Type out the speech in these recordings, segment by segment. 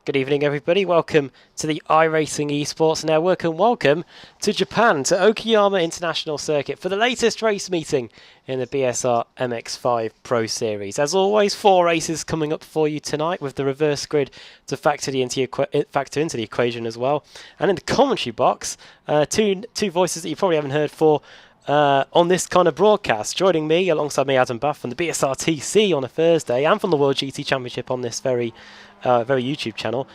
Good evening, everybody. Welcome to the iRacing Esports. Now, welcome to Japan, to Okayama International Circuit for the latest race meeting in the BSR MX5 Pro Series. As always, 4 races coming up for you tonight with the reverse grid to factor into the equation as well. And in the commentary box, two voices that you probably haven't heard for on this kind of broadcast. Joining me, alongside me, Adam Bath from the BSR TC on a Thursday and from the World GT Championship on this very YouTube channel,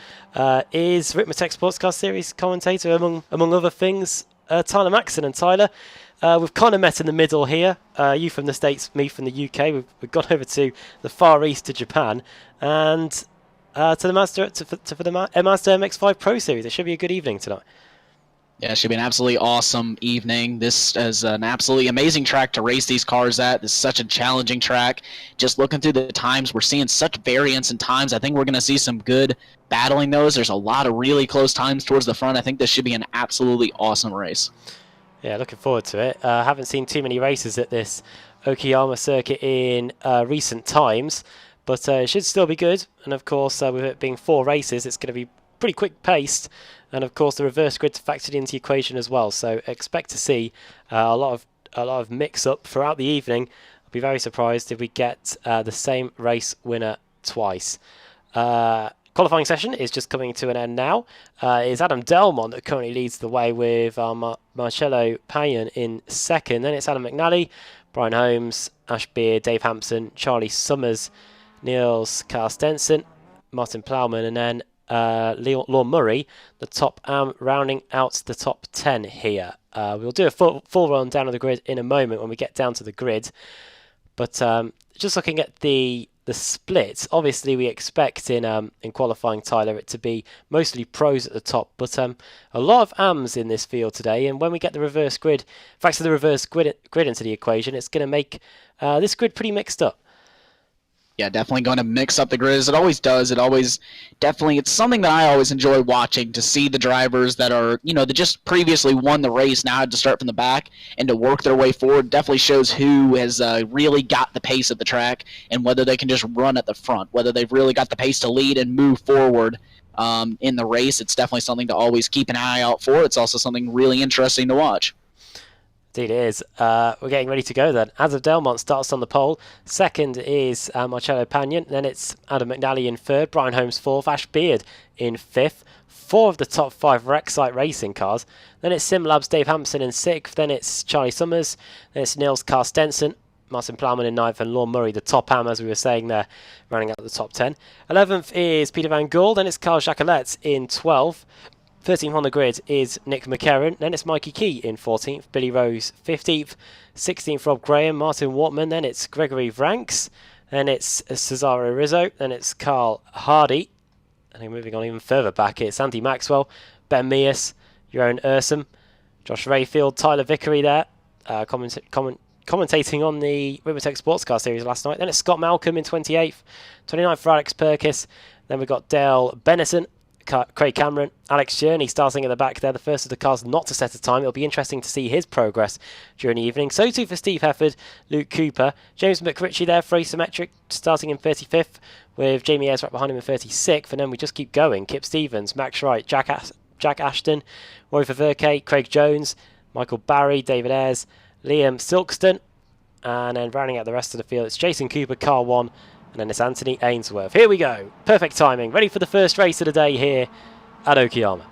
is Ritmatech Sportscar Series commentator, among other things, Tyler Maxson. And Tyler, we've kind of met in the middle here. You from the States, me from the UK. We've gone over to the Far East to Japan and to the Mazda MX5 Pro Series. It should be a good evening tonight. Yeah, it should be an absolutely awesome evening. This is an absolutely amazing track to race these cars at. This is such a challenging track. Just looking through the times, we're seeing such variance in times. I think we're going to see some good battling those. There's a lot of really close times towards the front. I think this should be an absolutely awesome race. Yeah, looking forward to it. Haven't seen too many races at this Okayama circuit in recent times, but it should still be good. And of course, with it being 4 races, it's going to be pretty quick paced. And of course, the reverse grid's factored into the equation as well. So expect to see a lot of mix-up throughout the evening. I'll be very surprised if we get the same race winner twice. Qualifying session is just coming to an end now. It's Adam Delmont that currently leads the way with Marcello Payan in second. Then it's Adam McNally, Brian Holmes, Ash Beard, Dave Hampson, Charlie Summers, Niels Carstensen, Martin Plowman, and then Lorne Murray, the top rounding out the top 10 here. We'll do a full run down of the grid in a moment when we get down to the grid. But just looking at the split, obviously we expect in qualifying, Tyler, it to be mostly pros at the top, but a lot of AMs in this field today. And when we get the reverse grid, factor the reverse grid into the equation, it's going to make this grid pretty mixed up. Yeah, definitely going to mix up the grids. It always does. It's something that I always enjoy watching, to see the drivers that are, that just previously won the race, now had to start from the back and to work their way forward. Definitely shows who has really got the pace of the track and whether they can just run at the front, whether they've really got the pace to lead and move forward in the race. It's definitely something to always keep an eye out for. It's also something really interesting to watch. Indeed it is. We're getting ready to go then. Adam Delmont starts on the pole. Second is Marcello Payan. Then it's Adam McNally in third. Brian Holmes fourth. Ash Beard in fifth. 4 of the top 5 Rexite racing cars. Then it's SimLab's Dave Hampson in sixth. Then it's Charlie Summers. Then it's Niels Carstensen, Martin Plowman in ninth, and Lorne Murray, the top AM, as we were saying there, rounding out the top 10. 11th is Peter Van Gool. Then it's Carl Jacquelet in 12th. 13th on the grid is Nick McCarron. Then it's Mikey Key in 14th. Billy Rose 15th. 16th Rob Graham. Martin Wortman. Then it's Gregory Vranks. Then it's Cesaro Rizzo. Then it's Carl Hardy. And then moving on even further back, it's Andy Maxwell, Ben Mears, Jeroen Ursum, Josh Rayfield, Tyler Vickery there, commentating on the Ritmatech Sportscar Series last night. Then it's Scott Malcolm in 28th. 29th for Alex Perkis. Then we've got Dale Benison, Craig Cameron, Alex Journey starting at the back there, the first of the cars not to set a time. It'll be interesting to see his progress during the evening. So too for Steve Hefford, Luke Cooper, James McRitchie there for Asymmetric starting in 35th, with Jamie Ayres right behind him in 36th, and then we just keep going. Kip Stevens, Max Wright, Jack Ashton, Roy Verke, Craig Jones, Michael Barry, David Ayres, Liam Silkston, and then rounding out the rest of the field, it's Jason Cooper, Car 1, and then it's Anthony Ainsworth. Here we go. Perfect timing. Ready for the first race of the day here at Okayama.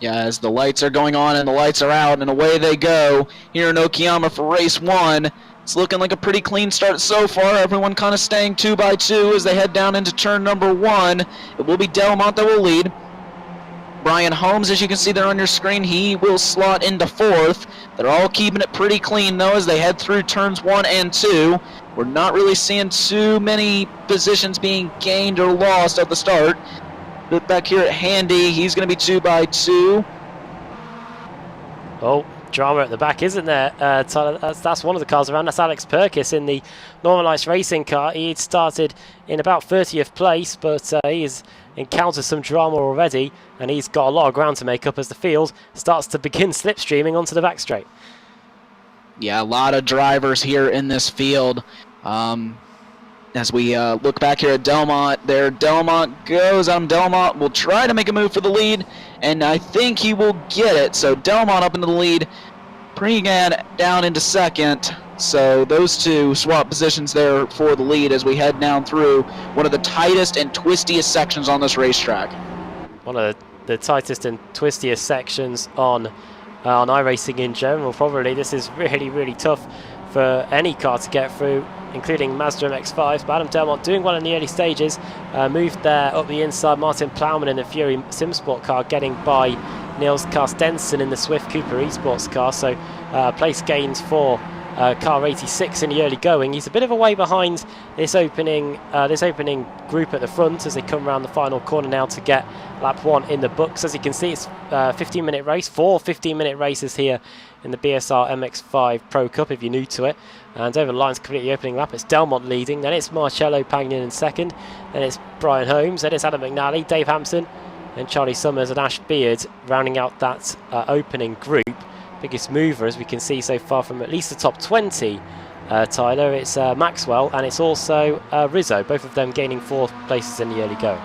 Yeah, as the lights are going on and the lights are out, and away they go here in Okayama for race 1. It's looking like a pretty clean start so far. Everyone kind of staying 2 by 2 as they head down into turn number 1. It will be Delmont that will lead. Brian Holmes, as you can see there on your screen, he will slot into 4th. They're all keeping it pretty clean, though, as they head through turns 1 and 2. We're not really seeing too many positions being gained or lost at the start. But back here at Handy, he's going to be 2 by 2. Oh, drama at the back, isn't there, Tyler? That's one of the cars around. That's Alex Perkis in the normalised racing car. He started in about 30th place, but he has encountered some drama already, and he's got a lot of ground to make up as the field starts to begin slipstreaming onto the back straight. Yeah, a lot of drivers here in this field. As we look back here at Delmont, there Delmont goes. Delmont will try to make a move for the lead, and I think he will get it. So Delmont up into the lead, Pregan down into second. So those two swap positions there for the lead as we head down through one of the tightest and twistiest sections on this racetrack. One of the tightest and twistiest sections on iRacing in general, probably. This is really, really tough for any car to get through, including Mazda MX5s. But Adam Delmont doing well in the early stages. Moved there up the inside. Martin Plowman in the Fury Simsport car getting by Niels Carstensen in the Swift Cooper Esports car. So place gains for car 86 in the early going. He's a bit of a way behind this opening group at the front as they come around the final corner now to get lap 1 in the books. As you can see, it's a 15-minute race. 4 15-minute races here in the BSR MX5 Pro Cup if you're new to it. And over the line's completely opening lap. It's Delmont leading, then it's Marcello Pagnon in second, then it's Brian Holmes, then it's Adam McNally, Dave Hampson, and Charlie Summers and Ash Beard rounding out that opening group. Biggest mover, as we can see so far from at least the top 20, Tyler. It's Maxwell and it's also Rizzo, both of them gaining 4th places in the early going.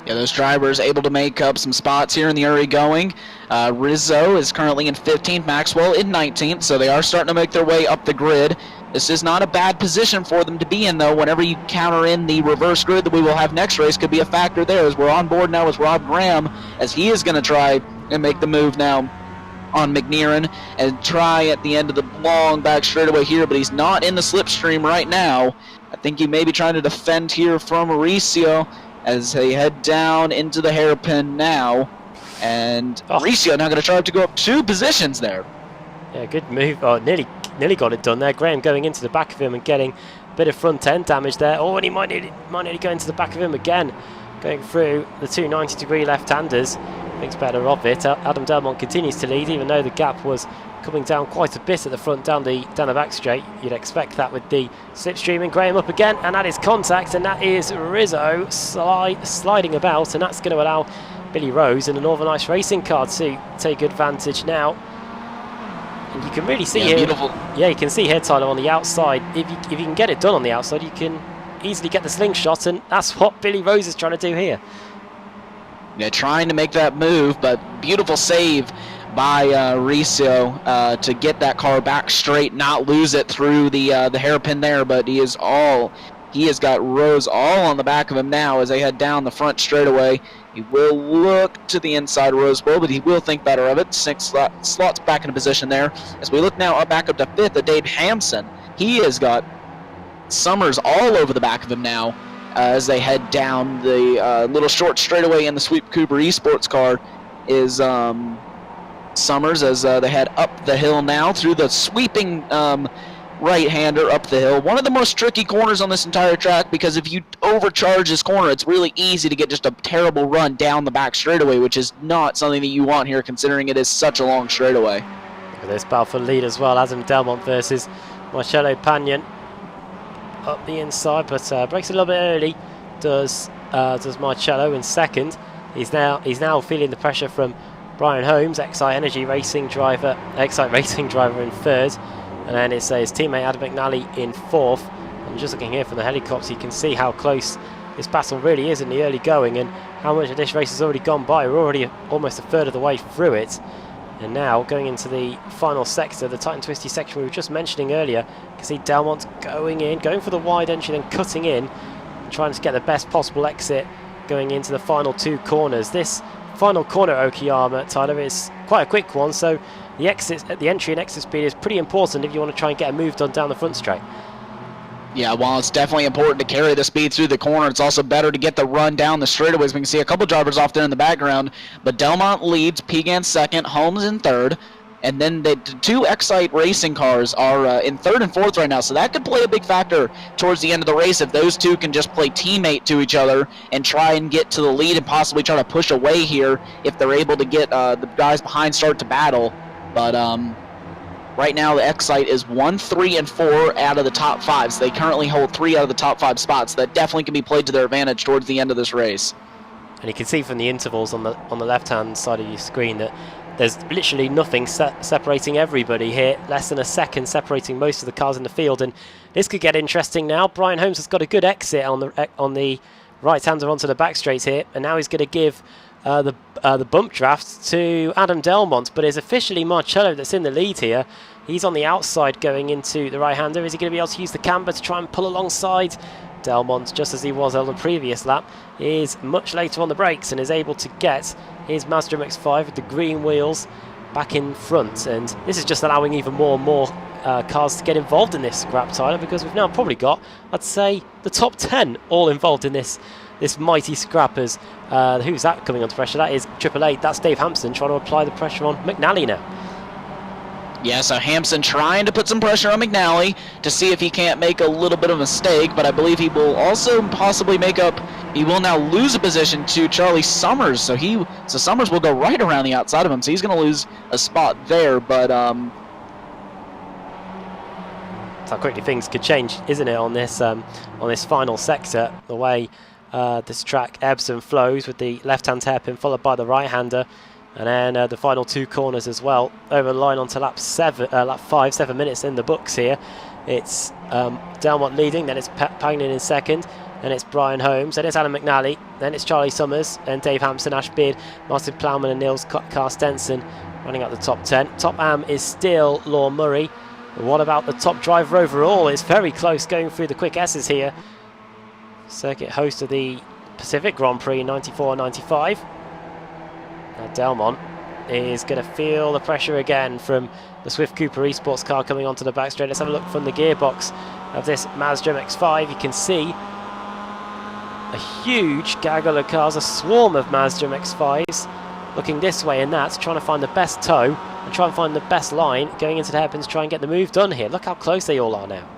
Yeah, those drivers able to make up some spots here in the early going. Rizzo is currently in 15th, Maxwell in 19th, so they are starting to make their way up the grid. This is not a bad position for them to be in, though. Whenever you counter in the reverse grid that we will have next race, could be a factor there, as we're on board now with Rob Graham, as he is going to try and make the move now on McNearen and try at the end of the long back straightaway here, but he's not in the slipstream right now. I think he may be trying to defend here from Mauricio as they head down into the hairpin now, and Mauricio now going to try to go up 2 positions there. Yeah, good move. Oh, nearly got it done there. Graham going into the back of him and getting a bit of front end damage there. Oh, and he might nearly go into the back of him again, going through the 2 90-degree left-handers. Thinks better of it. Adam Delmont continues to lead, even though the gap was coming down quite a bit at the front, down the back straight. You'd expect that with the slipstreaming. Graham up again, and that is contact, and that is Rizzo sliding about, and that's going to allow Billy Rose in the Northern Ice Racing car to take advantage now. And you can really see here. Beautiful. Yeah, you can see here, Tyler, on the outside. If you can get it done on the outside, you can easily get the slingshot, and that's what Billy Rose is trying to do here. Yeah, trying to make that move, but beautiful save by Mauricio to get that car back straight, not lose it through the hairpin there. But he has got Rose all on the back of him now as they head down the front straightaway. He will look to the inside Rose Bowl, but he will think better of it. 6 slots back in position there. As we look now back up to 5th, at Dave Hampson. He has got Summers all over the back of him now. As they head down the little short straightaway in the Sweep Cooper Esports car is Summers as they head up the hill now through the sweeping right-hander up the hill. One of the most tricky corners on this entire track, because if you overcharge this corner, it's really easy to get just a terrible run down the back straightaway, which is not something that you want here, considering it is such a long straightaway. Look at this battle for lead as well. Adam Delmont versus Marcello Pagnon up the inside, but breaks a little bit early. Does Marcello in second. He's now feeling the pressure from Brian Holmes, Excite Racing driver in third, and then it's his teammate Adam McNally in 4th. And just looking here from the helicopter, you can see how close this battle really is in the early going, and how much of this race has already gone by. We're already almost a third of the way through it. And now going into the final sector, the tight and twisty section we were just mentioning earlier. You can see Delmont going for the wide entry, then cutting in, and trying to get the best possible exit going into the final 2 corners. This final corner at Okayama, Tyler, is quite a quick one, so the entry and exit speed is pretty important if you want to try and get a move done down the front straight. Yeah, while it's definitely important to carry the speed through the corner, it's also better to get the run down the straightaways. We can see a couple drivers off there in the background, but Delmont leads, Pegan second, Holmes in third, and then the 2 Excite Racing cars are in 3rd and 4th right now, so that could play a big factor towards the end of the race if those 2 can just play teammate to each other and try and get to the lead and possibly try to push away here if they're able to get the guys behind start to battle. But right now, the Excite is 1, 3, and 4 out of the top 5. So they currently hold 3 out of the top 5 spots. That definitely can be played to their advantage towards the end of this race. And you can see from the intervals on the left-hand side of your screen that there's literally nothing separating everybody here. Less than a second separating most of the cars in the field, and this could get interesting now. Brian Holmes has got a good exit on the right-hander onto the back straight here, and now he's going to give the bump draft to Adam Delmont, but it's officially Marcello that's in the lead here. He's on the outside going into the right-hander. Is he going to be able to use the camber to try and pull alongside? Delmont, just as he was on the previous lap, is much later on the brakes and is able to get his Mazda MX-5 with the green wheels back in front. And this is just allowing even more and more cars to get involved in this scrap, Tyler, because we've now probably got, I'd say, the top 10 all involved in this mighty scrappers. Who's that coming under pressure? That is Triple Eight. That's Dave Hampson trying to apply the pressure on McNally now. Yeah, so Hampson trying to put some pressure on McNally to see if he can't make a little bit of a mistake, but I believe he will also possibly he will now lose a position to Charlie Summers, so Summers will go right around the outside of him, so he's going to lose a spot there, but That's how quickly things could change, isn't it, on this final sector, the way this track ebbs and flows with the left-hand hairpin followed by the right-hander. And then the final two corners as well. Over the line onto lap 5, 7 minutes in the books here. It's Delmont leading, then it's Pagnin in second, then it's Brian Holmes, then it's Alan McNally, then it's Charlie Summers, and Dave Hampson, Ash Beard, Martin Plowman and Niels Carstensen running out the top 10. Top AM is still Law Murray. But what about the top driver overall? It's very close going through the quick S's here. Circuit host of the Pacific Grand Prix 94-95. Now Delmont is going to feel the pressure again from the Swift Cooper Esports car coming onto the back straight. Let's have a look from the gearbox of this Mazda MX-5. You can see a huge gaggle of cars, a swarm of Mazda MX-5s looking this way and that, trying to find the best toe and try and find the best line going into the hairpins to try and get the move done here. Look how close they all are now.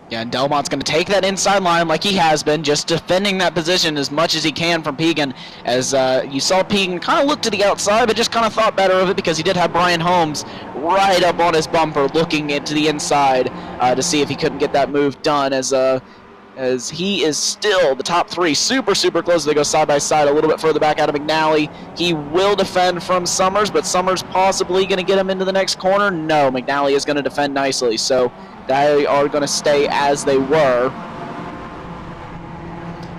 Yeah, and Delmont's going to take that inside line like he has been, just defending that position as much as he can from Pegan. As you saw Pegan kind of look to the outside, but just kind of thought better of it because he did have Brian Holmes right up on his bumper looking into the inside to see if he couldn't get that move done, as he is still the top three, super close. They go side by side a little bit further back out of McNally. He will defend from Summers, but Summers possibly going to get him into the next corner. No, McNally is going to defend nicely, so they are going to stay as they were.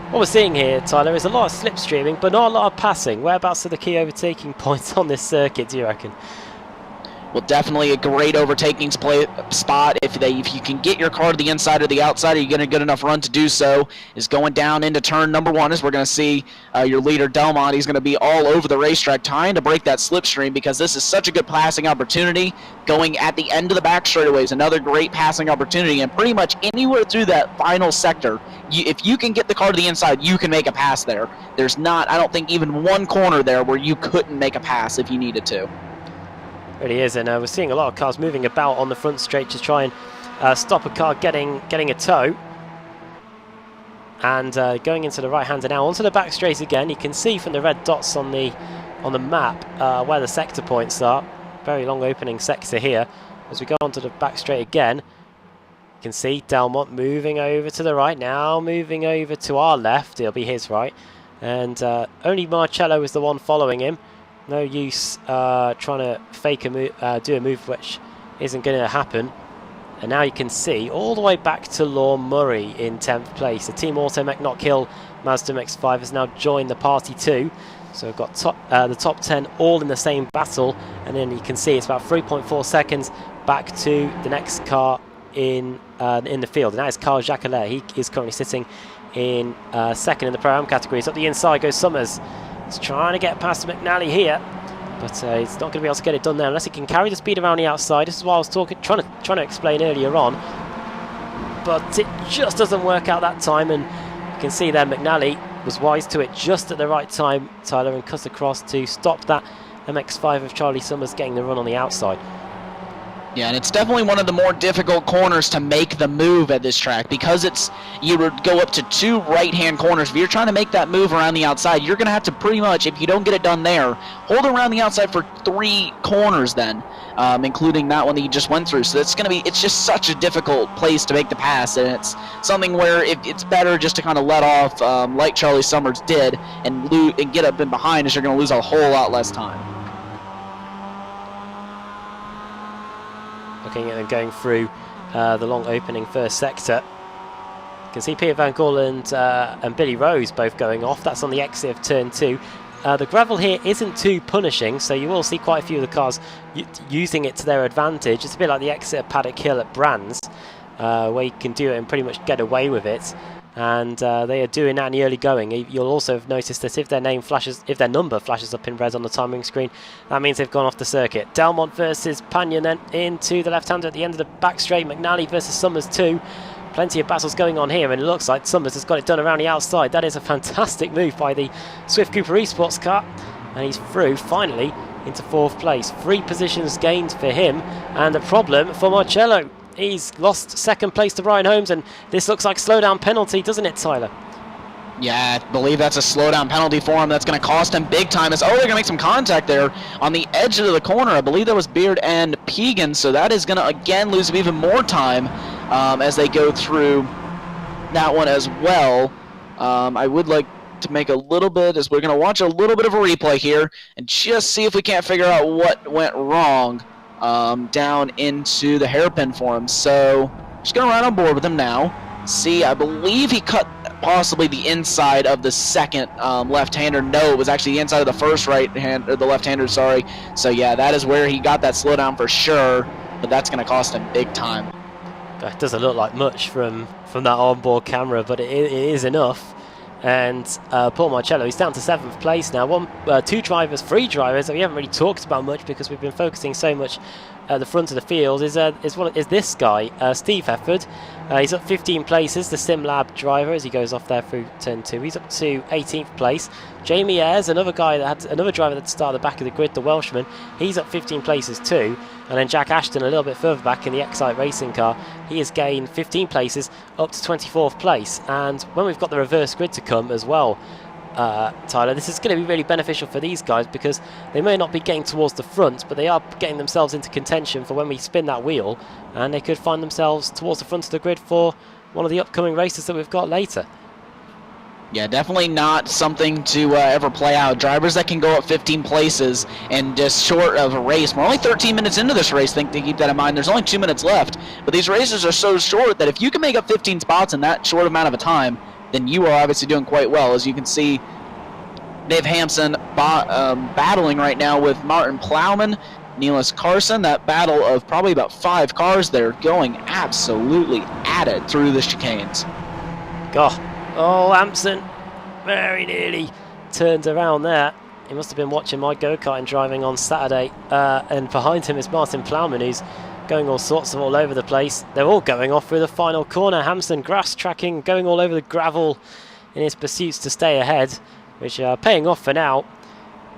What we're seeing here, Tyler, is a lot of slipstreaming, but not a lot of passing. Whereabouts are the key overtaking points on this circuit, do you reckon? Well, definitely a great overtaking spot. If you can get your car to the inside or the outside, or you get a good enough run to do so, is going down into turn number 1, as we're going to see your leader, Delmont. He's going to be all over the racetrack trying to break that slipstream because this is such a good passing opportunity. Going at the end of the back straightaways, another great passing opportunity, and pretty much anywhere through that final sector, if you can get the car to the inside, you can make a pass there. There's not, I don't think, even one corner there where you couldn't make a pass if you needed to. Really is, and we're seeing a lot of cars moving about on the front straight to try and stop a car getting a tow. And going into the right-hander now, onto the back straight again. You can see from the red dots on the map where the sector points are. Very long opening sector here. As we go onto the back straight again, you can see Delmont moving over to the right, now moving over to our left. It'll be his right. And only Marcello is the one following him. No use trying to fake a move, do a move which isn't going to happen. And now you can see all the way back to Law Murray in 10th place. The Team Automech Knock Hill Mazda MX-5 has now joined the party too. So we've got the top 10 all in the same battle. And then you can see it's about 3.4 seconds back to the next car in the field. And that is Carl Jacquelet. He is currently sitting in second in the Pro-Am categories. Up the inside goes Summers. He's trying to get past McNally here, but he's not going to be able to get it done there unless he can carry the speed around the outside. This is what I was trying to explain earlier on, but it just doesn't work out that time. And you can see there McNally was wise to it just at the right time, Tyler, and cut across to stop that MX-5 of Charlie Summers getting the run on the outside. Yeah, and it's definitely one of the more difficult corners to make the move at this track because you would go up to 2 right-hand corners. If you're trying to make that move around the outside, you're going to have to pretty much, if you don't get it done there, hold around the outside for 3 corners then, including that one that you just went through. So it's just such a difficult place to make the pass, and it's something where it's better just to kind of let off like Charlie Summers did and get up in behind, as you're going to lose a whole lot less time. looking at them going through the long opening first sector. You can see Peter Van Gorland and Billy Rose both going off. That's on the exit of turn 2. The gravel here isn't too punishing, so you will see quite a few of the cars using it to their advantage. It's a bit like the exit of Paddock Hill at Brands, where you can do it and pretty much get away with it. And they are doing that in the early going. You'll also have noticed that if their number flashes up in red on the timing screen, that means they've gone off the circuit. Delmont versus Pagnon then into the left-hander at the end of the back straight. McNally versus Summers too. Plenty of battles going on here, and it looks like Summers has got it done around the outside. That is a fantastic move by the Swift Cooper Esports car, and he's through finally into 4th place. 3 positions gained for him, and the problem for Marcello. He's lost 2nd place to Brian Holmes, and this looks like slowdown penalty, doesn't it, Tyler? Yeah, I believe that's a slowdown penalty for him. That's going to cost him big time. They're going to make some contact there on the edge of the corner. I believe that was Beard and Pegan, so that is going to, again, lose even more time as they go through that one as well. I would like to make a little bit, as we're going to watch a little bit of a replay here and just see if we can't figure out what went wrong down into the hairpin for him. So just going to ride on board with him now. See, I believe he cut possibly the inside of the second left-hander. No, it was actually the inside of the first the left-hander, sorry. So yeah, that is where he got that slowdown for sure, but that's going to cost him big time. It doesn't look like much from that onboard camera, but it is enough. And Paul Marcello, he's down to 7th place now. 3 drivers that we haven't really talked about much because we've been focusing so much at the front of the field is this guy, Steve Hefford. He's up 15 places, the SimLab driver, as he goes off there through turn 2. He's up to 18th place. Jamie Ayres, another driver that started the back of the grid, the Welshman, he's up 15 places too. And then Jack Ashton a little bit further back in the iRacing car, he has gained 15 places up to 24th place. And when we've got the reverse grid to come as well, Tyler, this is going to be really beneficial for these guys because they may not be getting towards the front, but they are getting themselves into contention for when we spin that wheel, and they could find themselves towards the front of the grid for one of the upcoming races that we've got later. Yeah, definitely not something to ever play out. Drivers that can go up 15 places and just short of a race. We're only 13 minutes into this race, think to keep that in mind. There's only 2 minutes left, but these races are so short that if you can make up 15 spots in that short amount of a time, then you are obviously doing quite well. As you can see, Dave Hampson battling right now with Martin Plowman, Neelis Carson. That battle of probably about 5 cars there going absolutely at it through the chicanes. God. Oh, Hampson very nearly turned around there. He must have been watching my go-karting driving on Saturday. And behind him is Martin Plowman, who's going all sorts of all over the place. They're all going off through the final corner. Hampson grass tracking, going all over the gravel in his pursuits to stay ahead, which are paying off for now.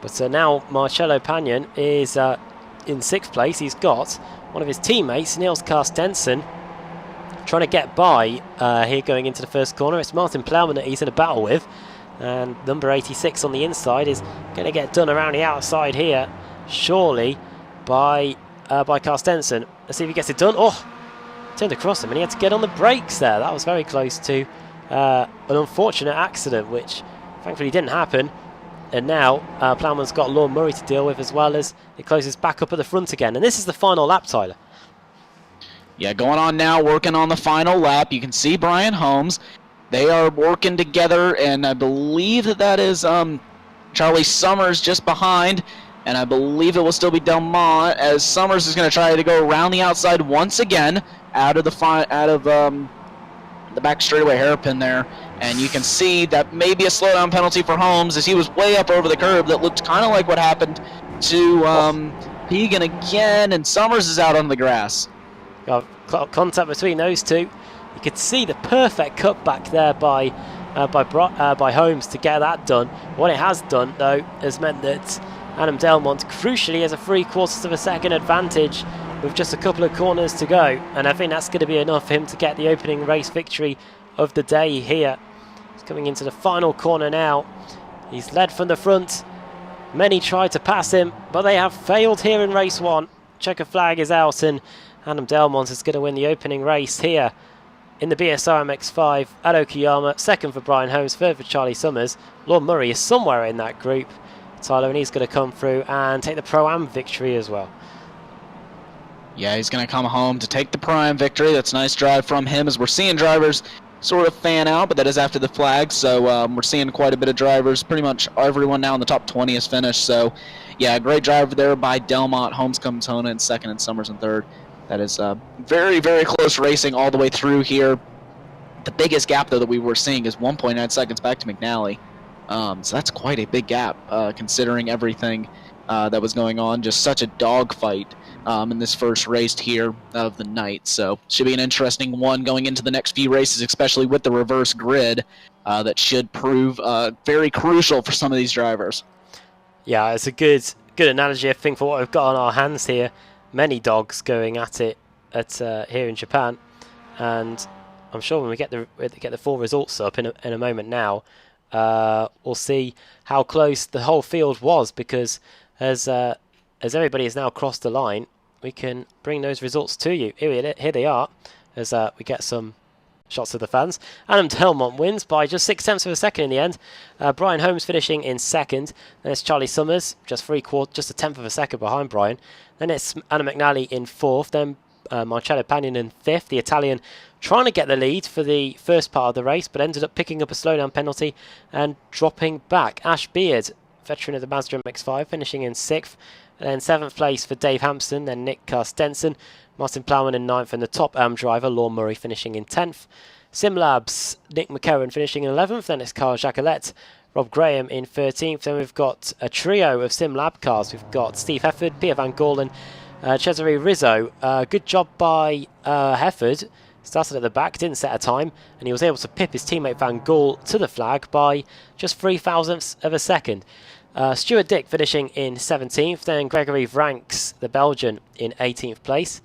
But now Marcello Pagnon is in 6th place. He's got one of his teammates, Niels Carstensen, trying to get by here going into the first corner. It's Martin Plowman that he's in a battle with, and number 86 on the inside is going to get done around the outside here, surely by Carstensen. Let's see if he gets it done. Oh, turned across him and he had to get on the brakes there. That was very close to an unfortunate accident, which thankfully didn't happen. And now Plowman's got Lorne Murray to deal with, as well as it closes back up at the front again. And this is the final lap, Tyler. Yeah, going on now, working on the final lap. You can see Brian Holmes. They are working together, and I believe that is Charlie Summers just behind. And I believe it will still be Delmont, as Summers is going to try to go around the outside once again out of the back straightaway hairpin there. And you can see that may be a slowdown penalty for Holmes, as he was way up over the curb. That looked kind of like what happened to Pegan again, and Summers is out on the grass. Got contact between those two. You could see the perfect cutback there by Holmes to get that done. What it has done, though, has meant that Adam Delmont crucially has a 3/4 of a second advantage with just a couple of corners to go, and I think that's going to be enough for him to get the opening race victory of the day here. He's coming into the final corner now. He's led from the front. Many tried to pass him, but they have failed here in race 1. Checker flag is out, and Adam Delmont is going to win the opening race here in the BSR MX5 at Okayama. 2nd for Brian Holmes, 3rd for Charlie Summers. Lorne Murray is somewhere in that group, Tyler, and he's going to come through and take the Pro-Am victory as well. Yeah, he's going to come home to take the prime victory. That's a nice drive from him, as we're seeing drivers sort of fan out, but that is after the flag. So we're seeing quite a bit of drivers. Pretty much everyone now in the top 20 is finished. So, yeah, great drive there by Delmont. Holmes comes home in second and Summers in third. That is very, very close racing all the way through here. The biggest gap, though, that we were seeing is 1.9 seconds back to McNally. So that's quite a big gap, considering everything that was going on. Just such a dogfight in this first race here of the night. So should be an interesting one going into the next few races, especially with the reverse grid. That should prove very crucial for some of these drivers. Yeah, it's a good analogy, I think, for what we've got on our hands here. Many dogs going at it here in Japan, and I'm sure when we get the full results up in a moment now, we'll see how close the whole field was, because as everybody has now crossed the line, we can bring those results to you. Here they are, as we get some shots of the fans. Adam Delmont wins by just 0.6 of a second in the end. Brian Holmes finishing in second. Then it's Charlie Summers, just a tenth of a second behind Brian. Then it's Anna McNally in fourth. Then Marcello Pagnon in fifth. The Italian trying to get the lead for the first part of the race, but ended up picking up a slowdown penalty and dropping back. Ash Beard, veteran of the Mazda MX5, finishing in sixth. And then seventh place for Dave Hampson. Then Nick Carstensen. Martin Plowman in ninth, and the top driver, Lorne Murray, finishing in 10th. SimLabs, Nick McCarron finishing in 11th. Then it's Carl Jacquelet, Rob Graham in 13th. Then we've got a trio of SimLab cars. We've got Steve Hefford, Pierre Van Galen, Cesare Rizzo. Good job by Hefford. Started at the back, didn't set a time, and he was able to pip his teammate Van Gaal to the flag by just 0.03 of a second. Stuart Dick finishing in 17th. Then Gregory Vranks, the Belgian, in 18th place.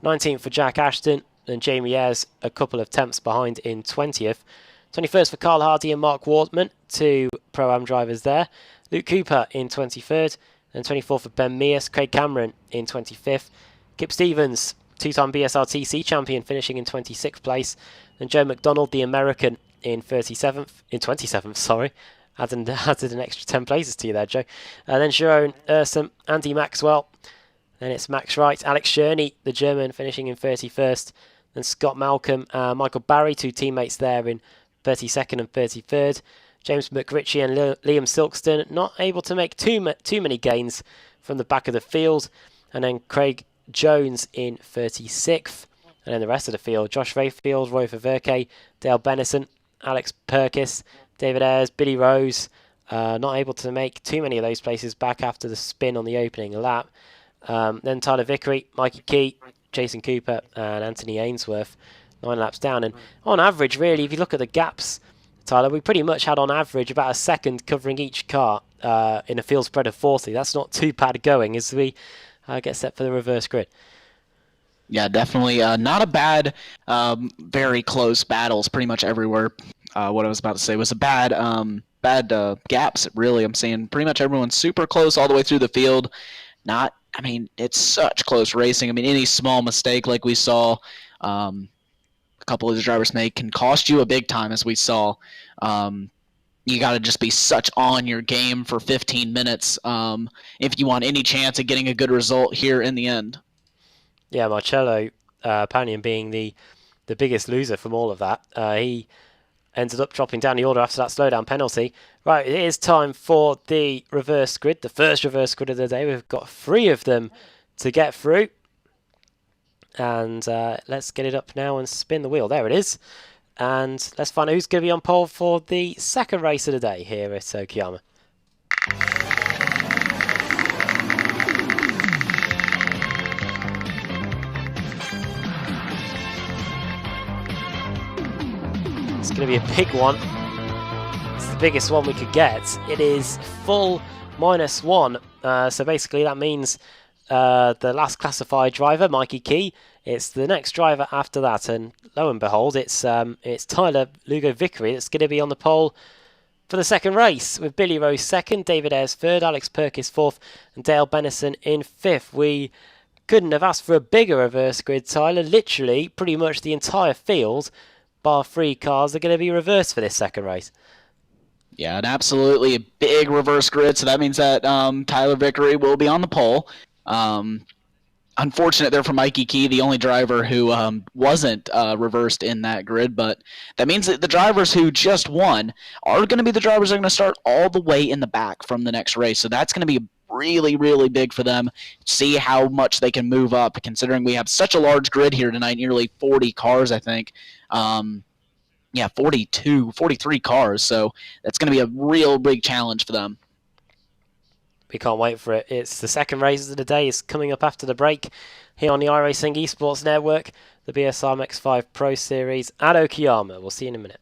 19th for Jack Ashton, and Jamie Ayres a couple of tenths behind in 20th. 21st for Carl Hardy and Mark Wortman, two Pro-Am drivers there. Luke Cooper in 23rd, and 24th for Ben Mears. Craig Cameron in 25th. Kip Stevens, two-time BSR TC champion, finishing in 26th place. And Joe McDonald, the American, in 27th, sorry. Added an extra 10 places to you there, Joe. And then Jerome Ursum, Andy Maxwell. Then it's Max Wright, Alex Scherney, the German, finishing in 31st. Then Scott Malcolm, Michael Barry, two teammates there in 32nd and 33rd. James McRitchie and Liam Silkston, not able to make too many gains from the back of the field. And then Craig Jones in 36th. And then the rest of the field, Josh Rayfield, Roy Faverke, Dale Bennison, Alex Perkis, David Ayres, Billy Rose, not able to make too many of those places back after the spin on the opening lap. Then Tyler Vickery, Mikey Key, Jason Cooper, and Anthony Ainsworth, 9 laps down. And on average, really, if you look at the gaps, Tyler, we pretty much had on average about a second covering each car in a field spread of 40. That's not too bad going as we get set for the reverse grid. Yeah, definitely not a bad, very close battles pretty much everywhere. What I was about to say was a bad gaps, really. I'm saying pretty much everyone's super close all the way through the field. It's such close racing. I mean, any small mistake like we saw a couple of the drivers make can cost you a big time, as we saw. You got to just be such on your game for 15 minutes if you want any chance of getting a good result here in the end. Yeah, Marcello Pagnon being the biggest loser from all of that. He ended up dropping down the order after that slowdown penalty. Right, it is time for the reverse grid, the first reverse grid of the day. We've got 3 of them to get through. And let's get it up now and spin the wheel. There it is. And let's find out who's going to be on pole for the second race of the day here at Okayama. It's going to be a big one. It's the biggest one we could get. It is full -1. So basically that means the last classified driver, Mikey Key. It's the next driver after that, and lo and behold, it's Tyler Lugo Vickery that's going to be on the pole for the second race, with Billy Rose second, David Ayres third, Alex Perkis fourth, and Dale Bennison in fifth. We couldn't have asked for a bigger reverse grid, Tyler. Literally, pretty much the entire field, bar 3 cars, are going to be reversed for this second race. Yeah, and absolutely a big reverse grid, so that means that Tyler Vickery will be on the pole. unfortunate there for Mikey Key, the only driver who wasn't reversed in that grid, but that means that the drivers who just won are going to be the drivers that are going to start all the way in the back from the next race. So that's going to be really, really big for them. See how much they can move up, considering we have such a large grid here tonight, nearly 40 cars, I think. 43 cars. So that's going to be a real big challenge for them. We can't wait for it. It's the second race of the day. It's coming up after the break here on the iRacing Esports Network, the BSR MX5 Pro Series at Okayama. We'll see you in a minute.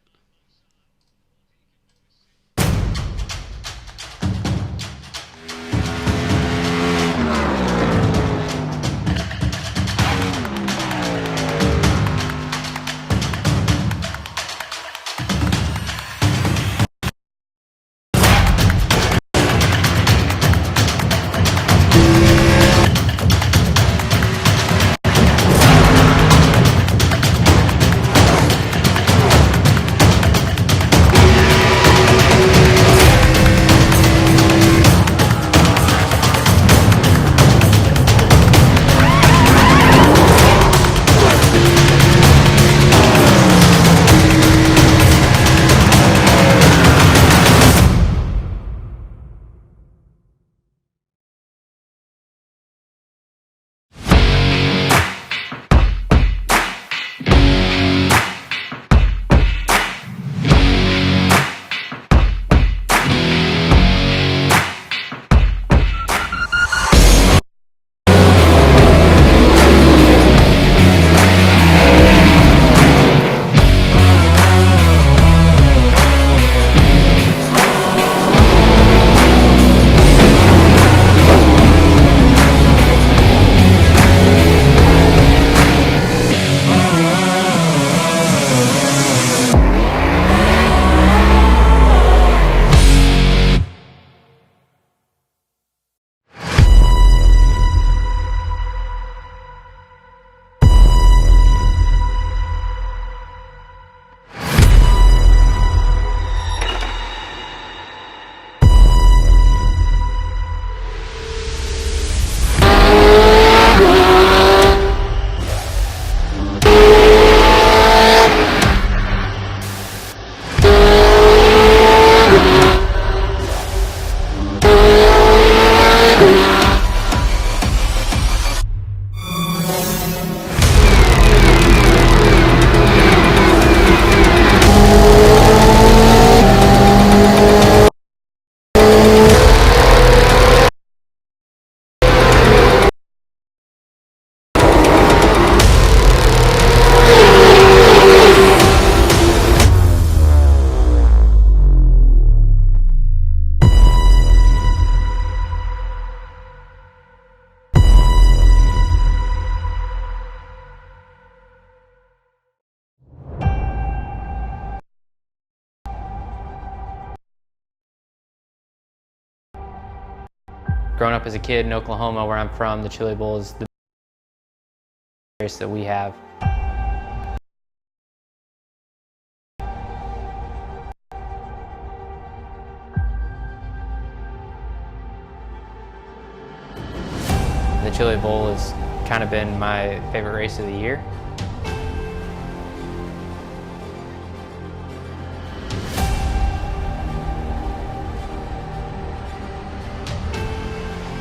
Growing up as a kid in Oklahoma, where I'm from, the Chili Bowl is the race that we have. The Chili Bowl has kind of been my favorite race of the year.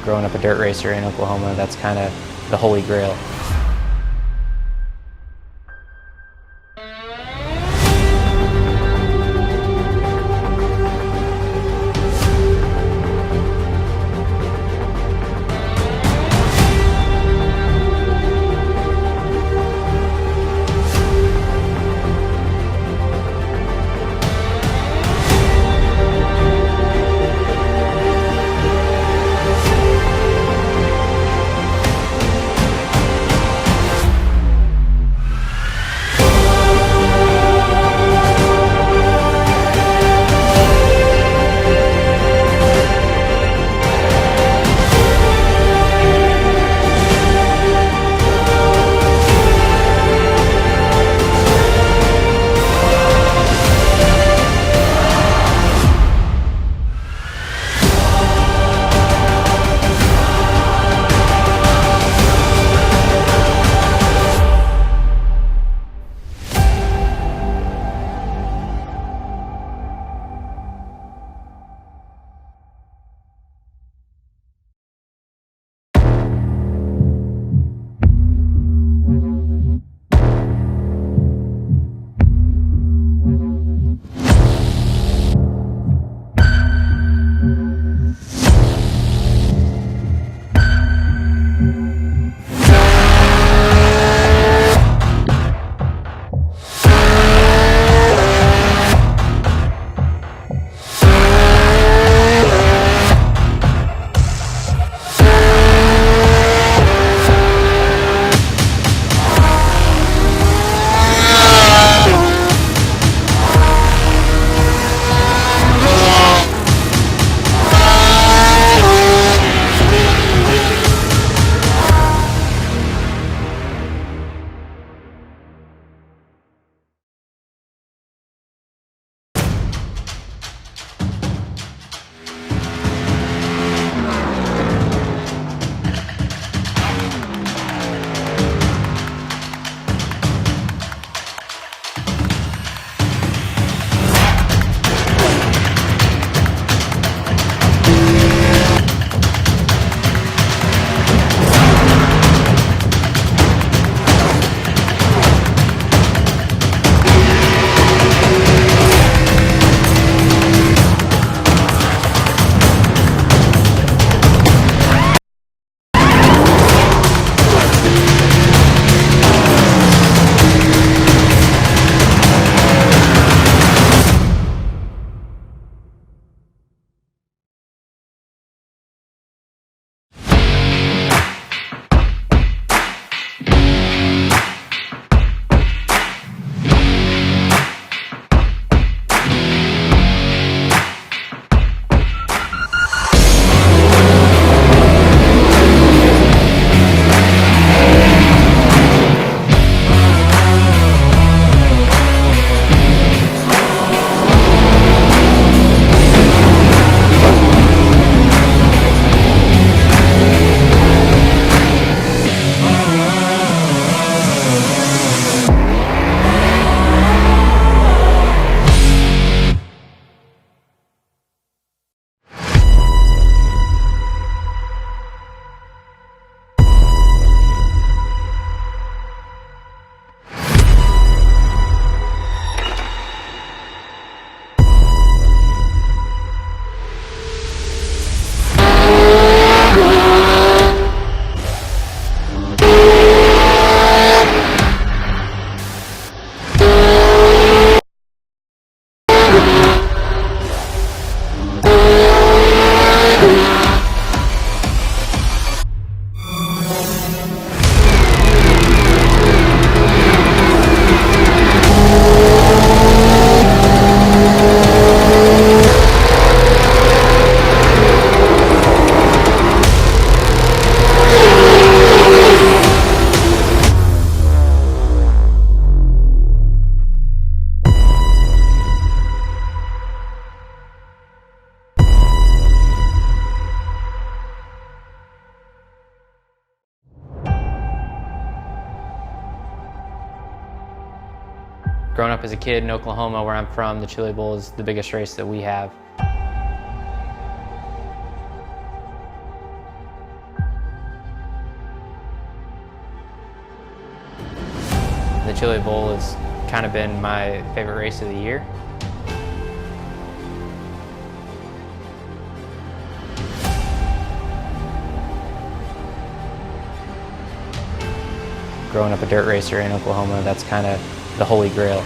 Growing up a dirt racer in Oklahoma, that's kind of the holy grail. Growing up as a kid in Oklahoma, where I'm from, the Chili Bowl is the biggest race that we have. The Chili Bowl has kind of been my favorite race of the year. Growing up a dirt racer in Oklahoma, that's kind of the holy grail.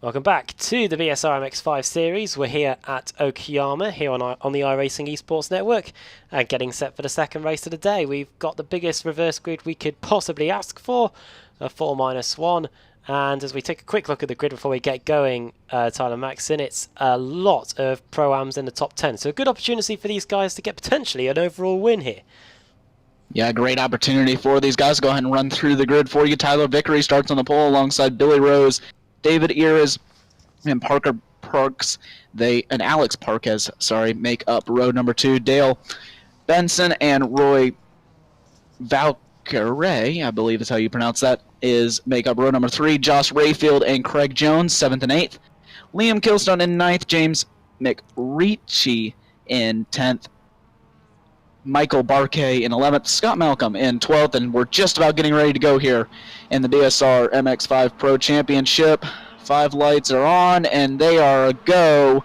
Welcome back to the BSR MX5 series. We're here at Okayama, here on the iRacing Esports Network, and getting set for the second race of the day. We've got the biggest reverse grid we could possibly ask for, a 4-1. And as we take a quick look at the grid before we get going, Tyler Maxson, it's a lot of Pro-Ams in the top 10. So a good opportunity for these guys to get potentially an overall win here. Yeah, great opportunity for these guys. Go ahead and run through the grid for you. Tyler Vickery starts on the pole alongside Billy Rose, David Eras, and Parker Parks. And Alex Parquez, make up row number 2. Dale Benson and Roy Valkyrie, I believe is how you pronounce that, make up row number 3. Josh Rayfield and Craig Jones, 7th and 8th. Liam Kilstone in 9th. James McReachy in 10th. Michael Barkay in 11th, Scott Malcolm in 12th, and we're just about getting ready to go here in the BSR MX5 Pro Championship. 5 lights are on, and they are a go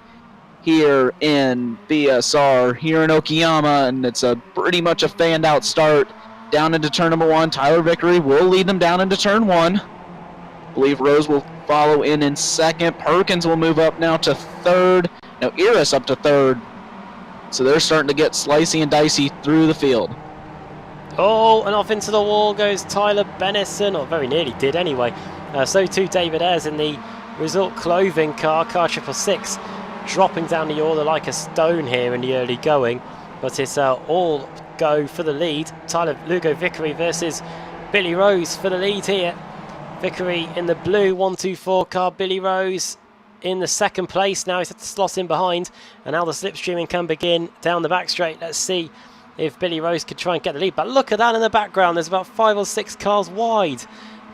here in BSR, here in Okayama, and it's pretty much a fanned-out start down into turn number 1. Tyler Vickery will lead them down into turn 1. I believe Rose will follow in 2nd. Perkins will move up now to 3rd. Now Eris up to 3rd. So they're starting to get slicey and dicey through the field. Oh, and off into the wall goes Tyler Bennison, or very nearly did anyway. So too David Ayres in the Result Clothing car 666, dropping down the order like a stone here in the early going. But it's all go for the lead. Lugo Vickery versus Billy Rose for the lead here. Vickery in the blue 124 car, Billy Rose in the 2nd place. Now he's had to slot in behind, and now the slipstreaming can begin down the back straight. Let's see if Billy Rose could try and get the lead. But look at that in the background. There's about 5 or 6 cars wide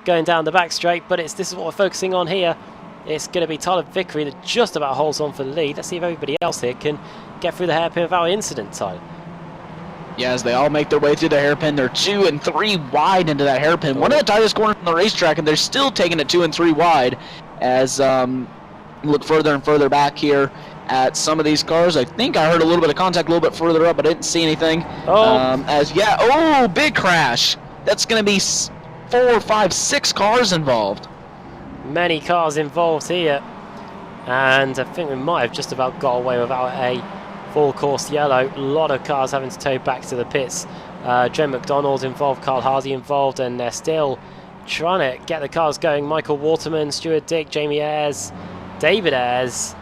going down the back straight, but this is what we're focusing on here. It's going to be Tyler Vickery that just about holds on for the lead. Let's see if everybody else here can get through the hairpin without incident, Tyler. Yeah, as they all make their way through the hairpin, they're 2 and 3 wide into that hairpin. One of the tightest corners on the racetrack, and they're still taking it 2 and 3 wide as look further and further back here at some of these cars. I think I heard a little bit of contact a little bit further up, but I didn't see anything. Big crash. That's going to be 4, 5, 6 cars involved. Many cars involved here, and I think we might have just about got away without a full course yellow. A lot of cars having to tow back to the pits. Joe McDonald's involved, Carl Hardy involved, and they're still trying to get the cars going. Michael Waterman, Stuart Dick, Jamie Ayres, David Ayres,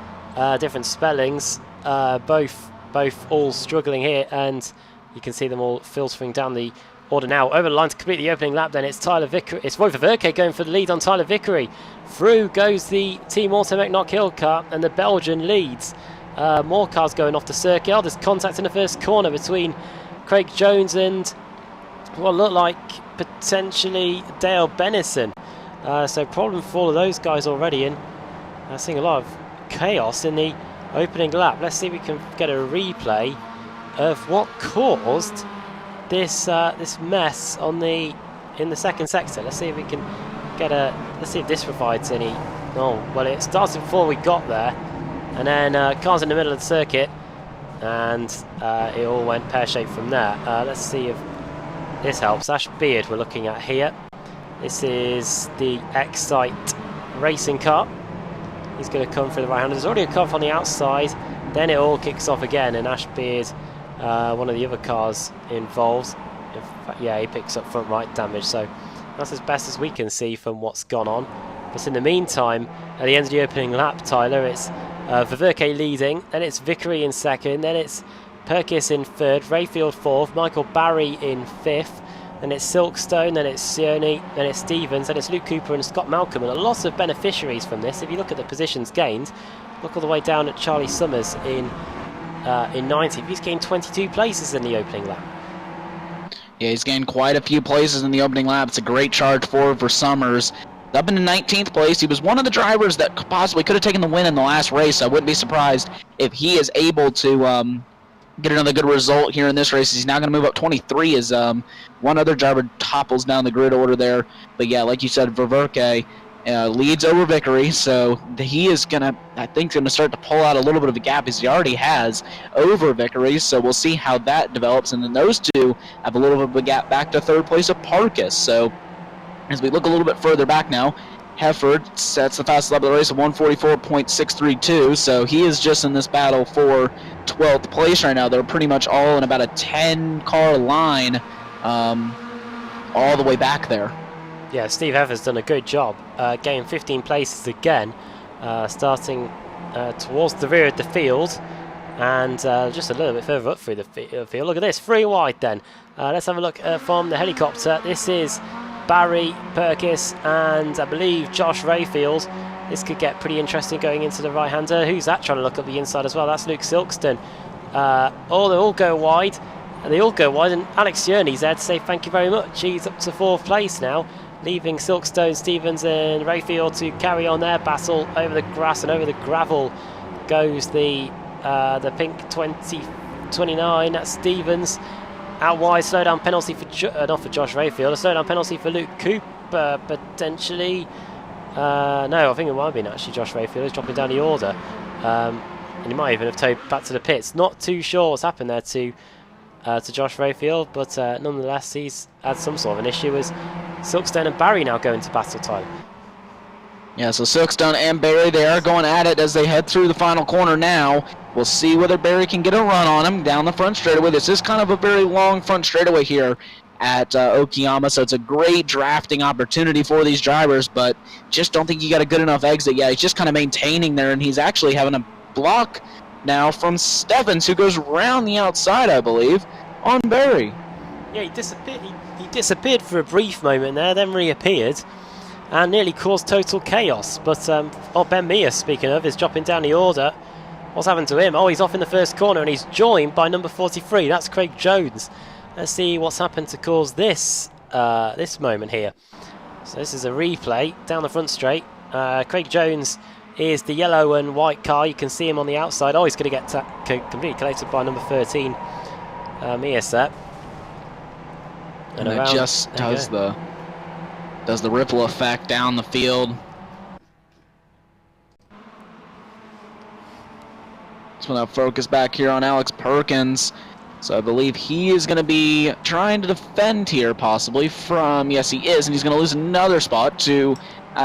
different spellings, both all struggling here, and you can see them all filtering down the order now. Over the line to complete the opening lap, then it's Tyler Vickery. It's Roy Verke going for the lead on Tyler Vickery. Through goes the Team Automek Knock Hill car, and the Belgian leads. More cars going off the circuit. Oh, there's contact in the first corner between Craig Jones and what looked like potentially Dale Bennison. So problem for all of those guys already, and seeing a lot of chaos in the opening lap. Let's see if we can get a replay of what caused this mess in the 2nd sector. Let's see if we can let's see if this provides any. Oh, well, it started before we got there, and then cars in the middle of the circuit, and it all went pear-shaped from there. Let's see if this helps. Ash Beard we're looking at here. This is the Excite racing car. He's going to come through the right hand. There's already a car on the outside. Then it all kicks off again, and Ash Beard, one of the other cars involved. In fact, yeah, he picks up front right damage. So that's as best as we can see from what's gone on. But in the meantime, at the end of the opening lap, Tyler, it's Verke leading. Then it's Vickery in 2nd. Then it's Perkis in 3rd. Rayfield 4th. Michael Barry in 5th. Then it's Silkstone, then it's Sione, then it's Stevens, then it's Luke Cooper and Scott Malcolm, and a lot of beneficiaries from this. If you look at the positions gained, look all the way down at Charlie Summers in 90th. He's gained 22 places in the opening lap. Yeah, he's gained quite a few places in the opening lap. It's a great charge for Summers. Up in 19th place. He was one of the drivers that possibly could have taken the win in the last race. I wouldn't be surprised if he is able to get another good result here in this race. He's now going to move up 23 as one other driver topples down the grid order there. But yeah, like you said, Verke leads over Vickery, so he is going to, I think, start to pull out a little bit of a gap as he already has over Vickery. So we'll see how that develops. And then those two have a little bit of a gap back to 3rd place of Parkus. So as we look a little bit further back now, Hefford sets the fastest lap of the race at 144.632, so he is just in this battle for 12th place right now. They're pretty much all in about a 10-car line all the way back there. Yeah, Steve Hefford's done a good job, getting 15 places again, starting towards the rear of the field, and just a little bit further up through the field. Look at this, 3 wide then. Let's have a look from the helicopter. This is Barry Purkis and I believe Josh Rayfield. This could get pretty interesting going into the right-hander. Who's that trying to look up the inside as well? That's Luke Silkston. They all go wide. They all go wide, and Alex Yearney's there to say thank you very much. He's up to 4th place now, leaving Silkstone, Stevens and Rayfield to carry on their battle over the grass, and over the gravel goes the pink 2029. That's Stevens. Out wide, slowdown penalty for not for Josh Rayfield, a slowdown penalty for Luke Cooper potentially. No, I think it might have been actually Josh Rayfield. He's dropping down the order, and he might even have towed back to the pits. Not too sure what's happened there to Josh Rayfield, but nonetheless he's had some sort of an issue as Silkstone and Barry now go into battle time. Yeah, so Silkstone and Barry, they are going at it as they head through the final corner now. We'll see whether Barry can get a run on him down the front straightaway. This is kind of a very long front straightaway here at Okayama, so it's a great drafting opportunity for these drivers, but just don't think he got a good enough exit yet. He's just kind of maintaining there, and he's actually having a block now from Stevens, who goes around the outside, I believe, on Barry. Yeah, he disappeared. He disappeared for a brief moment there, then reappeared, and nearly caused total chaos. But Ben Mears, speaking of, is dropping down the order. What's happened to him? Oh, he's off in the first corner, and he's joined by number 43. That's Craig Jones. Let's see what's happened to cause this this moment here. So this is a replay down the front straight. Craig Jones is the yellow and white car. You can see him on the outside. Oh, he's going to get completely collected by number 13, Mears there. And it just does the ripple effect down the field. So we'll now focus back here on Alex Perkins. So I believe he is going to be trying to defend here, possibly from, yes he is, and he's going to lose another spot to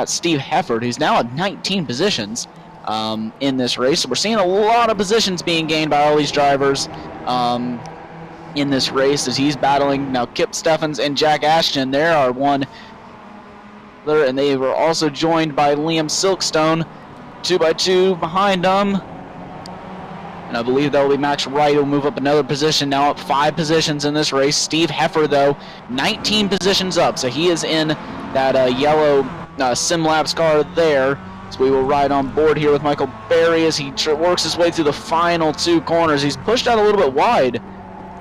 Steve Hefford, who's now at 19 positions in this race. So we're seeing a lot of positions being gained by all these drivers in this race as he's battling now Kip Steffens and Jack Ashton. There are one, and they were also joined by Liam Silkstone, 2x2 behind them. And I believe that will be Max Wright, who will move up another position, now up 5 positions in this race. Steve Hefford, though, 19 positions up, so he is in that yellow SimLabs car there. So we will ride on board here with Michael Berry as he works his way through the final 2 corners. He's pushed out a little bit wide.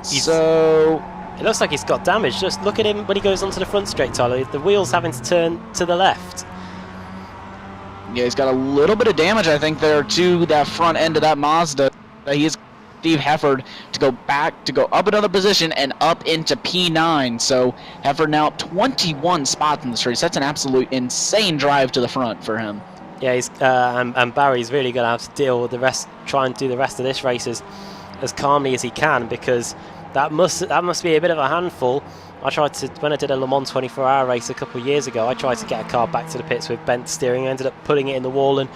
It looks like he's got damage. Just look at him when he goes onto the front straight, Tyler. The wheel's having to turn to the left. Yeah, he's got a little bit of damage, I think, there to that front end of that Mazda. He is Steve Hefford to go back, to go up another position and up into P9. So Hefford now up 21 spots in this race. That's an absolute insane drive to the front for him. Yeah, he's and Barry's really going to have to deal with the rest, try and do the rest of this race as calmly as he can, because that must be a bit of a handful. I tried to, when I did a Le Mans 24-hour race a couple of years ago, I tried to get a car back to the pits with bent steering. I ended up putting it in the wall and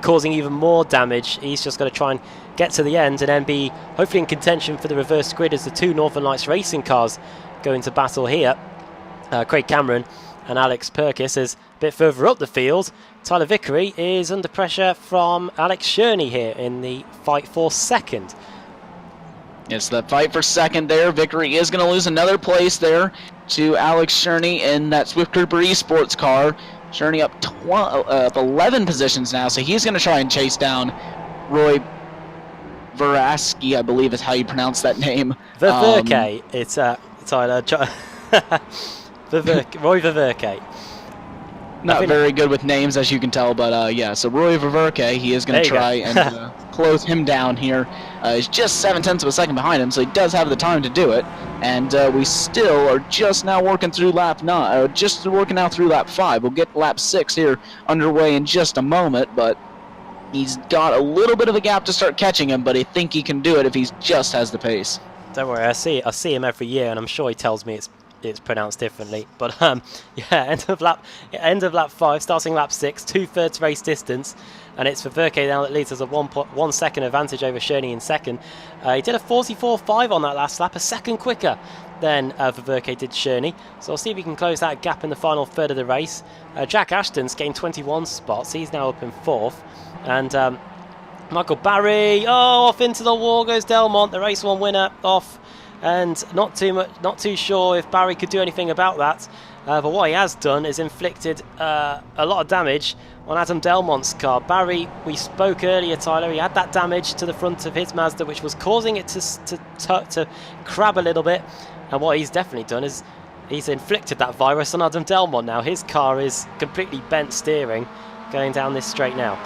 causing even more damage. He's just going to try and get to the end and then be hopefully in contention for the reverse grid as the 2 Northern Lights racing cars go into battle here. Craig Cameron and Alex Purkis is a bit further up the field. Tyler Vickery is under pressure from Alex Sherney here in the fight for second. It's the fight for second there. Vickery is going to lose another place there to Alex Sherney in that Swift Cooper Esports car. Sherney up 11 positions now, so he's going to try and chase down Roy Veraski, I believe is how you pronounce that name. Ververke. It's Tyler. Roy Ververke. Not very good with names, as you can tell, but yeah, so Roy Ververke, he is going to try and close him down here. He's just 0.7 of a second behind him, so he does have the time to do it. And we still are just now working through lap 9, or just working now through lap 5. We'll get lap 6 here underway in just a moment, but he's got a little bit of a gap to start catching him, but I think he can do it if he just has the pace. Don't worry, I see him every year, and I'm sure he tells me it's it's pronounced differently. But yeah, end of lap 5, starting lap 6, 2/3 race distance, and it's Verke now that leads us a 1 second advantage over Cherney in second. He did a 44.5 on that last lap, a second quicker than Verke did Cherney. So we'll see if he can close that gap in the final third of the race. Jack Ashton's gained 21 spots. He's now up in 4th, and Michael Barry, off into the wall goes Delmont, the race 1 winner, off. And not too sure if Barry could do anything about that. But what he has done is inflicted a lot of damage on Adam Delmont's car. Barry, we spoke earlier, Tyler, he had that damage to the front of his Mazda, which was causing it to crab a little bit. And what he's definitely done is he's inflicted that virus on Adam Delmont now. His car is completely bent steering going down this straight now.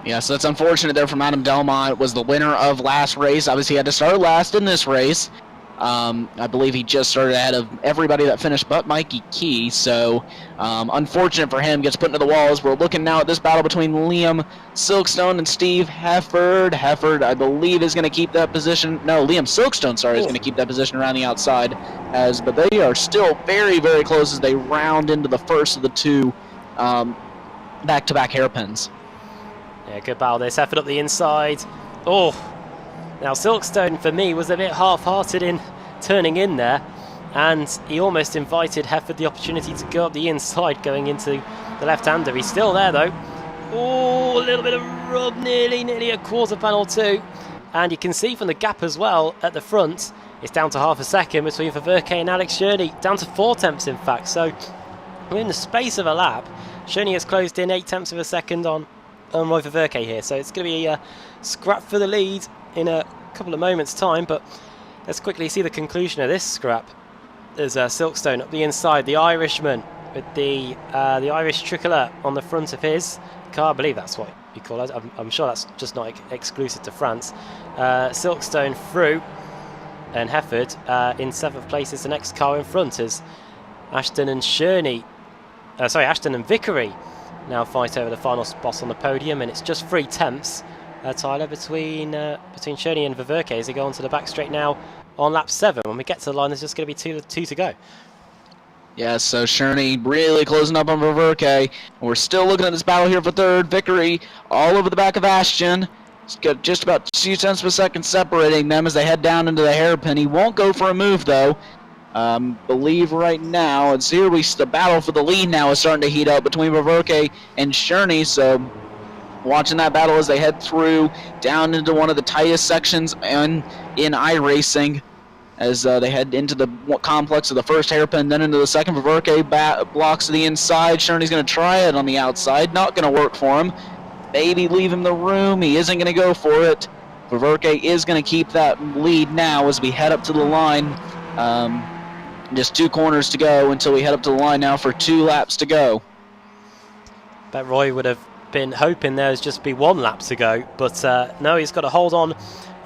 Yeah, so that's unfortunate there from Adam Delmont. Was the winner of last race. Obviously, he had to start last in this race. I believe he just started ahead of everybody that finished but Mikey Key. So, unfortunate for him. Gets put into the walls. We're looking now at this battle between Liam Silkstone and Steve Hefford. Hefford, I believe, is going to keep that position. No, Liam Silkstone, sorry, is going to keep that position around the outside. But they are still very, very close as they round into the first of the 2 back-to-back hairpins. Yeah, good battle this. Hefford up the inside. Oh, now Silkstone for me was a bit half-hearted in turning in there, and he almost invited Hefford the opportunity to go up the inside going into the left-hander. He's still there though. Oh, a little bit of rub, nearly a quarter panel too. And you can see from the gap as well at the front, it's down to half a second between Verke and Alex Cherney, down to 4 tenths in fact. So in the space of a lap, Cherney has closed in 8 tenths of a second on Roy Verke here, so it's going to be a scrap for the lead in a couple of moments time. But let's quickly see the conclusion of this scrap. There's Silkstone up the inside, the Irishman with the Irish tricolour on the front of his car. I believe that's what you call it. I'm sure that's just not exclusive to France. Silkstone through, and Hefford in 7th place is the next car in front as Ashton and Vickery now fight over the final spot on the podium, and it's just 3 tenths, Tyler, between Cherney and Verke as they go onto the back straight now on lap 7. When we get to the line, there's just going to be two to go. Yeah, so Cherney really closing up on Verke. We're still looking at this battle here for third. Vickery all over the back of Ashton. He's got just about 2 tenths per second separating them as they head down into the hairpin. He won't go for a move though. Believe right now, it's here the battle for the lead now is starting to heat up between Verke and Cherney. So watching that battle as they head through down into one of the tightest sections in iRacing as they head into the complex of the first hairpin, then into the second. Verke blocks to the inside. Cherney's going to try it on the outside, not going to work for him. Maybe leave him the room. He isn't going to go for it. Verke is going to keep that lead now as we head up to the line. Just 2 corners to go until we head up to the line now for 2 laps to go. Bet Roy would have been hoping there was just be 1 lap to go, but no, he's got to hold on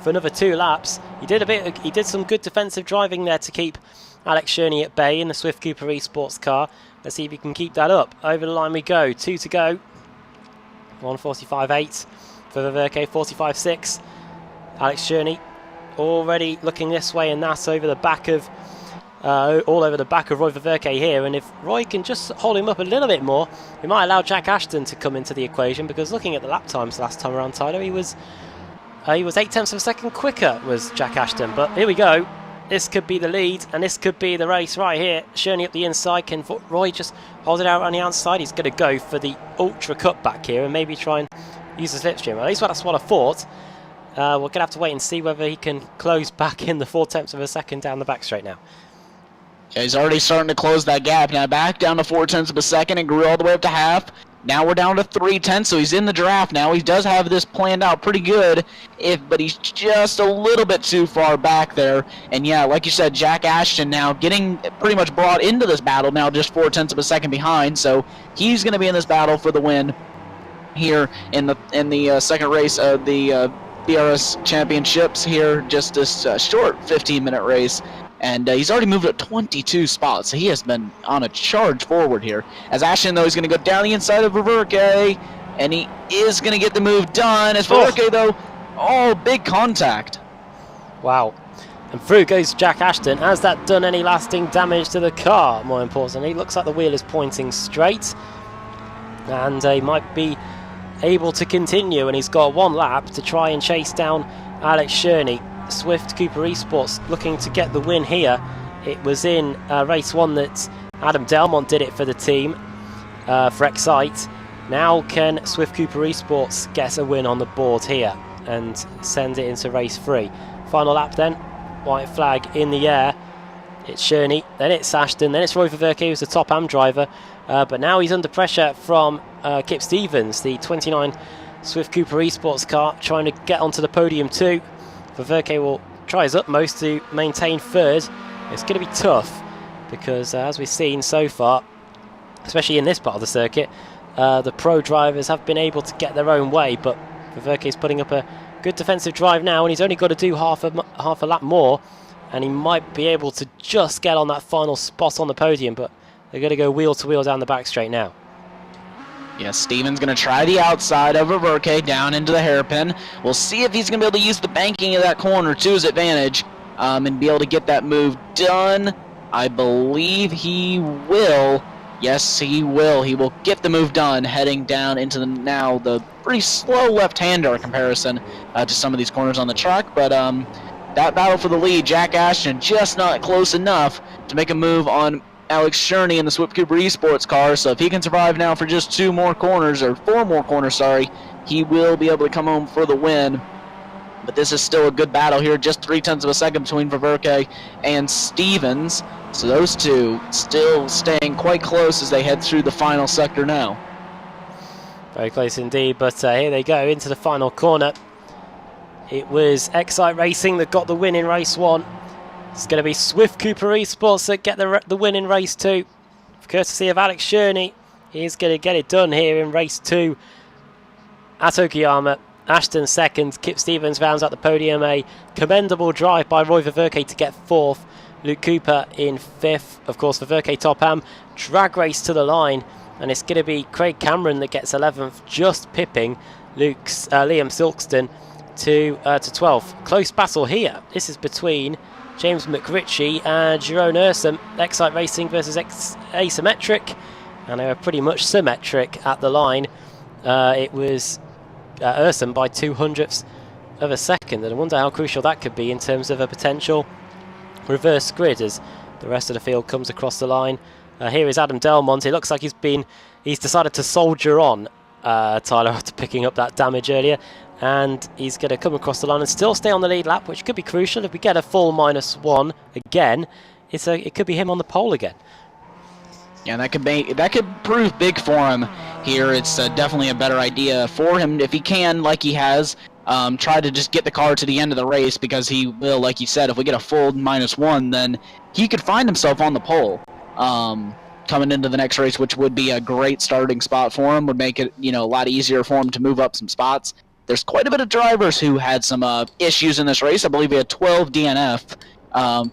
for another 2 laps. He did some good defensive driving there to keep Alex Cherney at bay in the Swift Cooper Esports car. Let's see if he can keep that up. Over the line we go. 2 to go. 1:45.8 for Verke, 45.6. Alex Cherney already looking this way and that over the back of all over the back of Roy Verke here, and if Roy can just hold him up a little bit more, he might allow Jack Ashton to come into the equation, because looking at the lap times last time around, Tyler, he was 8 tenths of a second quicker was Jack Ashton. But here we go, this could be the lead and this could be the race right here. Cherney up the inside, can Roy just hold it out on the outside? He's going to go for the ultra cutback here and maybe try and use the slipstream. At least that's what I thought. We're going to have to wait and see whether he can close back in the 4 tenths of a second down the back straight now. Yeah, he's already starting to close that gap. Now back down to 4 tenths of a second and grew all the way up to half. Now we're down to 3 tenths, so he's in the draft now. He does have this planned out pretty good, but he's just a little bit too far back there. And yeah, like you said, Jack Ashton now getting pretty much brought into this battle now, just 4 tenths of a second behind. So he's going to be in this battle for the win here in the second race of the BRS Championships here. Just this short 15-minute race. And he's already moved up 22 spots, so he has been on a charge forward here. As Ashton, though, he's going to go down the inside of Verke, and he is going to get the move done. As Verke, though, big contact. Wow. And through goes Jack Ashton. Has that done any lasting damage to the car? More importantly, looks like the wheel is pointing straight. And he might be able to continue. And he's got one lap to try and chase down Alex Sherney. Swift Cooper Esports looking to get the win here. It was in race 1 that Adam Delmont did it for the team for Excite. Now can Swift Cooper Esports get a win on the board here and send it into race 3. Final lap then. White flag in the air. It's Sherney, then it's Ashton, then it's Roy Verke, who's the top AM driver. But now he's under pressure from Kip Stevens, the 29 Swift Cooper Esports car, trying to get onto the podium too. Verke will try his utmost to maintain third. It's going to be tough because as we've seen so far, especially in this part of the circuit, the pro drivers have been able to get their own way, but Verke is putting up a good defensive drive now, and he's only got to do half a lap more, and he might be able to just get on that final spot on the podium, but they're going to go wheel to wheel down the back straight now. Yeah, Steven's going to try the outside over Verke down into the hairpin. We'll see if he's going to be able to use the banking of that corner to his advantage and be able to get that move done. I believe he will. Yes, he will. He will get the move done, heading down into the pretty slow left-hander comparison to some of these corners on the track. But that battle for the lead, Jack Ashton just not close enough to make a move on Alex Sherney in the Swift Cooper Esports car. So if he can survive now for just 4 more corners, sorry, he will be able to come home for the win. But this is still a good battle here, just 0.3 of a second between Verke and Stevens. So those two still staying quite close as they head through the final sector now. Very close indeed, but here they go into the final corner. It was iRacing that got the win in race 1. It's going to be Swift Cooper Esports that get the win in race 2. Courtesy of Alex Sherney. He's going to get it done here in race 2 at Okayama. Ashton second, Kip Stevens rounds out the podium. A commendable drive by Roy Verke to get 4th. Luke Cooper in 5th. Of course, Verke top am. Drag race to the line. And it's going to be Craig Cameron that gets 11th, just pipping Liam Silkston to 12th. Close battle here. This is between James McRitchie and Jerome Ursum. iRacing versus Asymmetric. And they were pretty much symmetric at the line. It was Ursum by 0.02 of a second. And I wonder how crucial that could be in terms of a potential reverse grid as the rest of the field comes across the line. Here is Adam Delmont. It looks like he's decided to soldier on, Tyler, after picking up that damage earlier, and he's going to come across the line and still stay on the lead lap, which could be crucial. If we get a full -1 again, it could be him on the pole again. Yeah, that could prove big for him here. It's definitely a better idea for him if he can, like he has, try to just get the car to the end of the race, because he will, like you said, if we get a full -1, then he could find himself on the pole coming into the next race, which would be a great starting spot for him, would make it a lot easier for him to move up some spots. There's quite a bit of drivers who had some issues in this race. I believe we had 12 DNF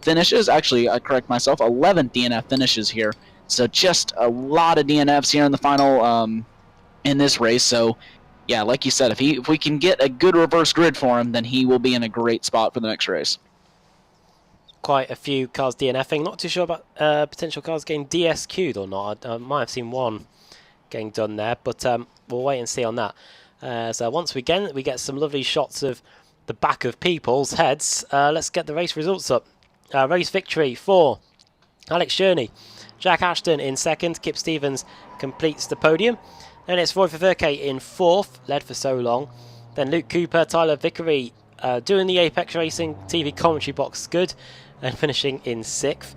finishes. Actually, I correct myself, 11 DNF finishes here. So just a lot of DNFs here in the final in this race. So yeah, like you said, if we can get a good reverse grid for him, then he will be in a great spot for the next race. Quite a few cars DNFing. Not too sure about potential cars getting DSQ'd or not. I might have seen one getting done there, but we'll wait and see on that. So once we get some lovely shots of the back of people's heads. Let's get the race results up. Race victory for Alex Sherney. Jack Ashton in 2nd. Kip Stevens completes the podium. Then it's Roy Verke in 4th, led for so long. Then Luke Cooper, Tyler Vickery doing the Apex Racing TV commentary box good, and finishing in 6th.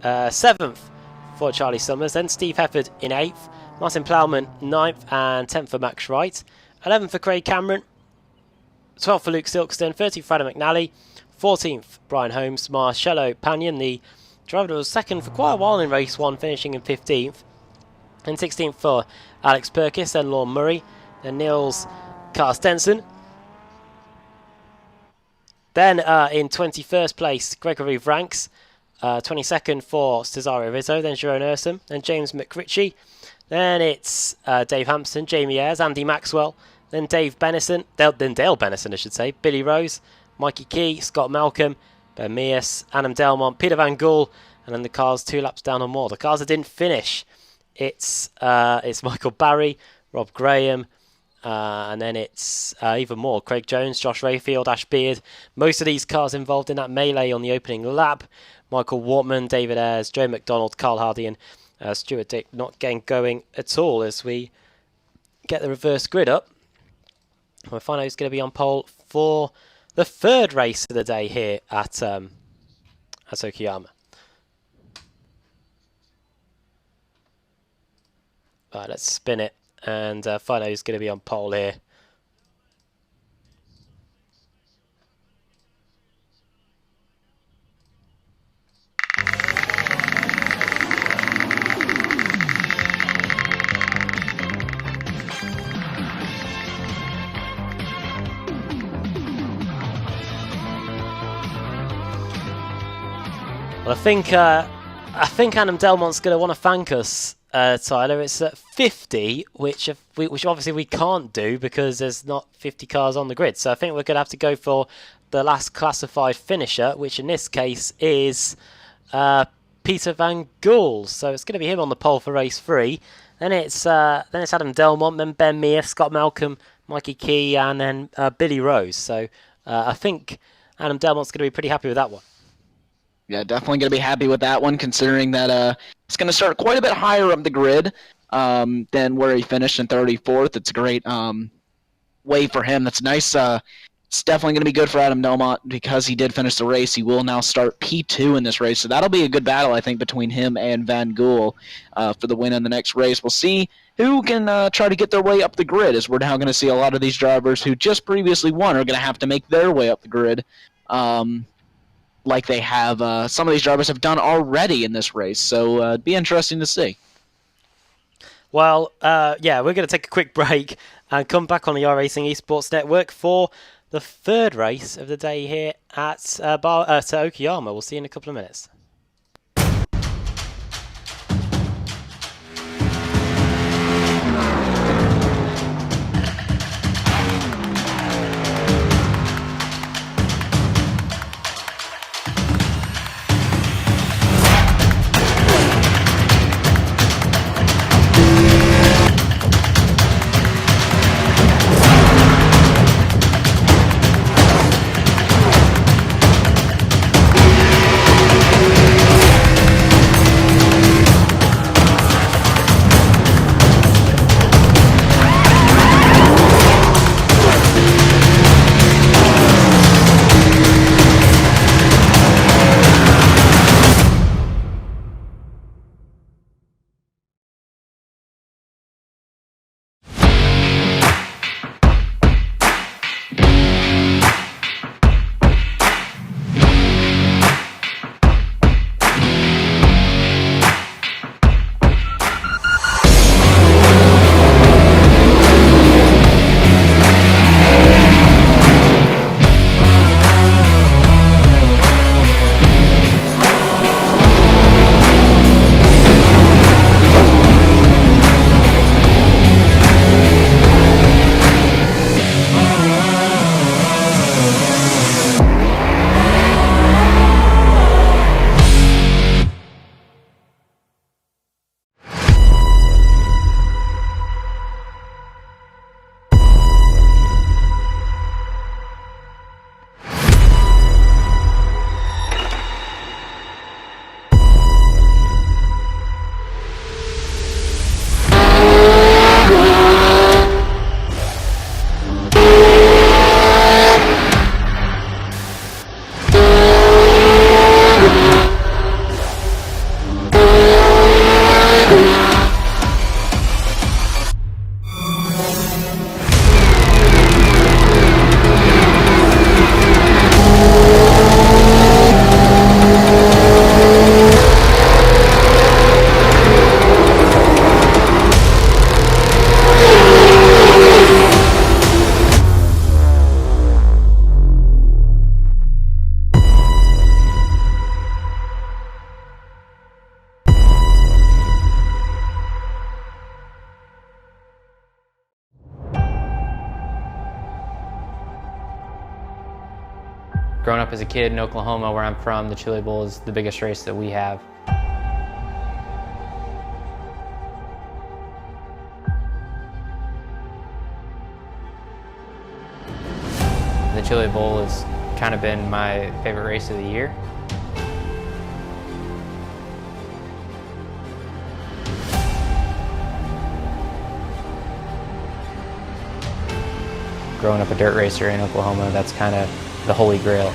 7th for Charlie Summers. Then Steve Hefford in 8th. Martin Plowman 9th and 10th for Max Wright. 11th for Craig Cameron. 12th for Luke Silkston. 13th for Adam McNally. 14th Brian Holmes. Marcello Panion, the driver that was 2nd for quite a while in race 1, finishing in 15th. And 16th for Alex Perkis, then Lorne Murray, then Niels Carstensen. Then in 21st place, Gregory Vranks. 22nd for Cesario Rizzo, then Jerome Ursum, then James McRitchie. Then it's Dave Hampson, Jamie Ayres, Andy Maxwell, then Dale Bennison, I should say, Billy Rose, Mikey Key, Scott Malcolm, Ben Mears, Adam Delmont, Peter Van Gool, and then the cars 2 laps down or more. The cars that didn't finish, it's Michael Barry, Rob Graham, and then it's even more. Craig Jones, Josh Rayfield, Ash Beard. Most of these cars involved in that melee on the opening lap. Michael Wortman, David Ayres, Joe McDonald, Carl Hardy, and Stuart Dick not getting going at all as we get the reverse grid up. We'll find out who's going to be on pole for the 3rd race of the day here at Okayama. Right, let's spin it and find out who's going to be on pole here. Well, I think Adam Delmont's going to want to thank us, Tyler. It's at 50, which obviously we can't do because there's not 50 cars on the grid. So I think we're going to have to go for the last classified finisher, which in this case is Peter Van Gool. So it's going to be him on the pole for race 3. Then it's Adam Delmont, then Ben Mears, Scott Malcolm, Mikey Key, and then Billy Rose. So I think Adam Delmont's going to be pretty happy with that one. Yeah, definitely going to be happy with that one, considering that it's going to start quite a bit higher up the grid than where he finished in 34th. It's a great way for him. That's nice. It's definitely going to be good for Adam Delmont because he did finish the race. He will now start P2 in this race, so that'll be a good battle, I think, between him and Van Gool for the win in the next race. We'll see who can try to get their way up the grid, as we're now going to see a lot of these drivers who just previously won are going to have to make their way up the grid. Like they have, some of these drivers have done already in this race, so it'd be interesting to see. Well, yeah, we're going to take a quick break and come back on the iRacing Esports Network for the 3rd race of the day here at Okayama. We'll see you in a couple of minutes. Growing up as a kid in Oklahoma, where I'm from, the Chili Bowl is the biggest race that we have. The Chili Bowl has kind of been my favorite race of the year. Growing up a dirt racer in Oklahoma, that's kind of the holy grail.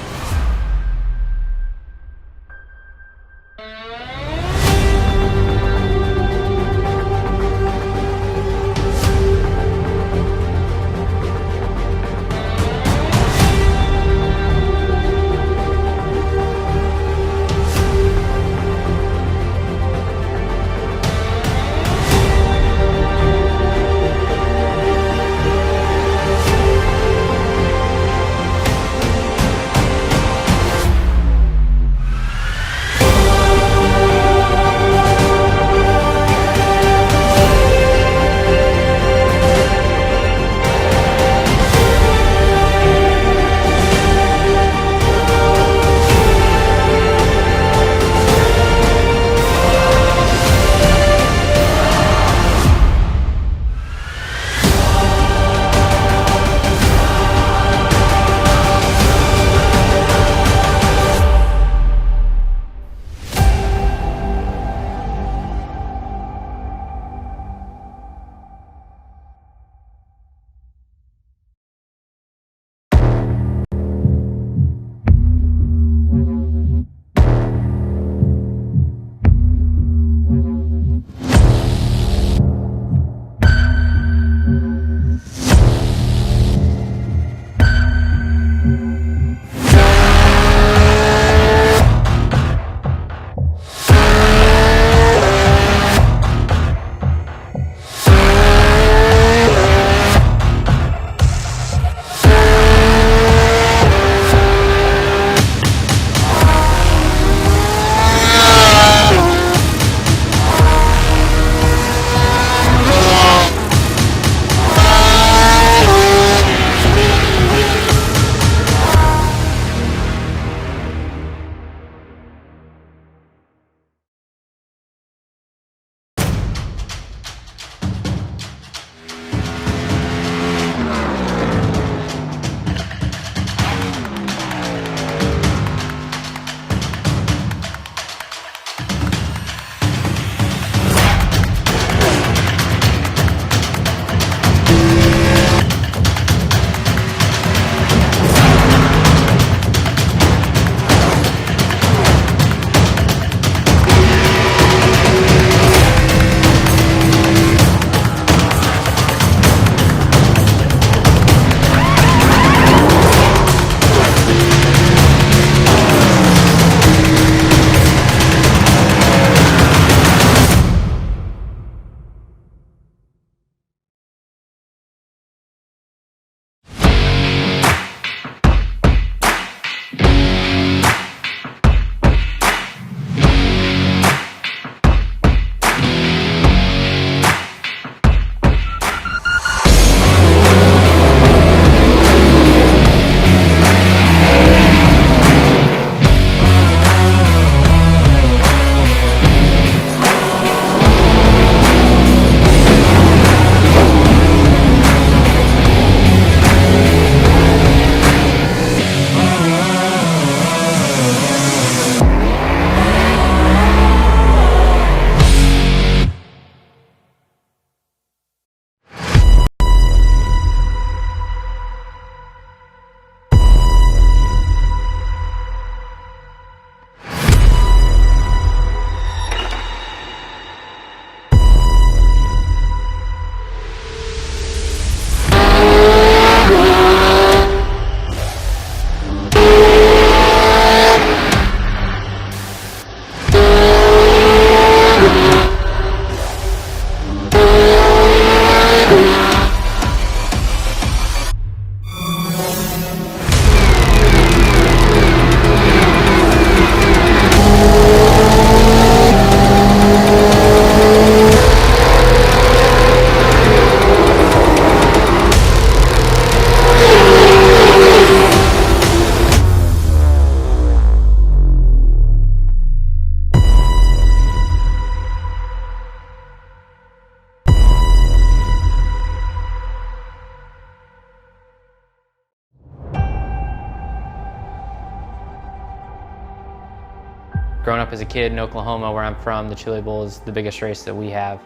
Growing up as a kid in Oklahoma, where I'm from, the Chili Bowl is the biggest race that we have.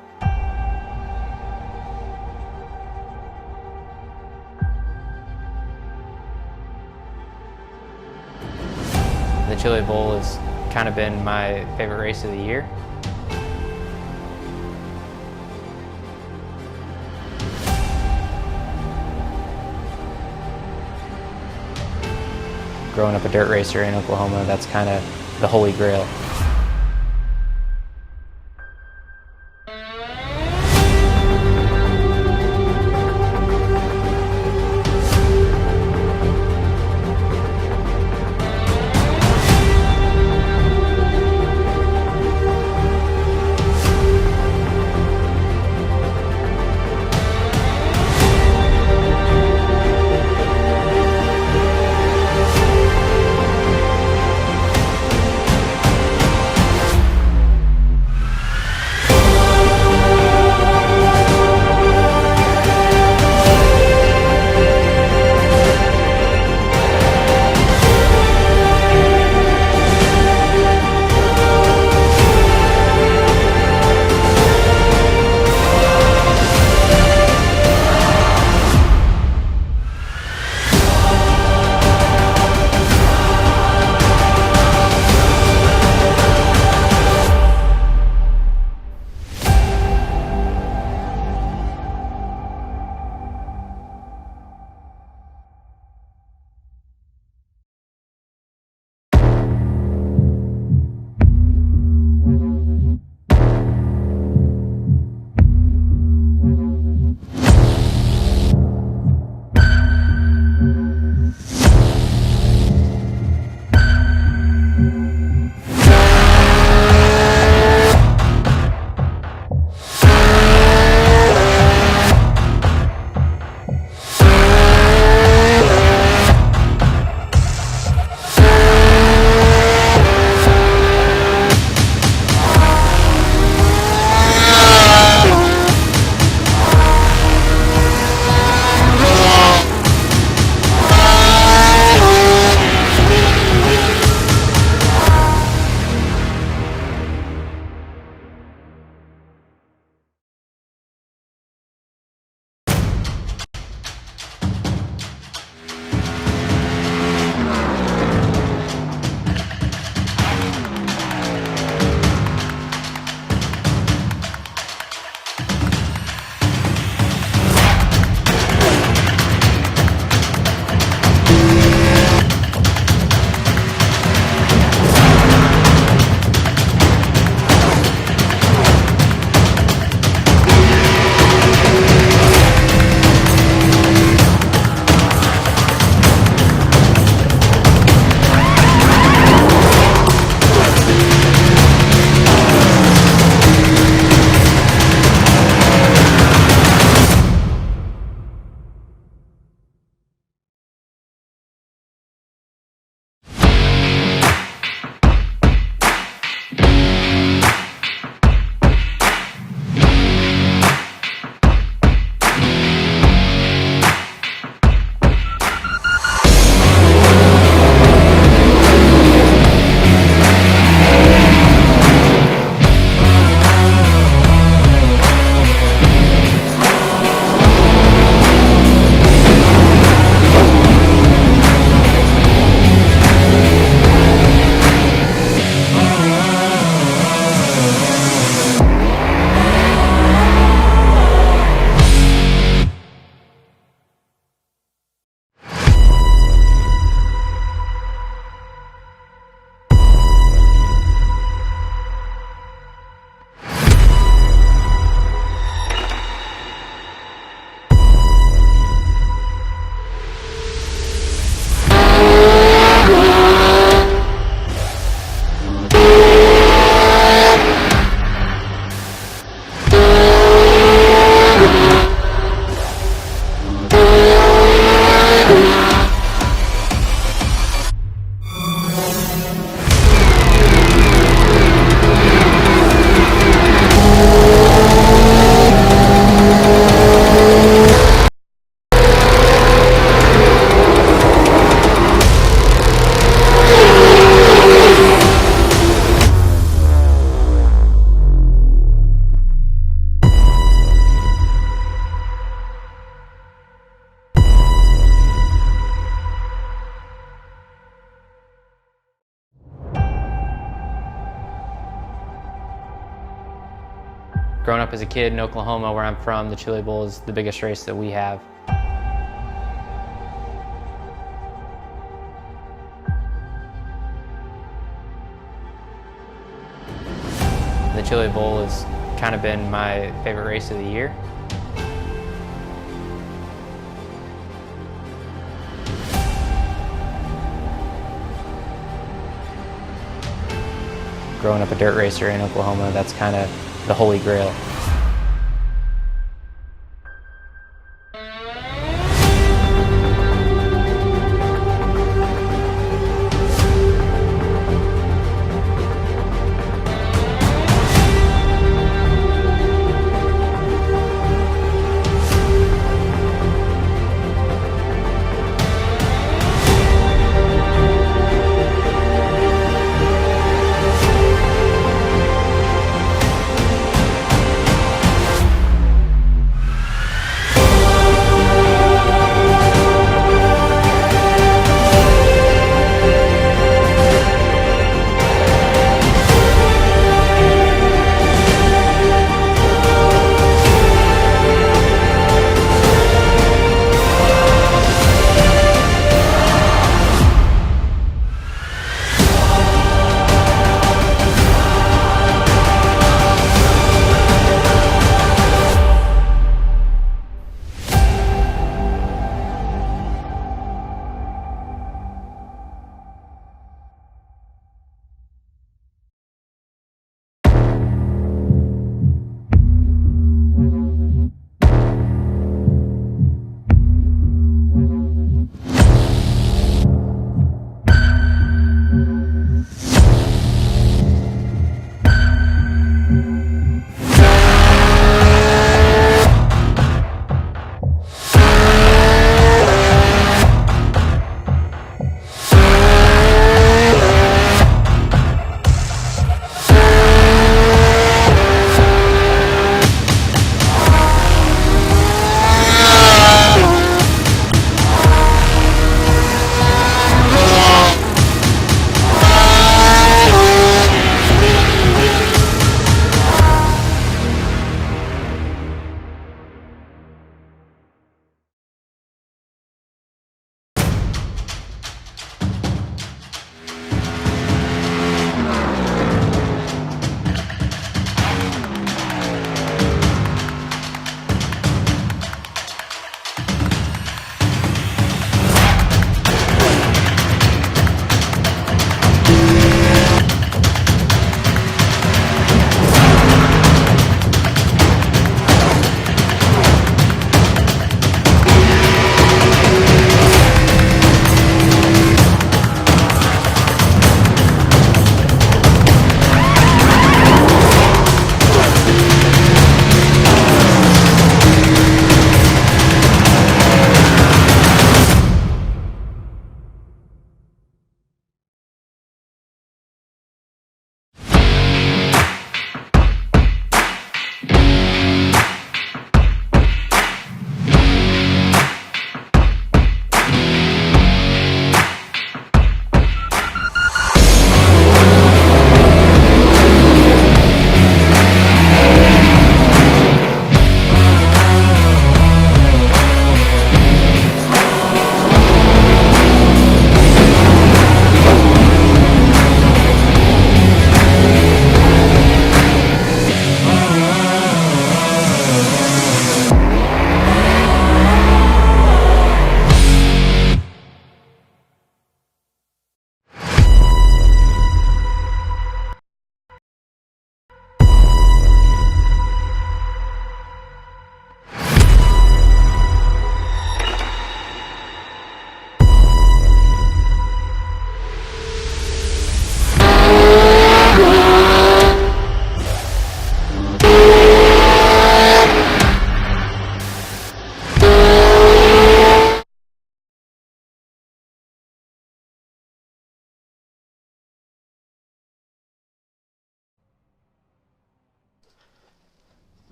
The Chili Bowl has kind of been my favorite race of the year. Growing up a dirt racer in Oklahoma, that's kind of the holy grail. Growing up as a kid in Oklahoma, where I'm from, the Chili Bowl is the biggest race that we have. The Chili Bowl has kind of been my favorite race of the year. Growing up a dirt racer in Oklahoma, that's kind of the holy grail.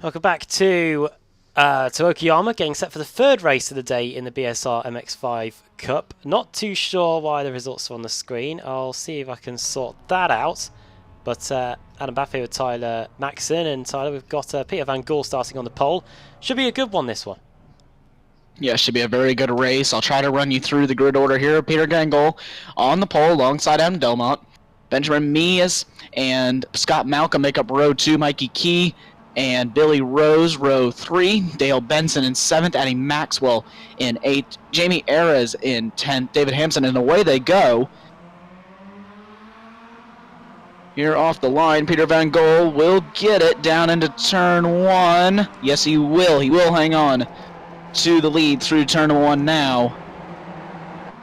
Welcome back to Okayama, getting set for the third race of the day in the BSR MX5 Cup. Not too sure why the results are on the screen. I'll see if I can sort that out. But Adam Baffey with Tyler Maxson, and Tyler, we've got Peter Van Gool starting on the pole. Should be a good one, this one. Yeah, should be a very good race. I'll try to run you through the grid order here. Peter Van Gool on the pole alongside Adam Delmont. Benjamin Mias and Scott Malcolm make up row 2. Mikey Key and Billy Rose, row 3. Dale Benson in 7th. Addie Maxwell in 8th. Jamie Ares in 10th. David Hampson, and away they go. Here off the line, Peter Van Gool will get it down into turn 1. Yes, he will. He will hang on to the lead through turn 1 now.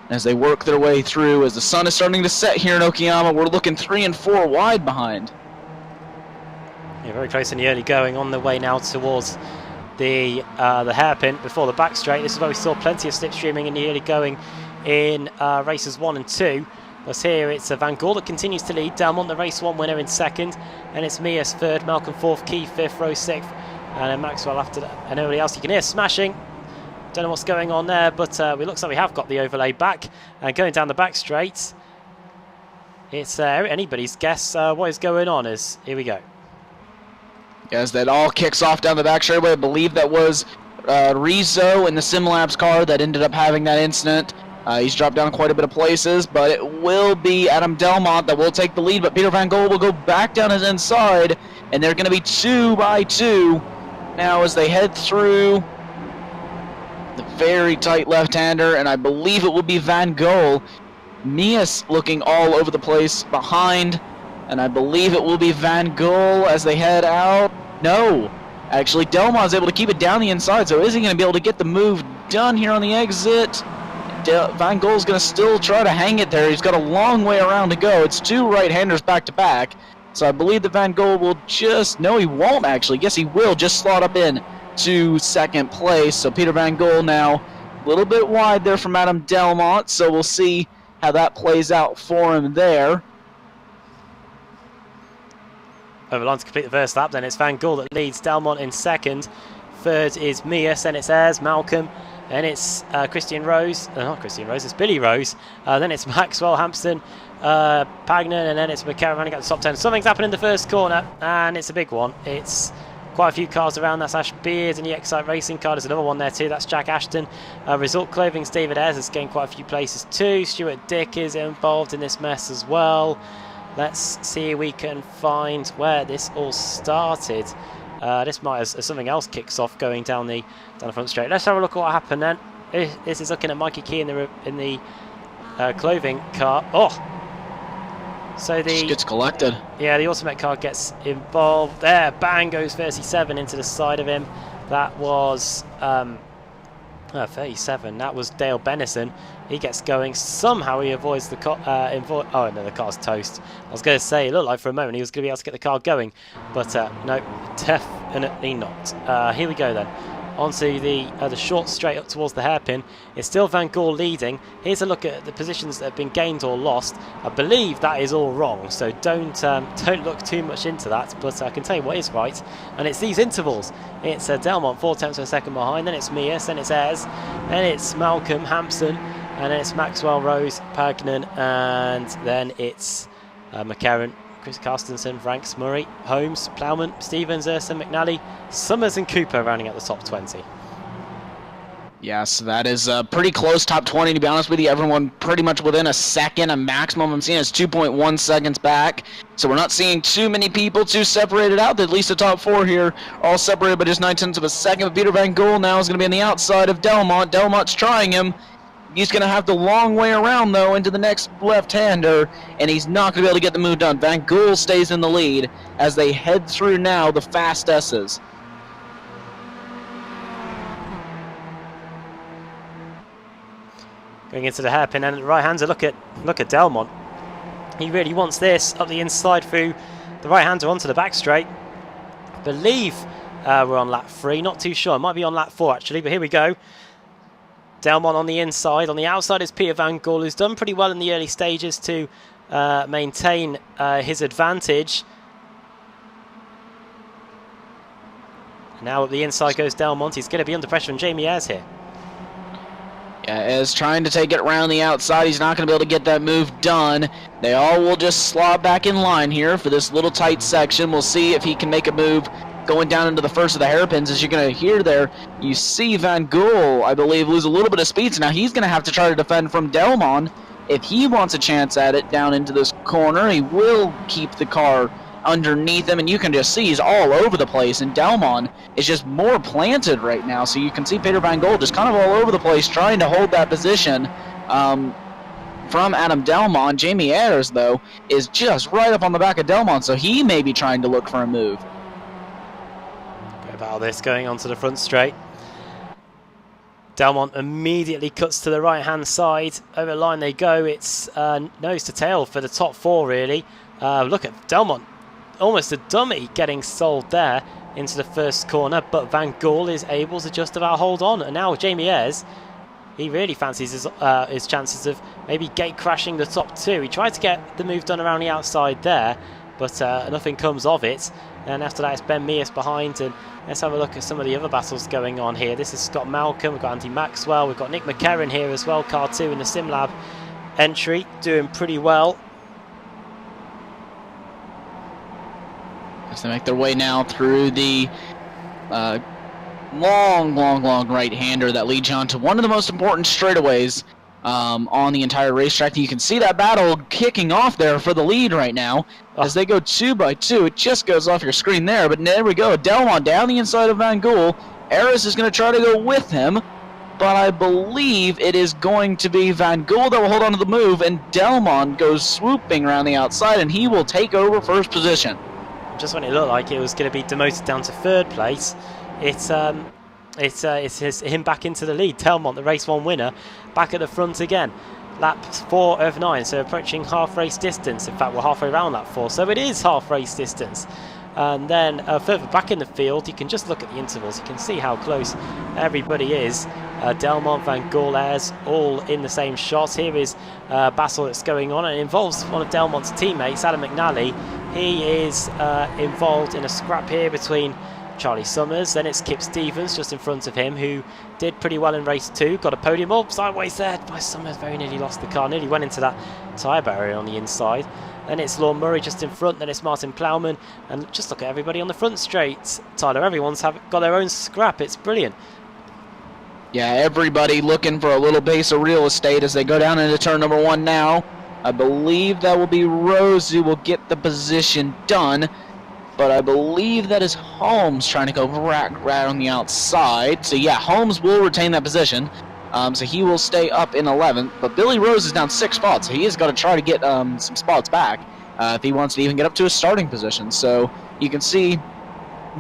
As they work their way through, as the sun is starting to set here in Okayama, we're looking 3 and 4 wide behind. Yeah, very close in the early going, on the way now towards the hairpin before the back straight. This is where we saw plenty of slipstreaming in the early going in races 1 and 2. But here it's Van Gool that continues to lead. Delmont, the race 1 winner, in 2nd. And it's Mias 3rd, Malcolm 4th, Key 5th, Rose 6th. And then Maxwell after that. And everybody else you can hear smashing. Don't know what's going on there, but it looks like we have got the overlay back. And going down the back straight, it's anybody's guess what is going on. Here we go. As that all kicks off down the back straightaway, I believe that was Rizzo in the Simlabs car that ended up having that incident. He's dropped down quite a bit of places, but it will be Adam Delmont that will take the lead, but Peter Van Gool will go back down his inside, and they're going to be 2 by 2 now as they head through the very tight left-hander, and I believe it will be Van Gool. Mias looking all over the place behind, and I believe it will be Van Gool as they head out. No, actually Delmont's able to keep it down the inside, so is he going to be able to get the move done here on the exit? Van Gool's going to still try to hang it there. He's got a long way around to go. It's 2 right-handers back-to-back, so I believe that Van Gool will no, he won't actually. Yes, he will just slot up in to 2nd place. So Peter Van Gool now a little bit wide there from Adam Delmont, so we'll see how that plays out for him there. Over line to complete the first lap, then it's Van Gool that leads, Delmont in 2nd. 3rd is Mias, then it's Ayres, Malcolm, then it's Christian Rose, not Christian Rose, it's Billy Rose, then it's Maxwell, Hampson, Pagnan, and then it's McCarran running at the top 10. Something's happened in the first corner, and it's a big one. It's quite a few cars around. That's Ash Beard and the iRacing car. There's another one there too. That's Jack Ashton. Result Clothing's David Ayres has gained quite a few places too. Stuart Dick is involved in this mess as well. Let's see if we can find where this all started. This might, as something else kicks off going down the front straight. Let's have a look at what happened then. This is looking at Mikey Key in the clothing car. Oh, so Just gets collected. Yeah, the Automet car gets involved there. Bang goes 37 into the side of him. That was 37. That was Dale Bennison. He gets going. Somehow he avoids the car. Oh no, the car's toast. I was going to say, it looked like for a moment he was going to be able to get the car going, but no, definitely not. Here we go then. Onto the short straight up towards the hairpin. It's still Van Gool leading. Here's a look at the positions that have been gained or lost. I believe that is all wrong, so don't look too much into that, but I can tell you what is right, and it's these intervals. It's Delmont 4 tenths of a second behind, then it's Mias, then it's Ayres, then it's Malcolm, Hampson, and then it's Maxwell, Rose, Pagnan, and then it's McCarran, Chris Carstensen, Franks, Murray, Holmes, Plowman, Stevens, Urson, McNally, Summers and Cooper rounding out the top 20. Yes, that is a pretty close top 20, to be honest with you. Everyone pretty much within a second. A maximum I'm seeing is 2.1 seconds back. So we're not seeing too many people too separated out. At least the top 4 here are all separated by just 9 tenths of a second. But Peter Van Gool now is going to be on the outside of Delmont. Delmont's trying him. He's going to have the long way around, though, into the next left-hander, and he's not going to be able to get the move done. Van Gool stays in the lead as they head through now the fast S's. Going into the hairpin and the right-hander, look at Delmont. He really wants this up the inside through the right-hander onto the back straight. I believe we're on lap 3, not too sure. It might be on lap 4, actually, but here we go. Delmont on the inside. On the outside is Peter Van Gool, who's done pretty well in the early stages to maintain his advantage. Now up the inside goes Delmont. He's going to be under pressure from Jamie Ayres here. Is trying to take it around the outside. He's not going to be able to get that move done. They all will just slot back in line here for this little tight section. We'll see if he can make a move going down into the first of the hairpins. As you're going to hear there, you see Van Gool, I believe, lose a little bit of speed. So now he's going to have to try to defend from Delmon. If he wants a chance at it down into this corner, he will keep the car underneath him, and you can just see he's all over the place, and Delmon is just more planted right now. So you can see Peter Van Gool just kind of all over the place trying to hold that position from Adam Delmon. Jamie Ayers, though, is just right up on the back of Delmon, so he may be trying to look for a move. Good about this going onto the front straight. Delmont immediately cuts to the right-hand side. Over the line they go. It's nose to tail for the top four, really. Look at Delmont. Almost a dummy getting sold there into the first corner, but Van Gool is able to just about hold on. And now Jamie Ayres, he really fancies his chances of maybe gate crashing the top two. He tried to get the move done around the outside there, but nothing comes of it. And after that, it's Ben Mears behind. And let's have a look at some of the other battles going on here. This is Scott Malcolm. We've got Andy Maxwell. We've got Nick McCarron here as well. Car 2 in the SimLab entry, doing pretty well. As they make their way now through the long right-hander that leads you on to one of the most important straightaways on the entire racetrack. You can see that battle kicking off there for the lead right now as they go 2 by 2. It just goes off your screen there, but there we go. Delmon down the inside of Van Gool. Ayres is going to try to go with him, but I believe it is going to be Van Gool that will hold on to the move, and Delmon goes swooping around the outside, and he will take over first position. Just when it looked like it was going to be demoted down to third place, it's him back into the lead. Delmont, the race 1 winner, back at the front again. Lap 4 of 9, so approaching half race distance. In fact, we're halfway around lap 4, so it is half race distance. And then further back in the field, you can just look at the intervals. You can see how close everybody is. Delmont, Van Gool, Ayres, all in the same shot. Here is a battle that's going on, and it involves one of Delmont's teammates, Adam McNally. He is involved in a scrap here between Charlie Summers. Then it's Kip Stevens just in front of him, who did pretty well in race 2. Got a podium up sideways there by Summers. Very nearly lost the car. Nearly went into that tyre barrier on the inside. Then it's Lorne Murray just in front. Then it's Martin Plowman. And just look at everybody on the front straight. Tyler, everyone's got their own scrap. It's brilliant. Yeah, everybody looking for a little base of real estate as they go down into turn number 1 now. I believe that will be Rose who will get the position done. But I believe that is Holmes trying to go right on the outside. So yeah, Holmes will retain that position. So he will stay up in 11th. But Billy Rose is down 6 spots. So he has got to try to get some spots back if he wants to even get up to a starting position. So you can see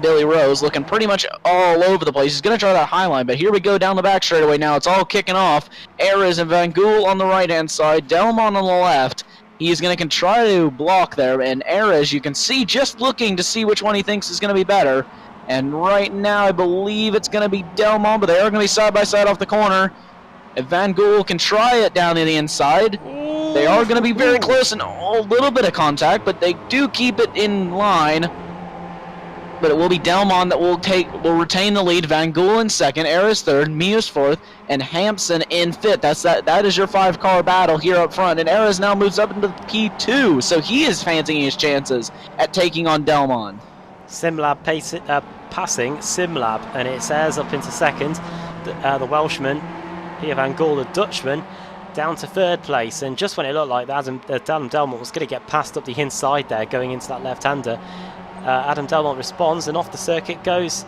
Billy Rose looking pretty much all over the place. He's going to try that high line, but here we go down the back straightaway now. It's all kicking off. Ayres and Van Gool on the right-hand side, Delmon on the left. He's going to try to block there, and Ayres, you can see, just looking to see which one he thinks is going to be better. And right now, I believe it's going to be Delmon, but they are going to be side-by-side off the corner. If Van Gool can try it down to the inside, they are going to be very close and a little bit of contact, but they do keep it in line. But it will be Delmon that will retain the lead. Van Gool in second, Ayres third, Mears fourth, and Hampson in fifth. That is your 5-car battle here up front. And Ayres now moves up into the P2, so he is fancying his chances at taking on Delmon. SimLab passing SimLab, and it's Ayres up into second. The Welshman, Pierre Van Gool, the Dutchman, down to third place. And just when it looked like Adam Delmont was going to get passed up the inside there, going into that left-hander, Adam Delmont responds, and off the circuit goes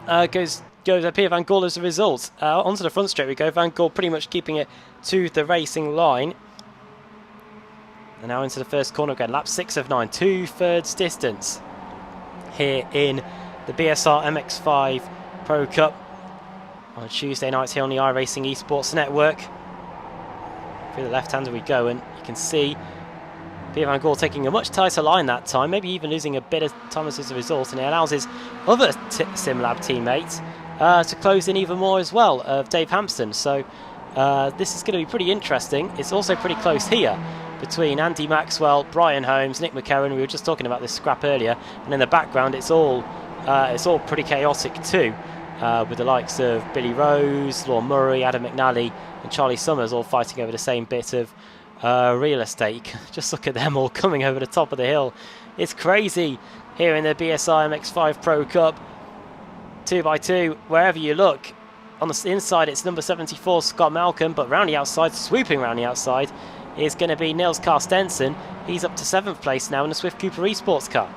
Pierre Van Gool as a result. Onto the front straight we go. Van Gool pretty much keeping it to the racing line. And now into the first corner again. Lap 6 of 9, 2/3 distance here in the BSR MX5 Pro Cup on Tuesday nights here on the iRacing Esports Network. Through the left-hander we go, and you can see Pierre Van Gool taking a much tighter line that time, maybe even losing a bit of time as a result, and it allows his other SimLab teammates to close in even more as well, of Dave Hampson. So this is going to be pretty interesting. It's also pretty close here between Andy Maxwell, Brian Holmes, Nick McCarron. We were just talking about this scrap earlier, and in the background it's all pretty chaotic too. with the likes of Billy Rose, Lorne Murray, Adam McNally and Charlie Summers all fighting over the same bit of real estate. Just look at them all coming over the top of the hill. It's crazy here in the BSR MX5 Pro Cup. 2x2, wherever you look. On the inside it's number 74 Scott Malcolm, but round the outside, swooping round the outside, is going to be Nils Carstensen. He's up to 7th place now in the Swift Cooper Esports car.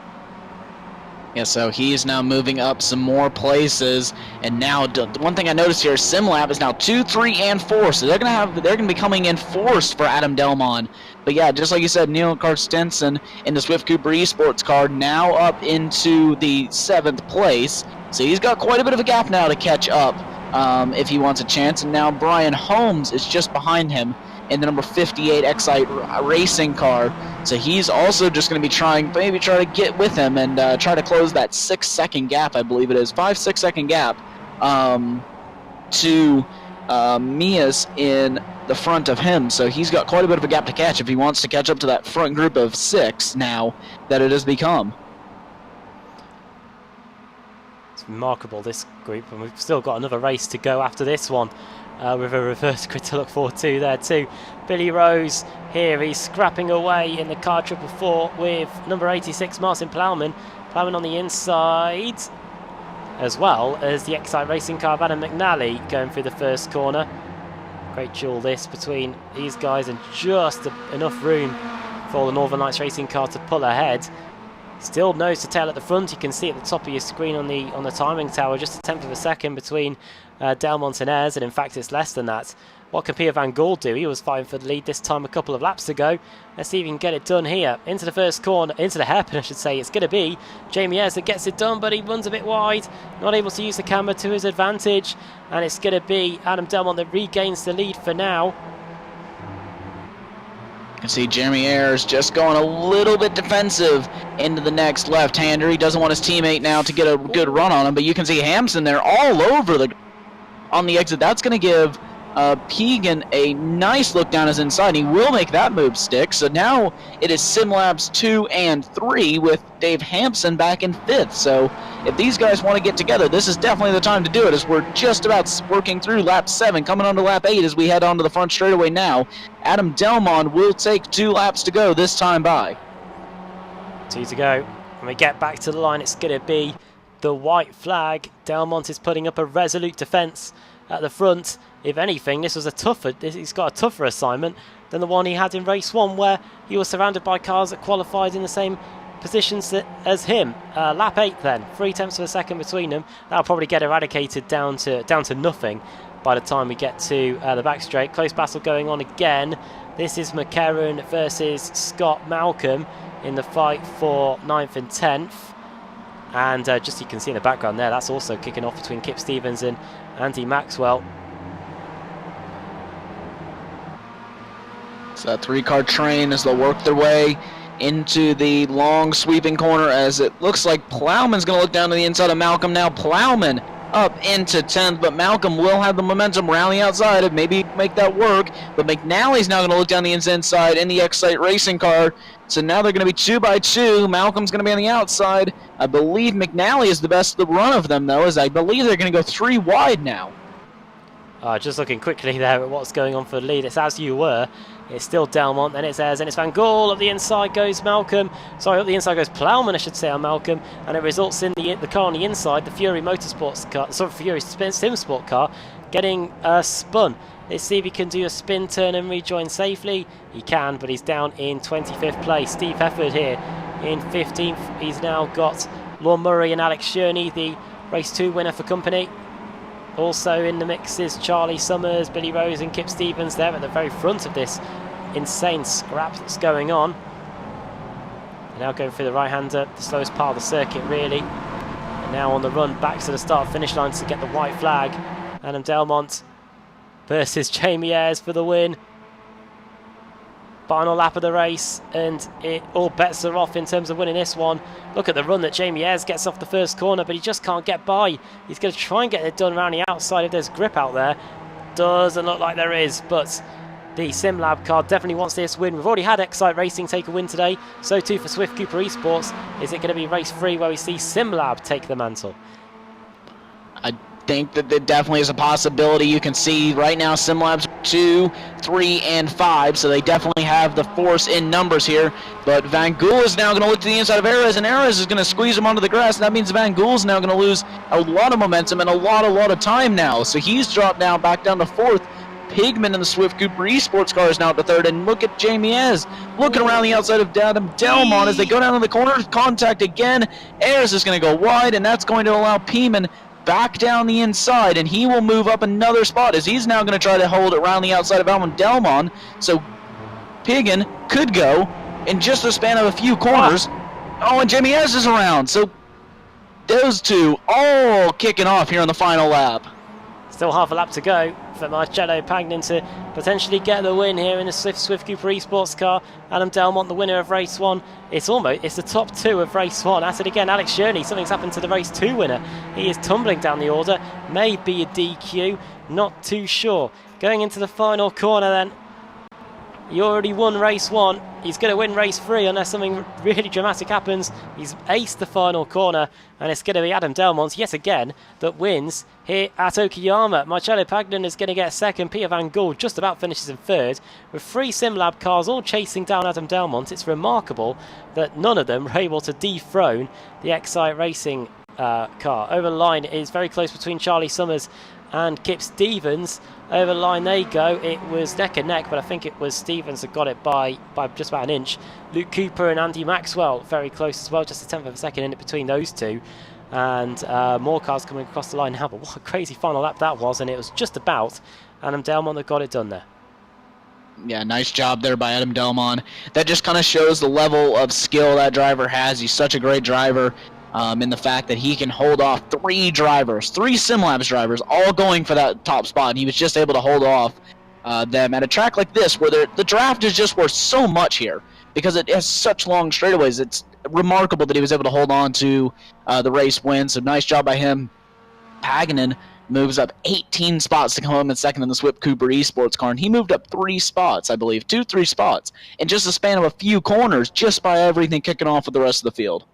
Yeah, so he's now moving up some more places, and now one thing I noticed here, SimLab is now 2, 3, and 4, so they're gonna be coming in forced for Adam Delmon. But yeah, just like you said, Neil Carstensen in the Swift Cooper Esports car now up into the 7th place, so he's got quite a bit of a gap now to catch up if he wants a chance. And now Brian Holmes is just behind him in the number 58 iRacing car. So he's also just going to be trying to get with him and try to close that 6-second gap, I believe it is, 5-6 second gap to Mias in the front of him. So he's got quite a bit of a gap to catch if he wants to catch up to that front group of 6 now that it has become. It's remarkable, this group, and we've still got another race to go after this one. With a reverse grid to look forward to there too. Billy Rose here, he's scrapping away in the car 444 with number 86 Martin Plowman. Plowman on the inside, as well as the iRacing car of Adam McNally going through the first corner. Great duel this between these guys, and just enough room for the Northern Lights Racing car to pull ahead. Still nose to tail at the front. You can see at the top of your screen on the timing tower just a tenth of a second between Delmont and Ayres, and in fact it's less than that. What can Pierre Van Gool do? He was fighting for the lead this time a couple of laps ago. Let's see if he can get it done here. Into the first corner, into the hairpin I should say. It's going to be Jamie Ayres that gets it done, but he runs a bit wide. Not able to use the camera to his advantage. And it's going to be Adam Delmont that regains the lead for now. You can see Jeremy Ayres just going a little bit defensive into the next left-hander. He doesn't want his teammate now to get a good run on him, but you can see Hampson there all over on the exit. That's going to give Pegan a nice look down his inside. He will make that move stick. So now it is SimLabs 2 and 3 with Dave Hampson back in 5th. So if these guys want to get together, this is definitely the time to do it, as we're just about working through lap 7, coming on to lap 8 as we head onto the front straightaway now. Adam Delmon will take 2 laps to go this time by. 2 to go. When we get back to the line, it's going to be the white flag. Delmont is putting up a resolute defence at the front. If anything, he's got a tougher assignment than the one he had in race 1, where he was surrounded by cars that qualified in the same positions as him. Lap 8 then, 0.3 of a second between them. That'll probably get eradicated down to nothing by the time we get to the back straight. Close battle going on again. This is McCarron versus Scott Malcolm in the fight for 9th and 10th. And just you can see in the background there, that's also kicking off between Kip Stevens and Andy Maxwell. So that 3-car train as they'll work their way into the long sweeping corner, as it looks like Plowman's going to look down to the inside of Malcolm now. Plowman up into 10th, but Malcolm will have the momentum around the outside and maybe make that work. But McNally's now going to look down the inside in the iRacing car. So now they're going to be 2 by 2. Malcolm's going to be on the outside. I believe McNally is the best of the run of them, though, as I believe they're going to go 3 wide now. Just looking quickly there at what's going on for the lead. It's as you were. It's still Delmont, then it's Ayres, and it's Van Gool. Up the inside goes Malcolm. Sorry, up the inside goes Plowman, I should say, on Malcolm. And it results in the car on the inside, the Fury Motorsports car, sorry, Fury Sim Sport car, getting spun. Let's see if he can do a spin turn and rejoin safely. He can, but he's down in 25th place. Steve Hefford here in 15th. He's now got Lorne Murray and Alex Sherney, the race 2 winner for company. Also in the mix is Charlie Summers, Billy Rose and Kip Stevens there at the very front of this insane scrap that's going on. And now going through the right-hander, the slowest part of the circuit really. And now on the run back to the start-finish line to get the white flag. Adam Delmont versus Jamie Ayres for the win. Final lap of the race, and all bets are off in terms of winning this one. Look at the run that Jamie Ayres gets off the first corner, but he just can't get by. He's going to try and get it done around the outside if there's grip out there. Doesn't look like there is, but the SimLab car definitely wants this win. We've already had iRacing take a win today, so too for Swift Cooper Esports. Is it going to be race 3 where we see SimLab take the mantle? think that there definitely is a possibility. You can see right now SimLabs 2, 3, and 5, so they definitely have the force in numbers here. But Van Gool is now going to look to the inside of Ares, and Ares is going to squeeze him onto the grass. That means Van Gool is now going to lose a lot of momentum and a lot of time now. So he's dropped now back down to 4th. Pigman in the Swift Cooper Esports car is now to 3rd, and look at Jamie Ez looking around the outside of Adam Delmont as they go down to the corner. Contact again. Ayers is going to go wide, and that's going to allow Pieman back down the inside, and he will move up another spot as he's now going to try to hold it around the outside of Adam Delmont. So Piggin could go in just a span of a few corners. Oh, and Jamie Ez is around. So those two all kicking off here on the final lap. Still half a lap to go for Marcello Pagnin to potentially get the win here in the Swift Cooper Esports car. Adam Delmont, the winner of race 1. It's the top 2 of race 1. At it again, Alex Journey. Something's happened to the race 2 winner. He is tumbling down the order. Maybe a DQ. Not too sure. Going into the final corner then. He already won race 1. He's going to win race 3 unless something really dramatic happens. He's aced the final corner, and it's going to be Adam Delmont yet again that wins here at Okayama. Marcello Pagnin is going to get 2nd. Peter Van Gool just about finishes in 3rd. With 3 SimLab cars all chasing down Adam Delmont, it's remarkable that none of them were able to dethrone the iRacing car. Over the line is very close between Charlie Summers and Kip Stevens. Over the line they go. It was neck and neck, but I think it was Stevens that got it by just about an inch. Luke Cooper and Andy Maxwell very close as well, just a tenth of a second in it between those two. And more cars coming across the line now, but what a crazy final lap that was, and it was just about Adam Delmont that got it done there. Yeah, nice job there by Adam Delmont. That just kind of shows the level of skill that driver has. He's such a great driver. In the fact that he can hold off 3 drivers, 3 SimLabs drivers, all going for that top spot, and he was just able to hold off them at a track like this, where the draft is just worth so much here, because it has such long straightaways. It's remarkable that he was able to hold on to the race win, so nice job by him. Paginen moves up 18 spots to come home in 2nd in the Swift Cooper Esports car, and he moved up 3 spots, I believe, 3 spots, in just a span of a few corners, just by everything kicking off with the rest of the field.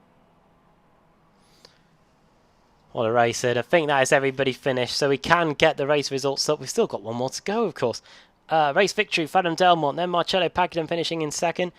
What a race, and I think that is everybody finished, so we can get the race results up. We've still got one more to go, of course. Race victory for Adam Delmont, then Marcello Pagnin finishing in 2nd.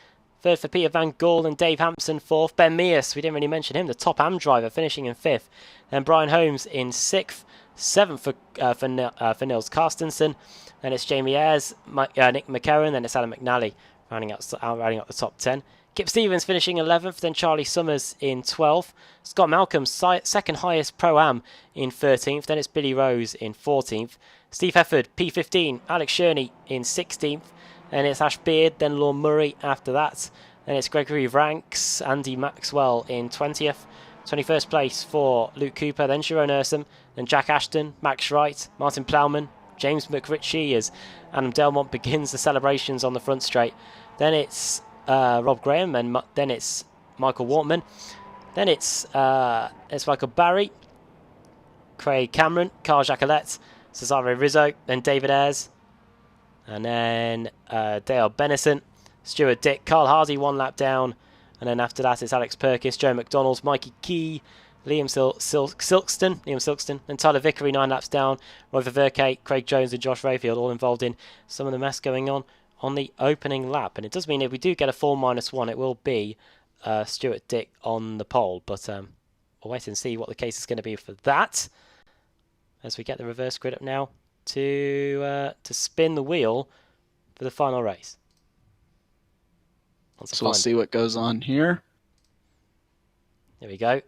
3rd for Peter Van Gool and Dave Hampson 4th. Ben Mears, we didn't really mention him, the top AM driver, finishing in 5th. Then Brian Holmes in 6th. 7th for Nils Carstensen. Then it's Jamie Ayres, Nick McCarron, then it's Alan McNally rounding out the top 10. Kip Stevens finishing 11th, then Charlie Summers in 12th. Scott Malcolm, 2nd highest Pro-Am in 13th. Then it's Billy Rose in 14th. Steve Hefford, P15. Alex Sherney in 16th. Then it's Ash Beard, then Lorne Murray after that. Then it's Gregory Ranks, Andy Maxwell in 20th. 21st place for Luke Cooper, then Sharon Ursum, then Jack Ashton, Max Wright, Martin Plowman, James McRitchie as Adam Delmont begins the celebrations on the front straight. Then it's Rob Graham, and then it's Michael Wortman. Then it's Michael Barry, Craig Cameron, Carl Jacquelet, Cesare Rizzo, then David Ayres, and then Dale Bennison, Stuart Dick, Carl Hardy 1 lap down, and then after that it's Alex Perkis, Joe McDonald, Mikey Key, Liam Silkston, and Tyler Vickery 9 laps down, Roy Verke, Craig Jones and Josh Rayfield all involved in some of the mess going on the opening lap. And it does mean if we do get a full -1, it will be Stuart Dick on the pole, but we'll wait and see what the case is going to be for that as we get the reverse grid up now to spin the wheel for the final race. So we'll see what goes on here. There we go.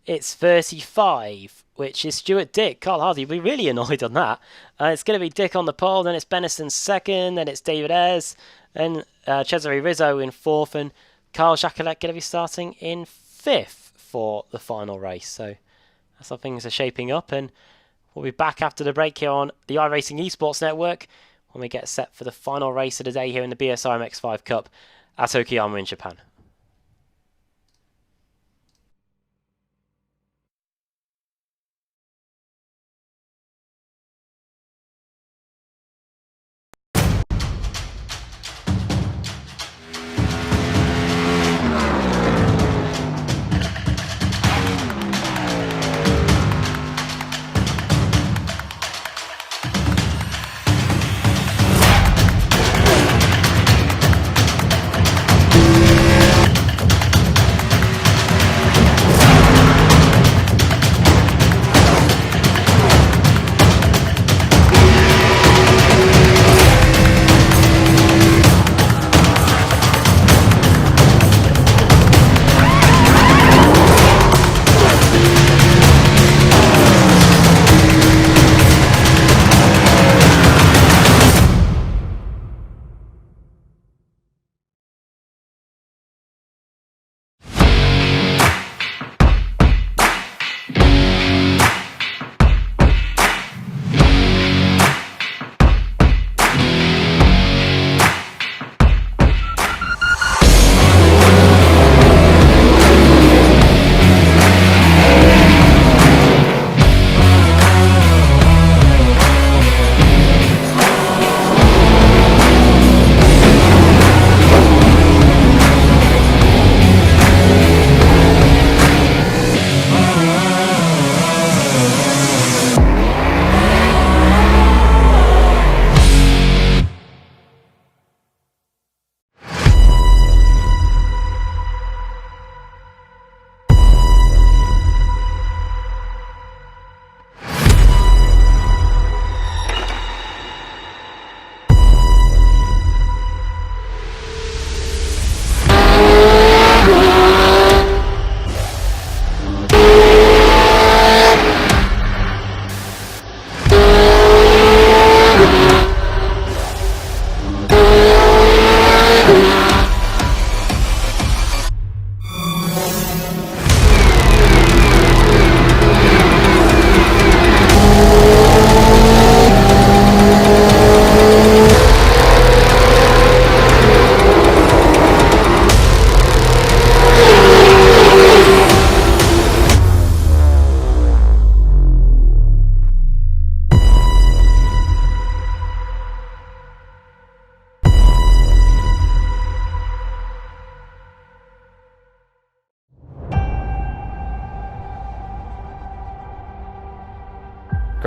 It's 35, which is Stuart Dick. Carl Hardy will be really annoyed on that. It's going to be Dick on the pole, then it's Bennison 2nd, then it's David Ayres, then Cesare Rizzo in 4th, and Carl Jacquelet going to be starting in 5th for the final race. So that's how things are shaping up, and we'll be back after the break here on the iRacing Esports Network when we get set for the final race of the day here in the BSR MX5 Cup at Okayama in Japan.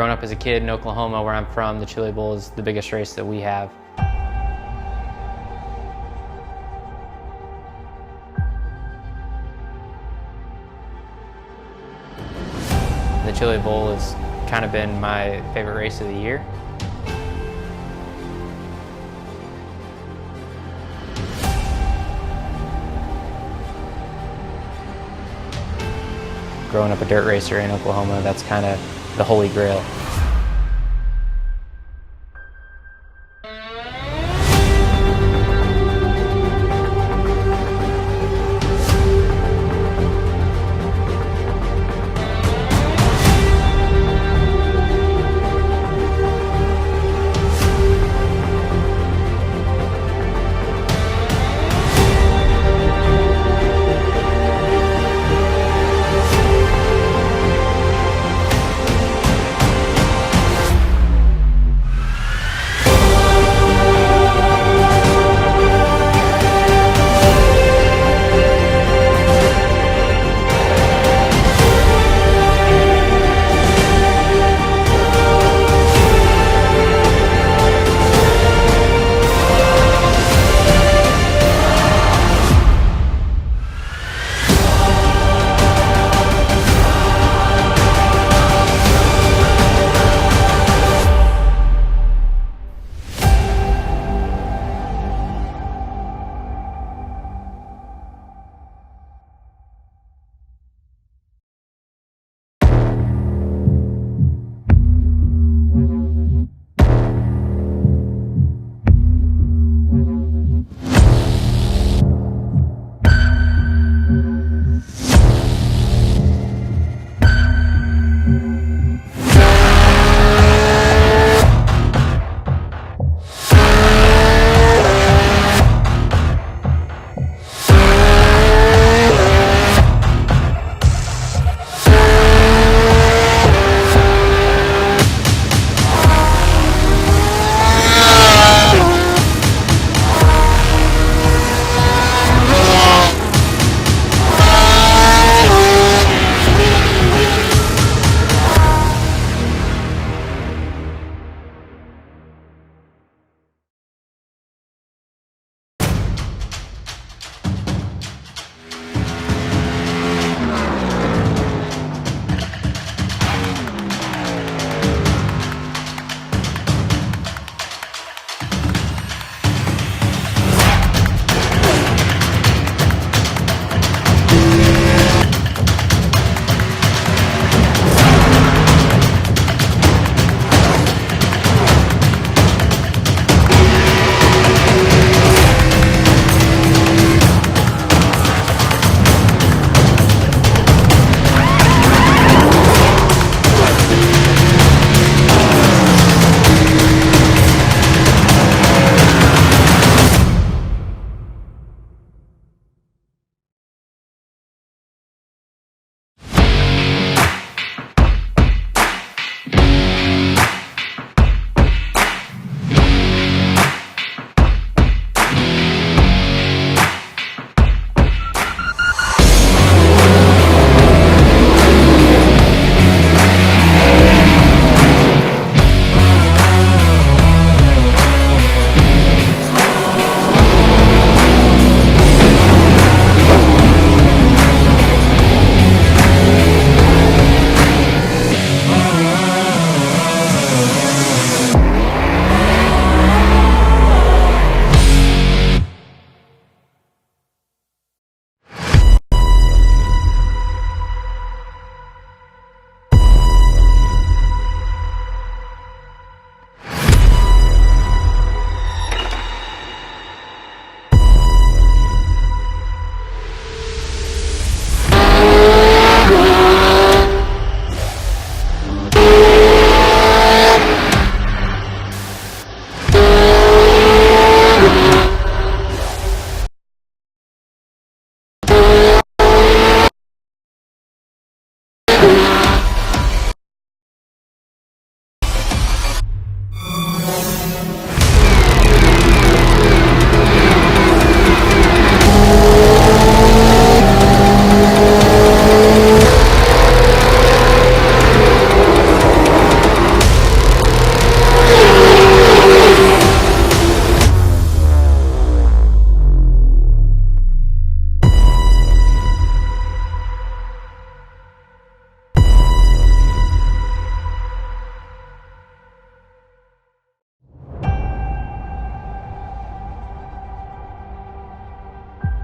Growing up as a kid in Oklahoma, where I'm from, the Chili Bowl is the biggest race that we have. The Chili Bowl has kind of been my favorite race of the year. Growing up a dirt racer in Oklahoma, that's kind of the holy grail.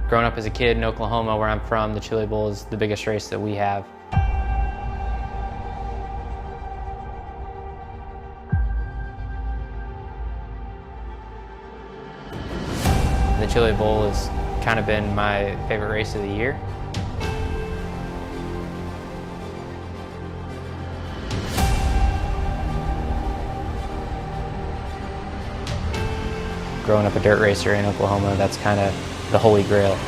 Growing up as a kid in Oklahoma, where I'm from, the Chili Bowl is the biggest race that we have. The Chili Bowl has kind of been my favorite race of the year. Growing up a dirt racer in Oklahoma, that's kind of the holy grail.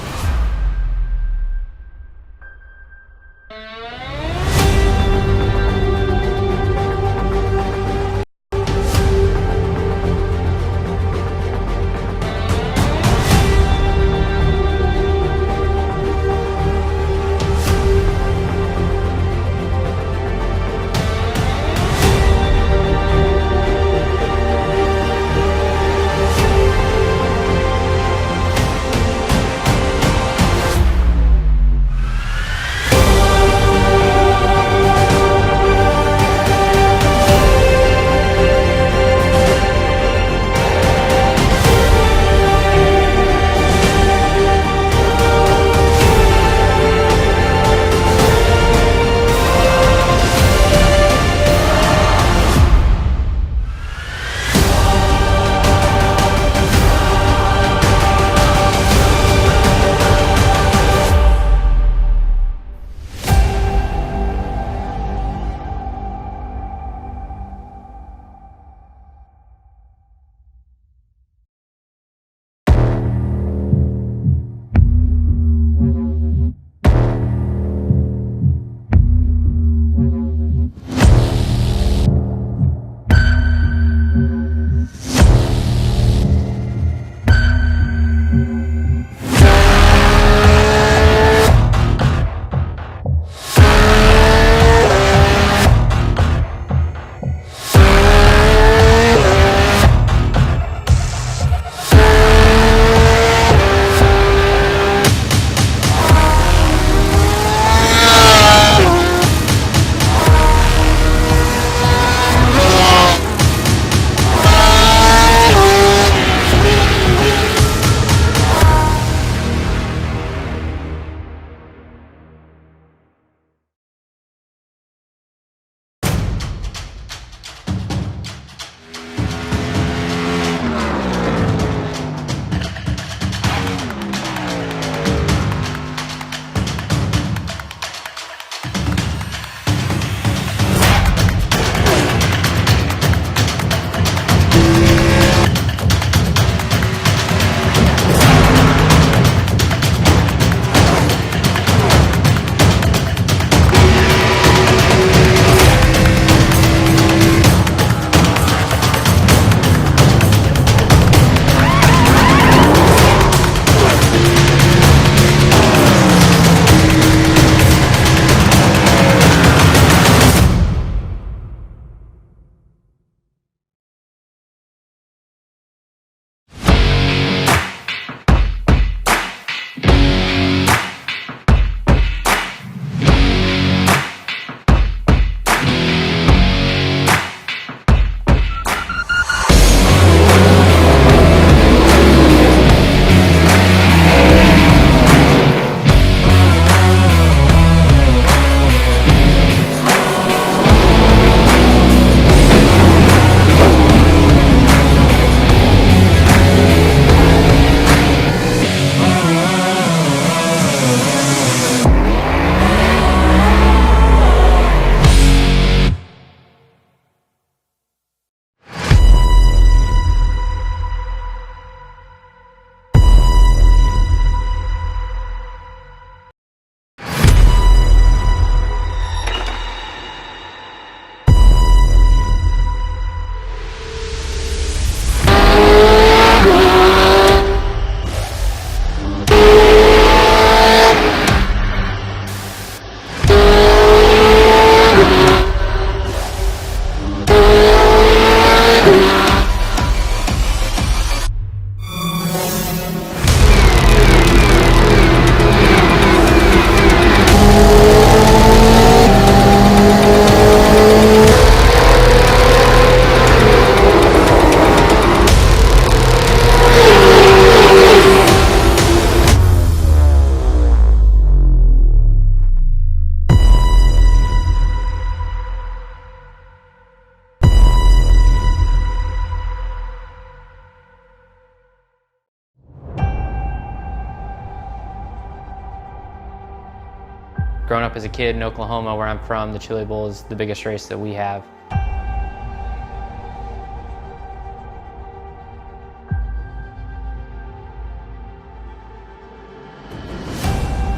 Growing up as a kid in Oklahoma, where I'm from, the Chili Bowl is the biggest race that we have.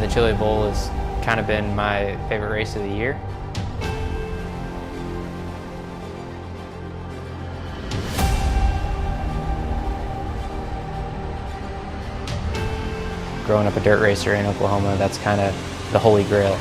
The Chili Bowl has kind of been my favorite race of the year. Growing up a dirt racer in Oklahoma, that's kind of the holy grail.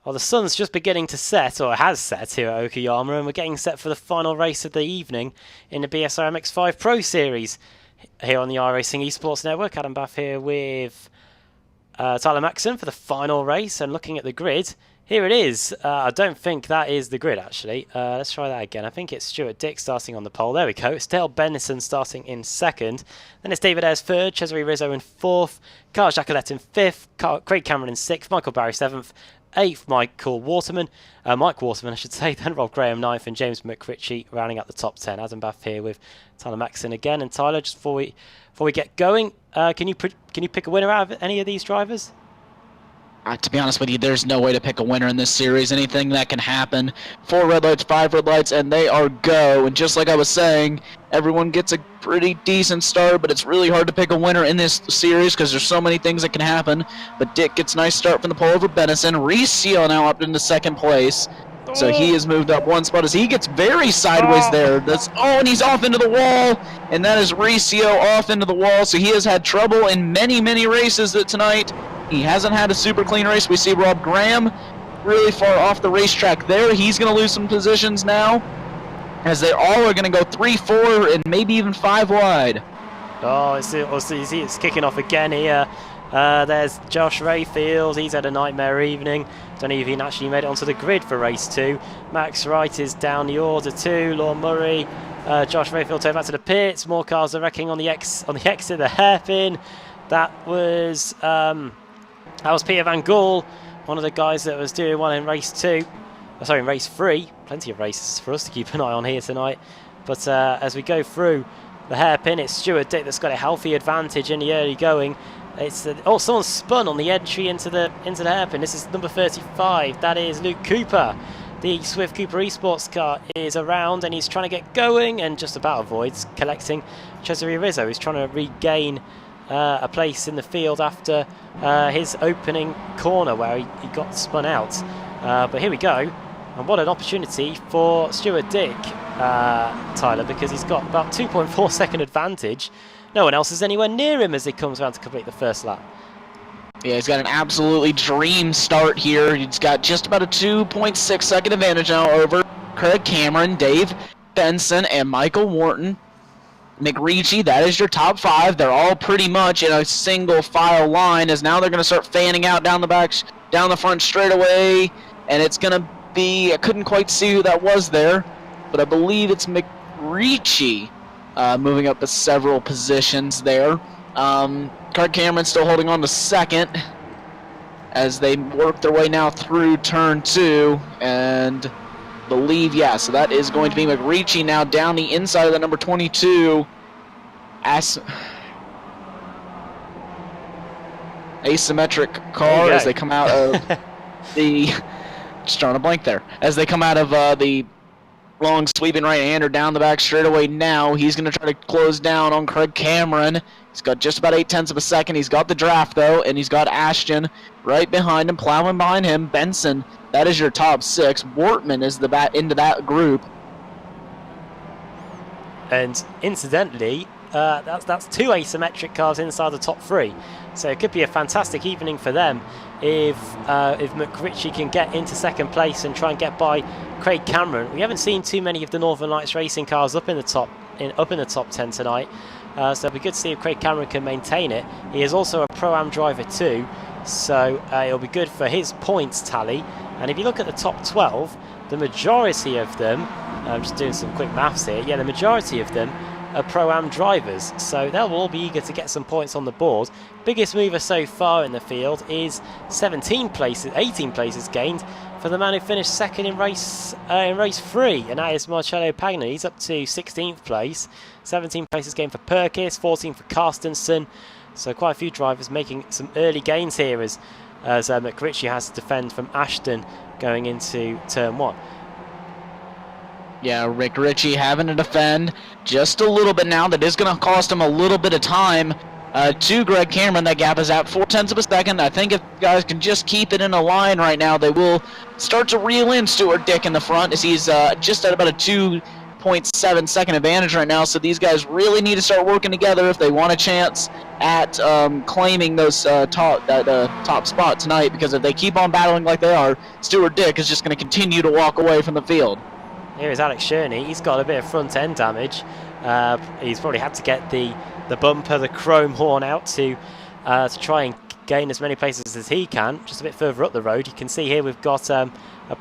Well, the sun's just beginning to set, or has set here at Okayama, and we're getting set for the final race of the evening in the BSR MX5 Pro Series here on the iRacing Esports Network. Adam Bath here with Tyler Maxson for the final race, and looking at the grid, here it is. I don't think that is the grid, actually. Let's try that again. I think it's Stuart Dick starting on the pole. There we go. It's Dale Bennison starting in second. Then it's David Ayres third, Cesare Rizzo in fourth, Carl Jacquelet in fifth, Craig Cameron in sixth, Michael Barry seventh, 8th, Mike Waterman, I should say, then Rob Graham 9th, and James McRitchie rounding out the top 10. Adam Bath here with Tyler Maxson again. And Tyler, just before we get going, can you pick a winner out of any of these drivers? To be honest with you, there's no way to pick a winner in this series. Anything that can happen. 4 red lights, 5 red lights, and they are go. And just like I was saying, everyone gets a pretty decent start, but it's really hard to pick a winner in this series because there's so many things that can happen. But Dick gets a nice start from the pole over Bennison. Reese now up into second place. So he has moved up one spot as he gets very sideways there. And he's off into the wall. And that is Reese off into the wall. So he has had trouble in many, many races tonight. He hasn't had a super clean race. We see Rob Graham really far off the racetrack there. He's going to lose some positions now, as they all are going to go 3, 4, and maybe even 5 wide. Oh, it's kicking off again here. There's Josh Rayfield. He's had a nightmare evening. Don't know if he actually made it onto the grid for race 2. Max Wright is down the order too. Lorne Murray, Josh Rayfield take back to the pits. More cars are wrecking on the exit, the hairpin. That was Peter Van Gool, one of the guys that was doing well in race 2. Sorry, in race 3. Plenty of races for us to keep an eye on here tonight. But as we go through the hairpin, it's Stuart Dick that's got a healthy advantage in the early going. It's someone spun on the entry into the hairpin. This is number 35. That is Luke Cooper. The Swift Cooper Esports car is around and he's trying to get going and just about avoids collecting Cesare Rizzo. He's trying to regain a place in the field after his opening corner where he got spun out. But here we go. And what an opportunity for Stuart Dick, Tyler, because he's got about 2.4 second advantage. No one else is anywhere near him as he comes around to complete the first lap. Yeah, he's got an absolutely dream start here. He's got just about a 2.6 second advantage now over Craig Cameron, Dave Benson, and Michael Wharton. McRitchie, that is your top 5. They're all pretty much in a single file line, as now they're going to start fanning out down the front straightaway, and it's going to be, I couldn't quite see who that was there, but I believe it's McRitchie moving up to several positions there. Craig Cameron still holding on to second as they work their way now through turn 2, and believe, yeah. So that is going to be McRicci now down the inside of the number 22. Asymmetric car as they come out of the... Just drawing a blank there. As they come out of the long sweeping right-hander down the back straightaway now. He's going to try to close down on Craig Cameron. He's got just about 0.8 of a second. He's got the draft, though, and he's got Ashton right behind him, plowing behind him. Benson, that is your top 6. Wortman is the bat into that group. And incidentally, that's 2 asymmetric cars inside the top 3. So it could be a fantastic evening for them if McRicci can get into second place and try and get by Craig Cameron. We haven't seen too many of the Northern Lights racing cars up in the top 10 tonight. So it'll be good to see if Craig Cameron can maintain it. He is also a Pro-Am driver too, so it'll be good for his points tally. And if you look at the top 12, the majority of them, I'm just doing some quick maths here, yeah, the majority of them are Pro-Am drivers, so they'll all be eager to get some points on the board. Biggest mover so far in the field is 18 places gained for the man who finished second in race 3, and that is Marcello Pagno. He's up to 16th place. 17 places gained for Perkis, 14 for Carstensen. So quite a few drivers making some early gains here as McRicci has to defend from Ashton going into turn 1. Yeah, McRicci having to defend just a little bit now. That is going to cost him a little bit of time to Greg Cameron. That gap is at 0.4 of a second. I think if guys can just keep it in a line right now, they will start to reel in Stuart Dick in the front as he's just at about a 2.7 second advantage right now. So these guys really need to start working together if they want a chance at claiming those top spot tonight, because if they keep on battling like they are, Stuart Dick is just going to continue to walk away from the field. Here is Alex Sherney. He's got a bit of front end damage. He's probably had to get the bumper, the chrome horn out to try and gain as many places as he can. Just a bit further up the road, you can see here we've got a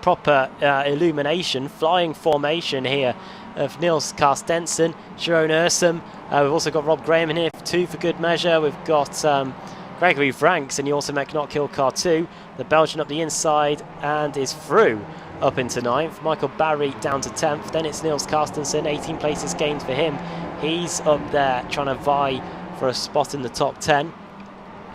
proper illumination, flying formation here of Niels Carstensen, Sharon Ursum. We've also got Rob Graham in here too for good measure. We've got Gregory Franks in the Automatic Not Kill car 2. The Belgian up the inside and is through up into 9th. Michael Barry down to 10th. Then it's Niels Carstensen, 18 places gained for him. He's up there trying to vie for a spot in the top 10.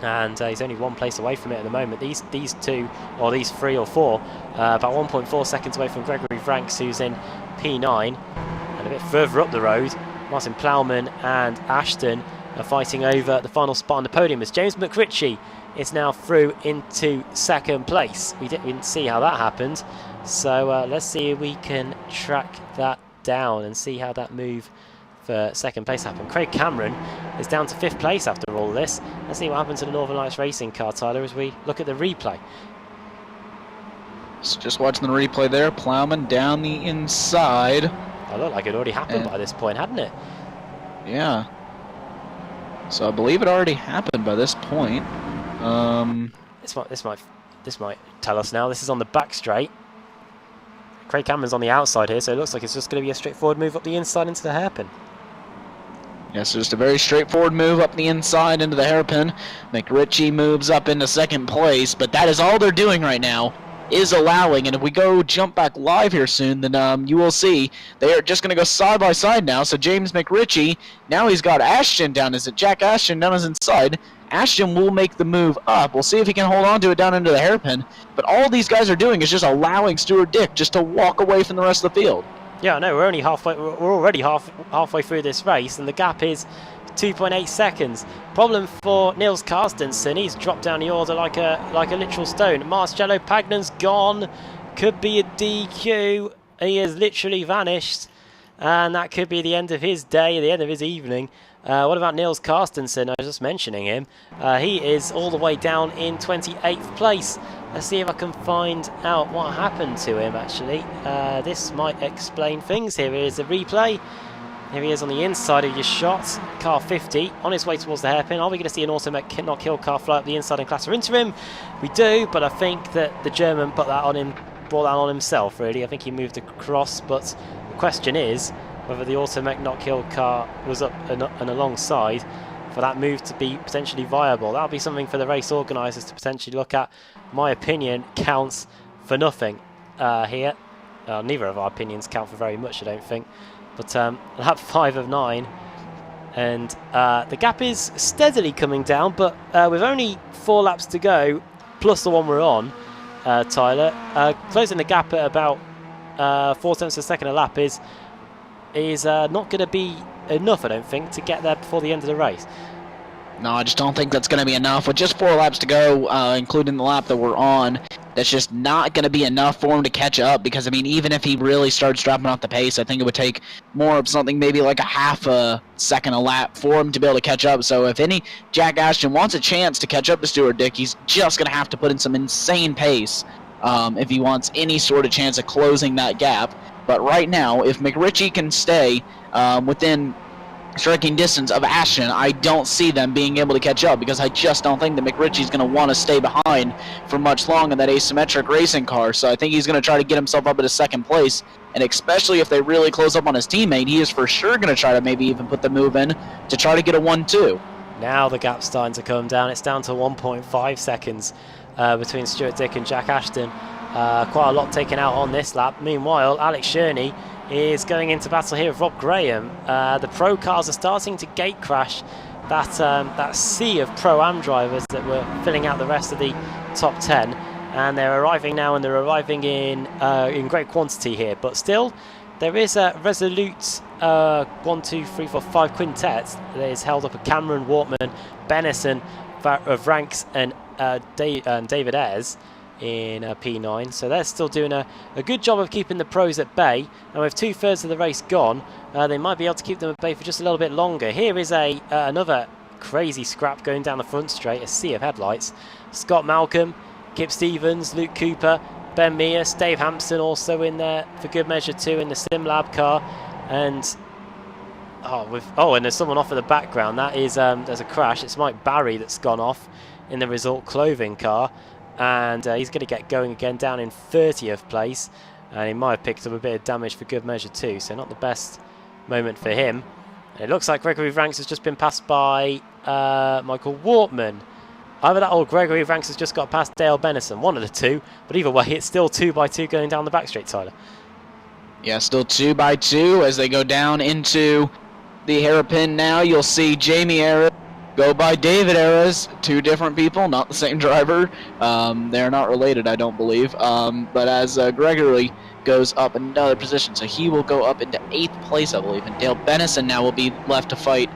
And he's only 1 place away from it at the moment. These 2, or these 3 or 4, about 1.4 seconds away from Gregory Franks, who's in P9. And a bit further up the road, Martin Plowman and Ashton are fighting over the final spot on the podium as James McRicci is now through into second place. We didn't see how that happened. So let's see if we can track that down and see how that move for second place happened. Craig Cameron is down to 5th place after all this. Let's see what happened to the Northern Lights racing car, Tyler, as we look at the replay. So just watching the replay there, Plowman down the inside. It looked like it already happened by this point, hadn't it? Yeah. So I believe it already happened by this point. This might tell us now. This is on the back straight. Craig Cameron's on the outside here, so it looks like it's just going to be a straightforward move up the inside into the hairpin. Yes, just a very straightforward move up the inside into the hairpin. McRicci moves up into second place, but that is all they're doing right now, is allowing. And if we go jump back live here soon, then you will see they are just going to go side by side now. So James McRicci, now he's got Ashton down. Is it Jack Ashton down his inside? Ashton will make the move up. We'll see if he can hold on to it down into the hairpin. But all these guys are doing is just allowing Stuart Dick just to walk away from the rest of the field. Yeah, I know. We're already halfway through this race, and the gap is 2.8 seconds. Problem for Niels Carstensen. He's dropped down the order like a literal stone. Marcello Pagnon's gone. Could be a DQ. He has literally vanished, and that could be the end of his day, the end of his evening. What about Niels Carstensen? I was just mentioning him. He is all the way down in 28th place. Let's see if I can find out what happened to him, actually. This might explain things. Here is the replay. Here he is on the inside of your shot. Car 50 on his way towards the hairpin. Are we going to see an Automatic Not Kill car fly up the inside and clatter into him? We do, but I think that the German brought that on himself, really. I think he moved across, but the question is whether the Automatic Not Kill car was up and alongside for that move to be potentially viable. That'll be something for the race organisers to potentially look at. My opinion counts for nothing here. neither of our opinions count for very much, I don't think. But lap 5 of 9. And the gap is steadily coming down, but with only 4 laps to go, plus the one we're on, Tyler, closing the gap at about 4 tenths of a second a lap is not going to be enough, I don't think, to get there before the end of the race. No, I just don't think that's going to be enough. With just 4 laps to go, including the lap that we're on, that's just not going to be enough for him to catch up. Because, I mean, even if he really starts dropping off the pace, I think it would take more of something, maybe like a half a second a lap for him to be able to catch up. So if any Jack Ashton wants a chance to catch up to Stuart Dick, he's just going to have to put in some insane pace if he wants any sort of chance of closing that gap. But right now, if McRitchie can stay within striking distance of Ashton, I don't see them being able to catch up, because I just don't think that McRitchie's going to want to stay behind for much long in that asymmetric racing car. So I think he's going to try to get himself up into 2nd place, and especially if they really close up on his teammate, he is for sure going to try to maybe even put the move in to try to get a 1-2. Now the gap's starting to come down. It's down to 1.5 seconds between Stuart Dick and Jack Ashton. Quite a lot taken out on this lap. Meanwhile, Alex Sherney is going into battle here with Rob Graham. The pro cars are starting to gate crash that sea of Pro-Am drivers that were filling out the rest of the top 10, and they're arriving now, and they're arriving in great quantity here. But still, there is a resolute 1, 2, 3, 4, 5 quintet that is held up at Cameron, Wortman, Bennison, Vranks, and David Ayres in P9, so they're still doing a good job of keeping the pros at bay, and with 2/3 of the race gone, they might be able to keep them at bay for just a little bit longer. Here is another crazy scrap going down the front straight, a sea of headlights. Scott Malcolm, Kip Stevens, Luke Cooper, Ben Mears, Dave Hampson also in there for good measure too in the SimLab car, and and there's someone off in the background. That is there's a crash. It's Mike Barry that's gone off in the Result Clothing car. And he's going to get going again down in 30th place, and he might have picked up a bit of damage for good measure too, so not the best moment for him. And it looks like Gregory Vranks has just been passed by Michael Wortman. Either that or Gregory Vranks has just got past Dale Bennison, one of the two, but either way it's still 2x2 going down the back straight, Tyler. Yeah, still 2x2 as they go down into the hairpin now. You'll see Jamie Ayres go by David Ayres, 2 different people, not the same driver. They're not related, I don't believe. But as Gregory goes up another position, so he will go up into 8th place, I believe. And Dale Bennison now will be left to fight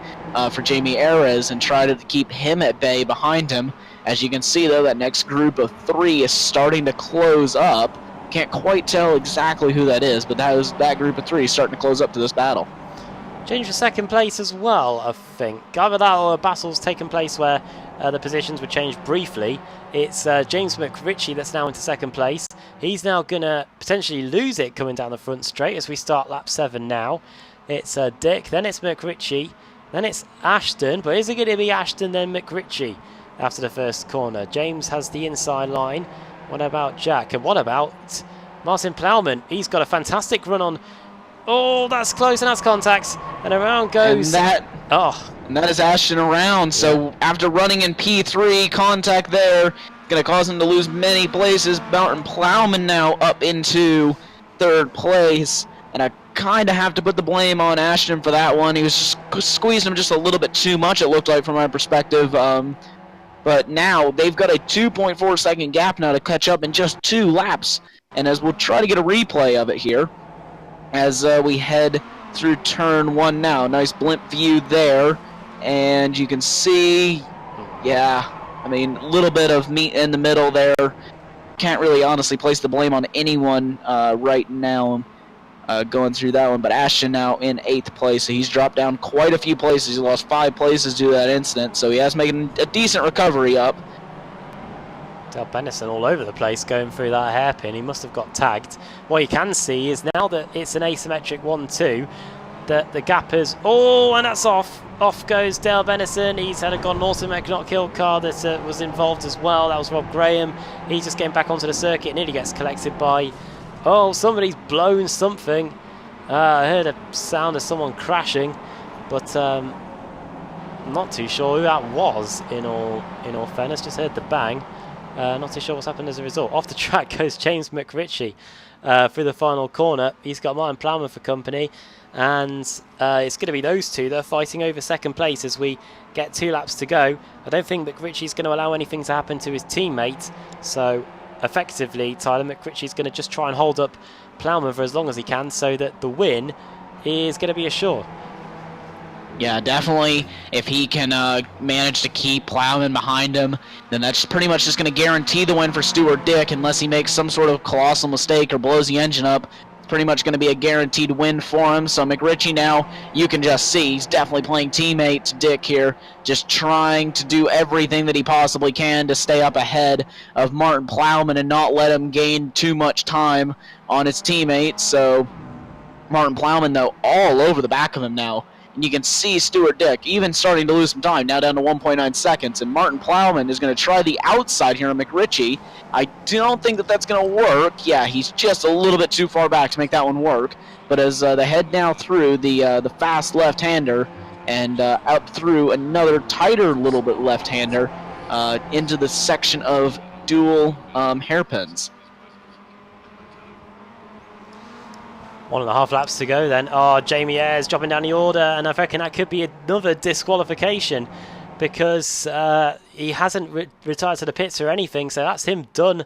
for Jamie Ayres and try to keep him at bay behind him. As you can see, though, that next group of 3 is starting to close up. Can't quite tell exactly who that is, but that group of 3 starting to close up to this battle. Change for 2nd place as well, I think. Either that or a battle's taken place where the positions were changed briefly. It's James McRitchie that's now into 2nd place. He's now going to potentially lose it coming down the front straight as we start lap 7 now. It's Dick, then it's McRitchie, then it's Ashton. But is it going to be Ashton, then McRitchie after the first corner? James has the inside line. What about Jack? And what about Martin Plowman? He's got a fantastic run on. Oh, that's close, and that's contact, and around goes. And that is Ashton around. So after running in P3, contact there, going to cause him to lose many places. Martin Plowman now up into 3rd place, and I kind of have to put the blame on Ashton for that one. He was squeezing him just a little bit too much, it looked like, from my perspective. But now they've got a 2.4 second gap now to catch up in just 2 laps, and as we'll try to get a replay of it here, as we head through turn 1 now. Nice blimp view there, and you can see, I mean, a little bit of meat in the middle there. Can't really honestly place the blame on anyone right now going through that one, but Ashton now in 8th place, so he's dropped down quite a few places. He lost 5 places due to that incident, so he has making a decent recovery up. Dale Bennison all over the place going through that hairpin. He must have got tagged. What you can see is now that it's an asymmetric 1-2, that the gap is... Oh, and that's off. Off goes Dale Bennison. He's had an automatic not kill car that was involved as well. That was Rob Graham. He's just getting back onto the circuit. Nearly gets collected by... Oh, somebody's blown something. I heard a sound of someone crashing, but I'm not too sure who that was. In all fairness, just heard the bang. Not too sure what's happened as a result. Off the track goes James McRitchie through the final corner. He's got Martin Plowman for company, and it's going to be those two. They're fighting over second place as we get 2 laps to go. I don't think McRitchie's going to allow anything to happen to his teammate, so effectively Tyler McRitchie's going to just try and hold up Plowman for as long as he can so that the win is going to be assured. Yeah, definitely. If he can manage to keep Plowman behind him, then that's pretty much just going to guarantee the win for Stuart Dick, unless he makes some sort of colossal mistake or blows the engine up. It's pretty much going to be a guaranteed win for him. So McRitchie now, you can just see, he's definitely playing teammate to Dick here, just trying to do everything that he possibly can to stay up ahead of Martin Plowman and not let him gain too much time on his teammate. So Martin Plowman, though, all over the back of him now. And you can see Stuart Dick even starting to lose some time, now down to 1.9 seconds. And Martin Plowman is going to try the outside here on McRitchie. I don't think that that's going to work. Yeah, he's just a little bit too far back to make that one work. But as they head now through the fast left-hander and up through another tighter little bit left-hander into the section of dual hairpins. 1.5 laps to go then. Oh, Jamie Ayres dropping down the order, and I reckon that could be another disqualification because he hasn't retired to the pits or anything, so that's him done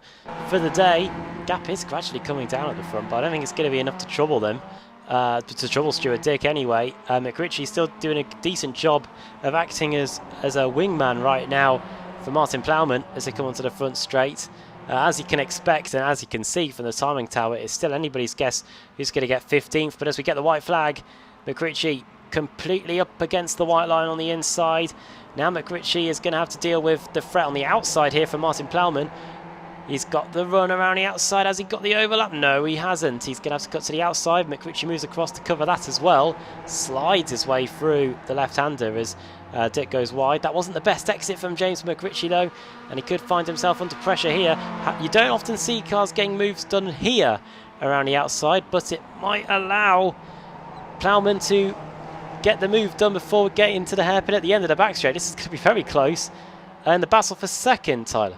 for the day. Gap is gradually coming down at the front, but I don't think it's going to be enough to trouble them, to trouble Stuart Dick anyway. McRitchie's still doing a decent job of acting as a wingman right now for Martin Plowman as they come onto the front straight. As you can expect and as you can see from the timing tower, it's still anybody's guess who's going to get 15th. But as we get the white flag, McRitchie completely up against the white line on the inside. Now McRitchie is going to have to deal with the threat on the outside here for Martin Plowman. He's got the run around the outside. Has he got the overlap? No, he hasn't. He's going to have to cut to the outside. McRitchie moves across to cover that as well. Slides his way through the left-hander as Dick goes wide. That wasn't the best exit from James McRitchie though, and he could find himself under pressure here. You don't often see cars getting moves done here around the outside, but it might allow Plowman to get the move done before we get into the hairpin at the end of the back straight. This is going to be very close. And the battle for second, Tyler.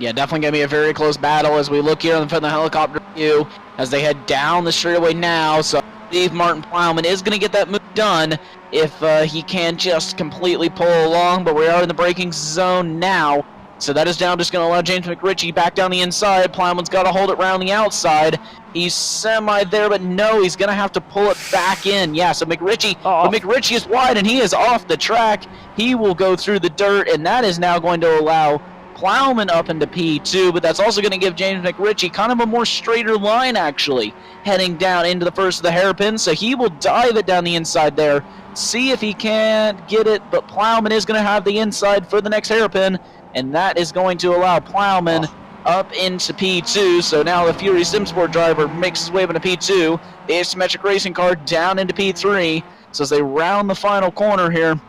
Yeah, definitely going to be a very close battle as we look here from the helicopter view as they head down the straightaway now. So I believe Martin Plowman is going to get that move done if he can just completely pull along, but we are in the braking zone now. So that is now just going to allow James McRitchie back down the inside. Plowman's got to hold it around the outside. He's semi there, but no, he's going to have to pull it back in. Yeah, so McRitchie, but McRitchie is wide and he is off the track. He will go through the dirt, and that is now going to allow Plowman up into P2, but that's also going to give James McRitchie kind of a more straighter line, actually, heading down into the first of the hairpin. So he will dive it down the inside there, see if he can't get it, but Plowman is going to have the inside for the next hairpin, and that is going to allow Plowman up into P2. So now the Fury SimSport driver makes his way up into P2, the asymmetric racing car down into P3. So as they round the final corner here,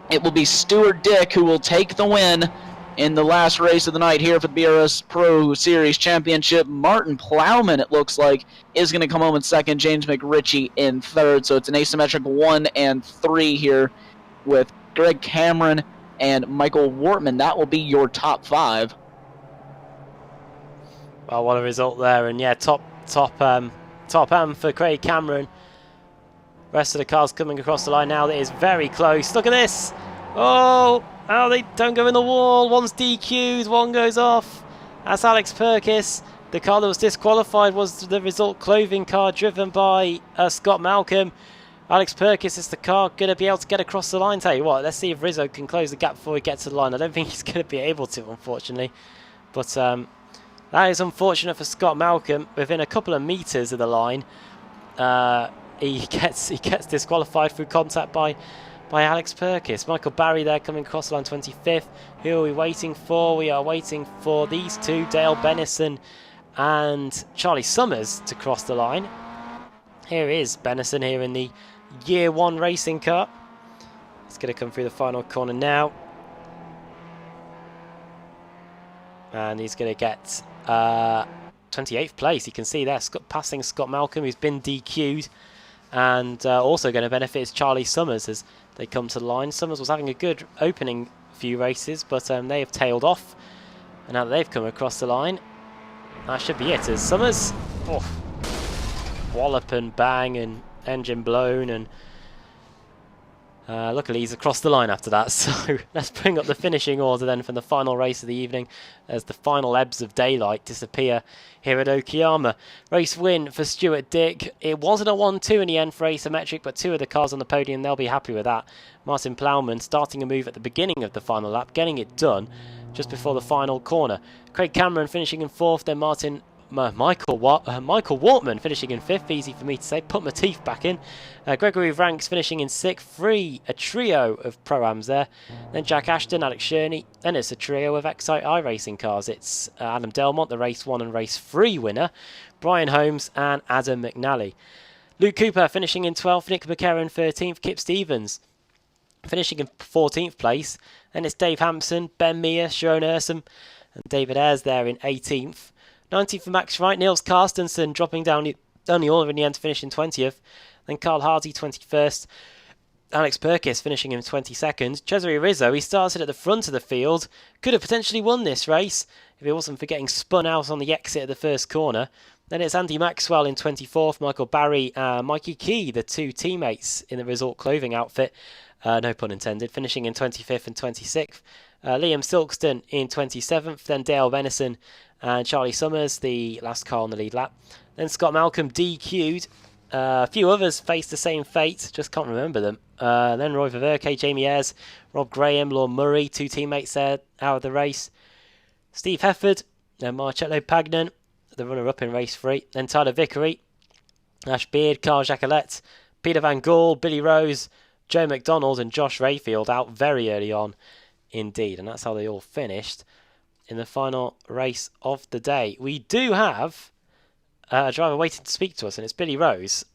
it will be Stuart Dick who will take the win in the last race of the night here for the BRS Pro Series Championship. Martin Plowman, it looks like, is going to come home in second. James McRitchie in third. So it's an asymmetric 1 and 3 here with Greg Cameron and Michael Wortman. That will be your top 5. Well, what a result there. And yeah, top M for Craig Cameron. Rest of the cars coming across the line now. That is very close. Look at this. Oh, they don't go in the wall. One's DQ'd, one goes off. That's Alex Perkis. The car that was disqualified was the result clothing car driven by Scott Malcolm. Alex Perkis is the car going to be able to get across the line. Tell you what, let's see if Rizzo can close the gap before he gets to the line. I don't think he's going to be able to, unfortunately. But that is unfortunate for Scott Malcolm. Within a couple of meters of the line, he gets disqualified through contact by Alex Perkis. Michael Barry there coming across the line 25th. Who are we waiting for? We are waiting for these two, Dale Bennison and Charlie Summers, to cross the line. Here is Bennison here in the Year 1 racing car. He's going to come through the final corner now. And he's going to get 28th place. You can see there, passing Scott Malcolm, who's been DQ'd. And also going to benefit is Charlie Summers as they come to the line. Summers was having a good opening few races, but they have tailed off. And now that they've come across the line, that should be it. As Summers, wallop and bang and engine blown, and luckily he's across the line after that. So let's bring up the finishing order then from the final race of the evening as the final ebbs of daylight disappear here at Okayama. Race win for Stuart Dick. It wasn't a 1-2 in the end for Asymmetric, but 2 of the cars on the podium, they'll be happy with that. Martin Plowman starting a move at the beginning of the final lap, getting it done just before the final corner. Craig Cameron finishing in 4th, then Michael Wortman finishing in 5th, easy for me to say, put my teeth back in. Gregory Ranks finishing in 6th, a trio of Pro-Ams there. Then Jack Ashton, Alex Sherney, then it's a trio of Excite iRacing cars. It's Adam Delmont, the Race 1 and Race 3 winner, Brian Holmes and Adam McNally. Luke Cooper finishing in 12th, Nick McCarron 13th, Kip Stevens finishing in 14th place. Then it's Dave Hampson, Ben Mear, Sharon Ursum and David Ayres there in 18th. 19th for Max Wright, Niels Carstensen dropping down only all in the end to finish in 20th. Then Carl Hardy 21st. Alex Perkis finishing in 22nd. Cesare Rizzo, he started at the front of the field. Could have potentially won this race if it wasn't for getting spun out on the exit of the first corner. Then it's Andy Maxwell in 24th. Michael Barry and Mikey Key, the 2 teammates in the Resort Clothing outfit. No pun intended. Finishing in 25th and 26th. Liam Silkston in 27th. Then Dale Benison and Charlie Summers, the last car on the lead lap. Then Scott Malcolm DQ'd. A few others faced the same fate, just can't remember them. Then Roy Ververke, Jamie Ayres, Rob Graham, Lorne Murray, 2 teammates there out of the race. Steve Hefford, then Marcello Pagnon, the runner-up in race 3. Then Tyler Vickery, Ash Beard, Carl Jacquelet, Peter Van Gaal, Billy Rose, Joe McDonald and Josh Rayfield out very early on indeed. And that's how they all finished in the final race of the day. We do have a driver waiting to speak to us, and it's Billy Rose.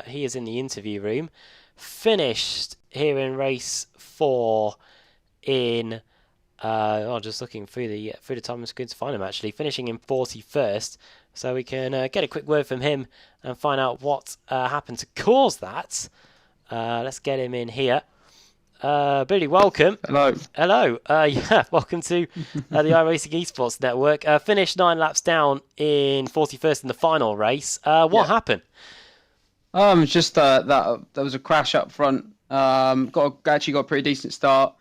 He is in the interview room. Finished here in race 4 in... just looking through the time screen to find him actually. Finishing in 41st. So we can get a quick word from him and find out what happened to cause that. Let's get him in here. Billy, welcome. Hello. Hello. Welcome to the iRacing Esports Network. Finished 9 laps down in 41st in the final race. What happened? Just that there was a crash up front. Actually got a pretty decent start.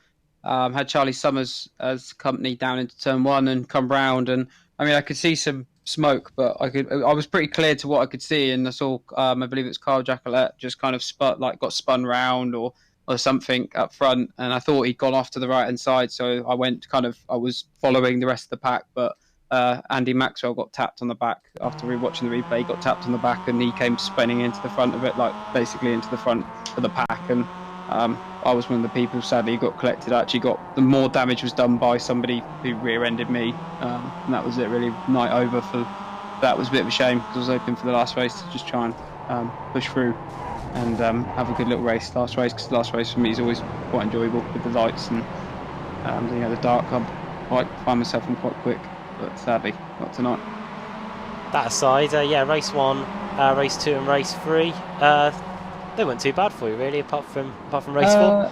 Had Charlie Summers as company down into turn 1 and come round, and I mean I could see some smoke, but I was pretty clear to what I could see, and I saw I believe it's Carl Jacquelet just kind of got spun round or something up front, and I thought he'd gone off to the right hand side, so I was following the rest of the pack, but Andy Maxwell got tapped on the back after rewatching the replay. He got tapped on the back and he came spinning into the front of it, like basically into the front of the pack, and I was one of the people sadly who got collected. The more damage was done by somebody who rear-ended me, and that was it really. Night over for that was a bit of a shame because I was hoping for the last race to just try and push through and have a good little race last race, because the last race for me is always quite enjoyable with the lights and the dark. I find myself in quite quick, but sadly not tonight. That aside, race 1, race 2 and race 3, they weren't too bad for you really, apart from race 4.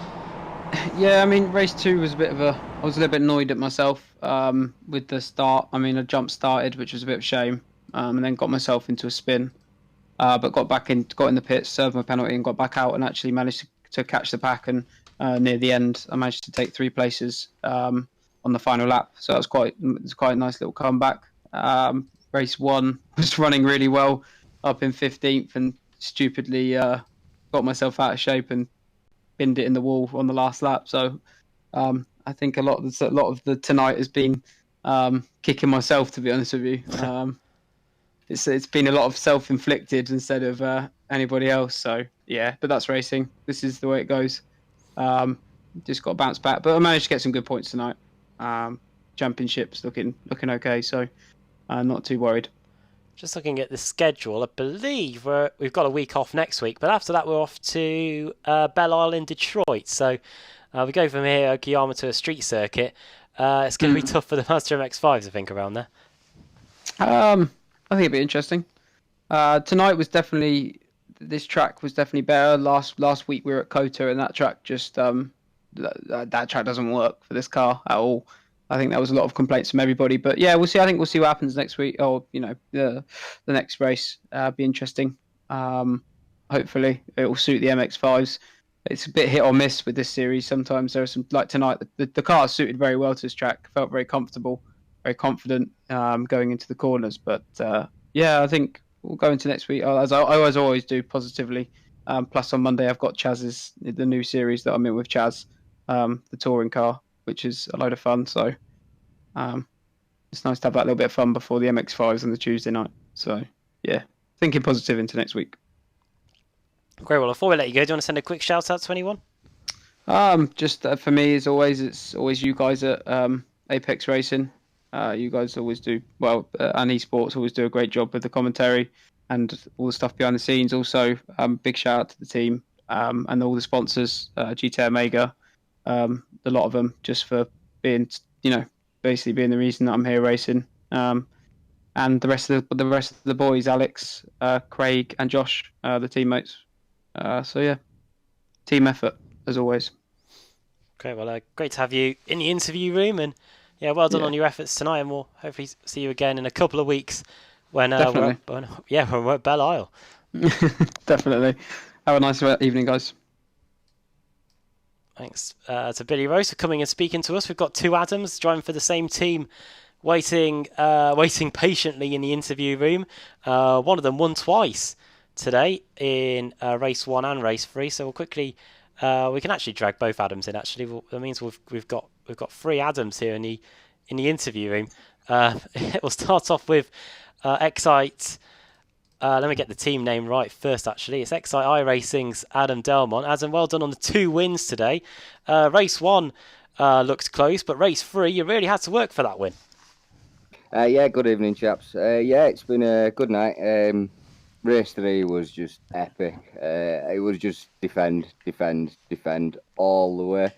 Yeah, I mean race 2 was I was a little bit annoyed at myself with the start. I mean I jump started, which was a bit of a shame, and then got myself into a spin. But got in the pits, served my penalty, and got back out, and actually managed to catch the pack. And near the end, I managed to take 3 places on the final lap. So that was quite a nice little comeback. Race 1 was running really well, up in 15th, and stupidly got myself out of shape and pinned it in the wall on the last lap. So I think a lot of the tonight has been kicking myself, to be honest with you. It's been a lot of self-inflicted instead of anybody else. So yeah, but that's racing. This is the way it goes. Just got to bounce back. But I managed to get some good points tonight. Championships looking okay. So I'm not too worried. Just looking at the schedule, I believe we've got a week off next week, but after that we're off to Belle Isle in Detroit. So we go from here, Okayama, to a street circuit. It's going to be tough for the Mazda MX5s, I think, around there. I think it'd be interesting. Tonight was this track was definitely better. Last week we were at Kota, and that track just that track doesn't work for this car at all. I think that was a lot of complaints from everybody. But yeah, we'll see. I think we'll see what happens next week, or the next race. Be interesting. Hopefully, it will suit the MX5s. It's a bit hit or miss with this series. Sometimes there are some, like tonight, the car suited very well to this track. Felt very comfortable, very confident going into the corners. But yeah, I think we'll go into next week as I always do, positively. Plus on Monday I've got the new series that I'm in with Chaz, the touring car, which is a load of fun. So it's nice to have that little bit of fun before the MX5s on the Tuesday night. So yeah, thinking positive into next week. Great. Well, before we let you go, do you want to send a quick shout out to anyone? Just for me, as always, it's always you guys at Apex Racing. You guys always do well, and esports always do a great job with the commentary and all the stuff behind the scenes. Also, big shout out to the team and all the sponsors, GTA Omega, a lot of them, just for being, basically being the reason that I'm here racing. And the rest of the boys, Alex, Craig, and Josh, the teammates. So yeah, team effort as always. Great. Well, great to have you in the interview room, and yeah, well done Yeah. on your efforts tonight, and we'll hopefully see you again in a couple of weeks when Definitely. when we're at Belle Isle. Definitely. Have a nice evening, guys. Thanks to Billy Rose for coming and speaking to us. We've got two Adams driving for the same team, waiting patiently in the interview room. One of them won twice today in race 1 and race 3. So we'll quickly we can actually drag both Adams in. Actually, that means we've got 3 Adams here in the interview room. We'll start off with Excite. Let me get the team name right first, actually. It's Excite iRacing's Adam Delmont. Adam, well done on the 2 wins today. Race 1 looked close, but race 3, you really had to work for that win. Yeah, good evening, chaps. Yeah, it's been a good night. Race 3 was just epic. It was just defend all the way.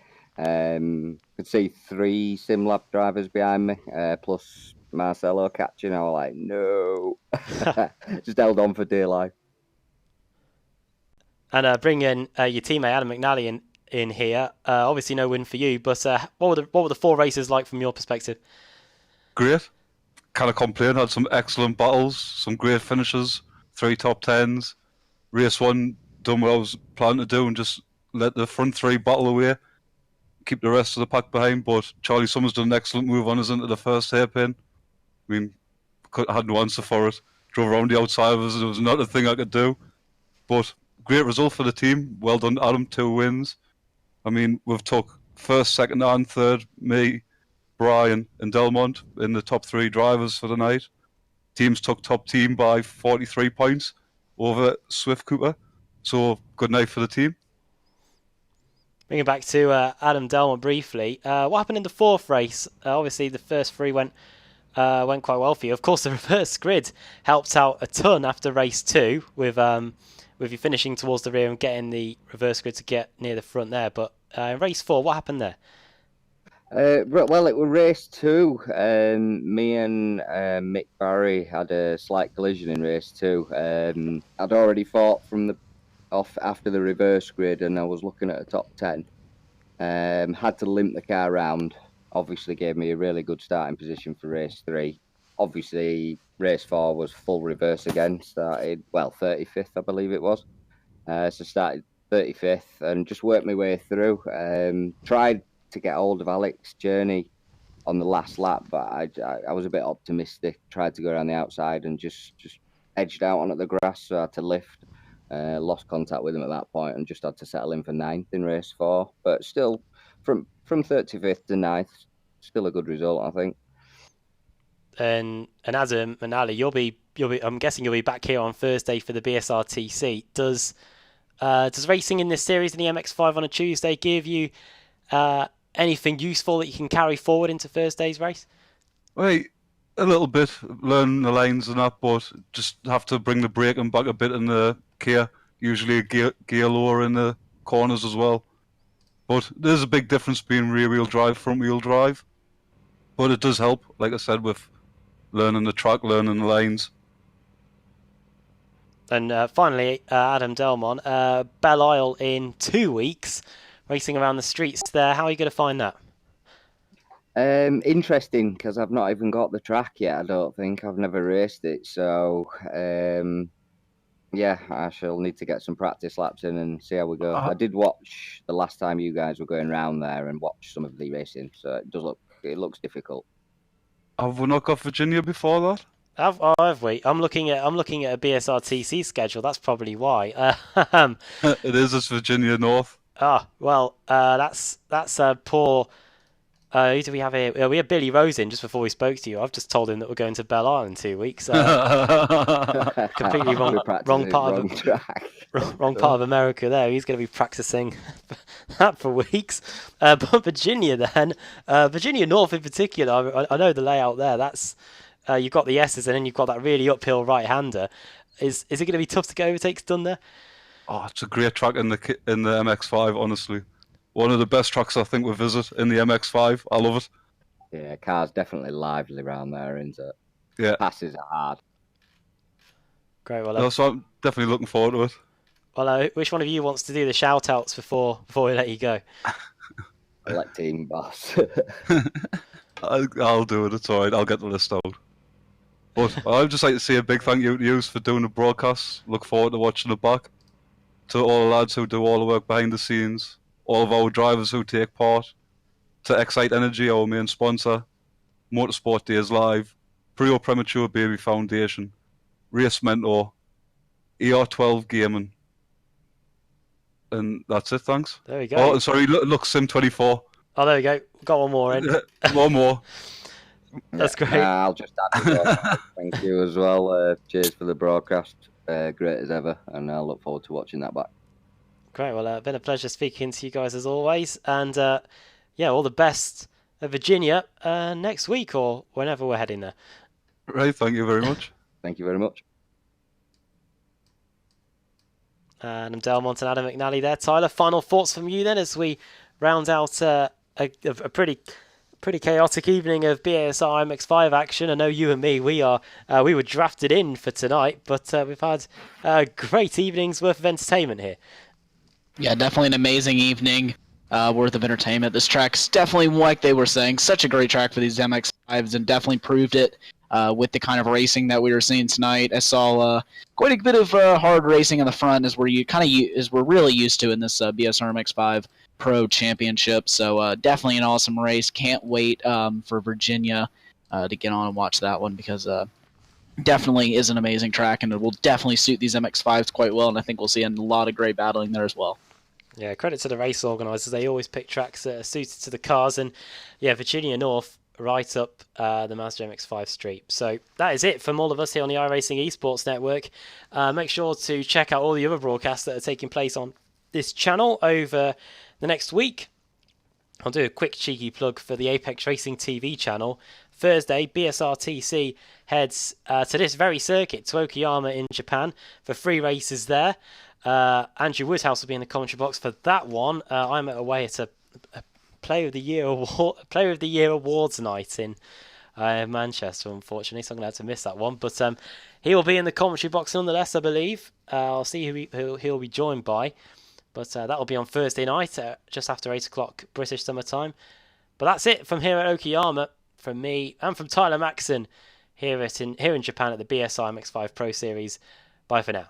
Could see 3 SimLab drivers behind me, plus Marcelo catching. I was like, no. Just held on for dear life. And bringing your teammate Adam McNally in here. Obviously, no win for you, but what were the 4 races like from your perspective? Great. Can't complain. Had some excellent battles, some great finishes, 3 top 10s. Race 1 done what I was planning to do and just let the front 3 battle away, keep the rest of the pack behind. But Charlie Summers done an excellent move on us into the first hairpin. I mean, had no answer for it. Drove around the outside of us. There was not a thing I could do. But great result for the team. Well done, Adam. 2 wins. I mean, we've took first, second, and third. Me, Brian, and Delmont in the top 3 drivers for the night. Teams took top team by 43 points over Swift Cooper. So good night for the team. Bringing back to Adam Delmont briefly. What happened in the 4th race? Obviously, the first 3 went quite well for you. Of course, the reverse grid helped out a ton after race 2 with you finishing towards the rear and getting the reverse grid to get near the front there. But in race 4, what happened there? Well, it was race 2. Me and Mick Barry had a slight collision in race 2. I'd already fought off after the reverse grid, and I was looking at a top 10. Had to limp the car round. Obviously, gave me a really good starting position for race 3. Obviously, race 4 was full reverse again. Started 35th, I believe it was. So started 35th and just worked my way through. Tried to get hold of Alex Journey on the last lap, but I was a bit optimistic. Tried to go around the outside and just edged out onto the grass, so I had to lift. Lost contact with him at that point and just had to settle in for 9th in race 4. But still, from 35th to 9th, still a good result, I think. And Adam and Ali, you'll be. I'm guessing you'll be back here on Thursday for the BSR TC. Does racing in this series in the MX5 on a Tuesday give you anything useful that you can carry forward into Thursday's race? Well, a little bit, learn the lines and that, but just have to bring the braking back a bit in the gear. Usually a gear lower in the corners as well. But there's a big difference between rear-wheel drive, front-wheel drive. But it does help, like I said, with learning the track, learning the lines. And finally, Adam Delmont, Belle Isle in 2 weeks, racing around the streets there. How are you going to find that? Interesting because I've not even got the track yet. I don't think I've never raced it, so yeah, I shall need to get some practice laps in and see how we go. Uh, I did watch the last time you guys were going round there and watch some of the racing, so it looks difficult. have we not got Virginia before that? Have we? I'm looking at a BSRTC schedule. That's probably why. It is. It's Virginia North. Well, that's poor. Who do we have here? We had Billy Rose in just before we spoke to you. I've just told him that we're going to Bel Air in 2 weeks. Completely wrong, wrong part of track. wrong part of America. There, he's going to be practicing that for weeks. But Virginia, then, Virginia North in particular. I know the layout there. That's you've got the S's and then you've got that really uphill right-hander. Is it going to be tough to get overtakes done there? Oh, it's a great track in the MX5. Honestly, one of the best tracks I think we visit in the MX5. I love it. Yeah, car's definitely lively around there, isn't it? Yeah. Passes are hard. Great. Well, No, so I'm definitely looking forward to it. well, which one of you wants to do the shout-outs before we let you go? I'll let team boss. I'll do it. It's all right. I'll get the list out. But I'd just like to say a big thank you to you for doing the broadcast. Look forward to watching it back. To all the lads who do all the work behind the scenes, all of our drivers who take part, to Excite Energy, our main sponsor, Motorsport Days Live, Pre-O Premature Baby Foundation, Race Mentor, ER12 Gaming. And that's it, thanks. There we go. Oh, sorry, look Sim24. Oh, there we go. Got one more in. One more. That's great. I'll just add the broadcast. Thank you as well. Cheers for the broadcast. Great as ever, and I look forward to watching that back. Great. Well, been a pleasure speaking to you guys as always, and yeah, all the best at Virginia next week or whenever we're heading there. Right, thank you very much. Thank you very much. And I'm Delmont and Adam McNally there. Tyler, final thoughts from you then as we round out a pretty chaotic evening of BSR MX5 action. I know you and me, we were drafted in for tonight, but we've had great evenings worth of entertainment here. Yeah, definitely an amazing evening worth of entertainment. This track's definitely, like they were saying, such a great track for these MX5s, and definitely proved it with the kind of racing that we were seeing tonight. I saw quite a bit of hard racing on the front, as we're really used to in this BSR MX5 Pro Championship. So definitely an awesome race. Can't wait for Virginia to get on and watch that one, because definitely is an amazing track, and it will definitely suit these MX5s quite well, and I think we'll see a lot of great battling there as well. Yeah, credit to the race organisers. They always pick tracks that are suited to the cars, and yeah, Virginia North right up the Mazda MX-5 street. So that is it from all of us here on the iRacing Esports Network. Make sure to check out all the other broadcasts that are taking place on this channel over the next week. I'll do a quick cheeky plug for the Apex Racing TV channel. Thursday, BSRTC heads to this very circuit, to Okayama in Japan, for 3 races there. Andrew Woodhouse will be in the commentary box for that one. I'm away at a Player of the Year awards night in Manchester, unfortunately, so I'm going to have to miss that one. But he will be in the commentary box nonetheless, I believe. I'll see who he'll be joined by. But that will be on Thursday night, just after 8 o'clock British summer time. But that's it from here at Okayama, from me and from Tyler Maxson here in Japan at the BSR MX5 Pro Series. Bye for now.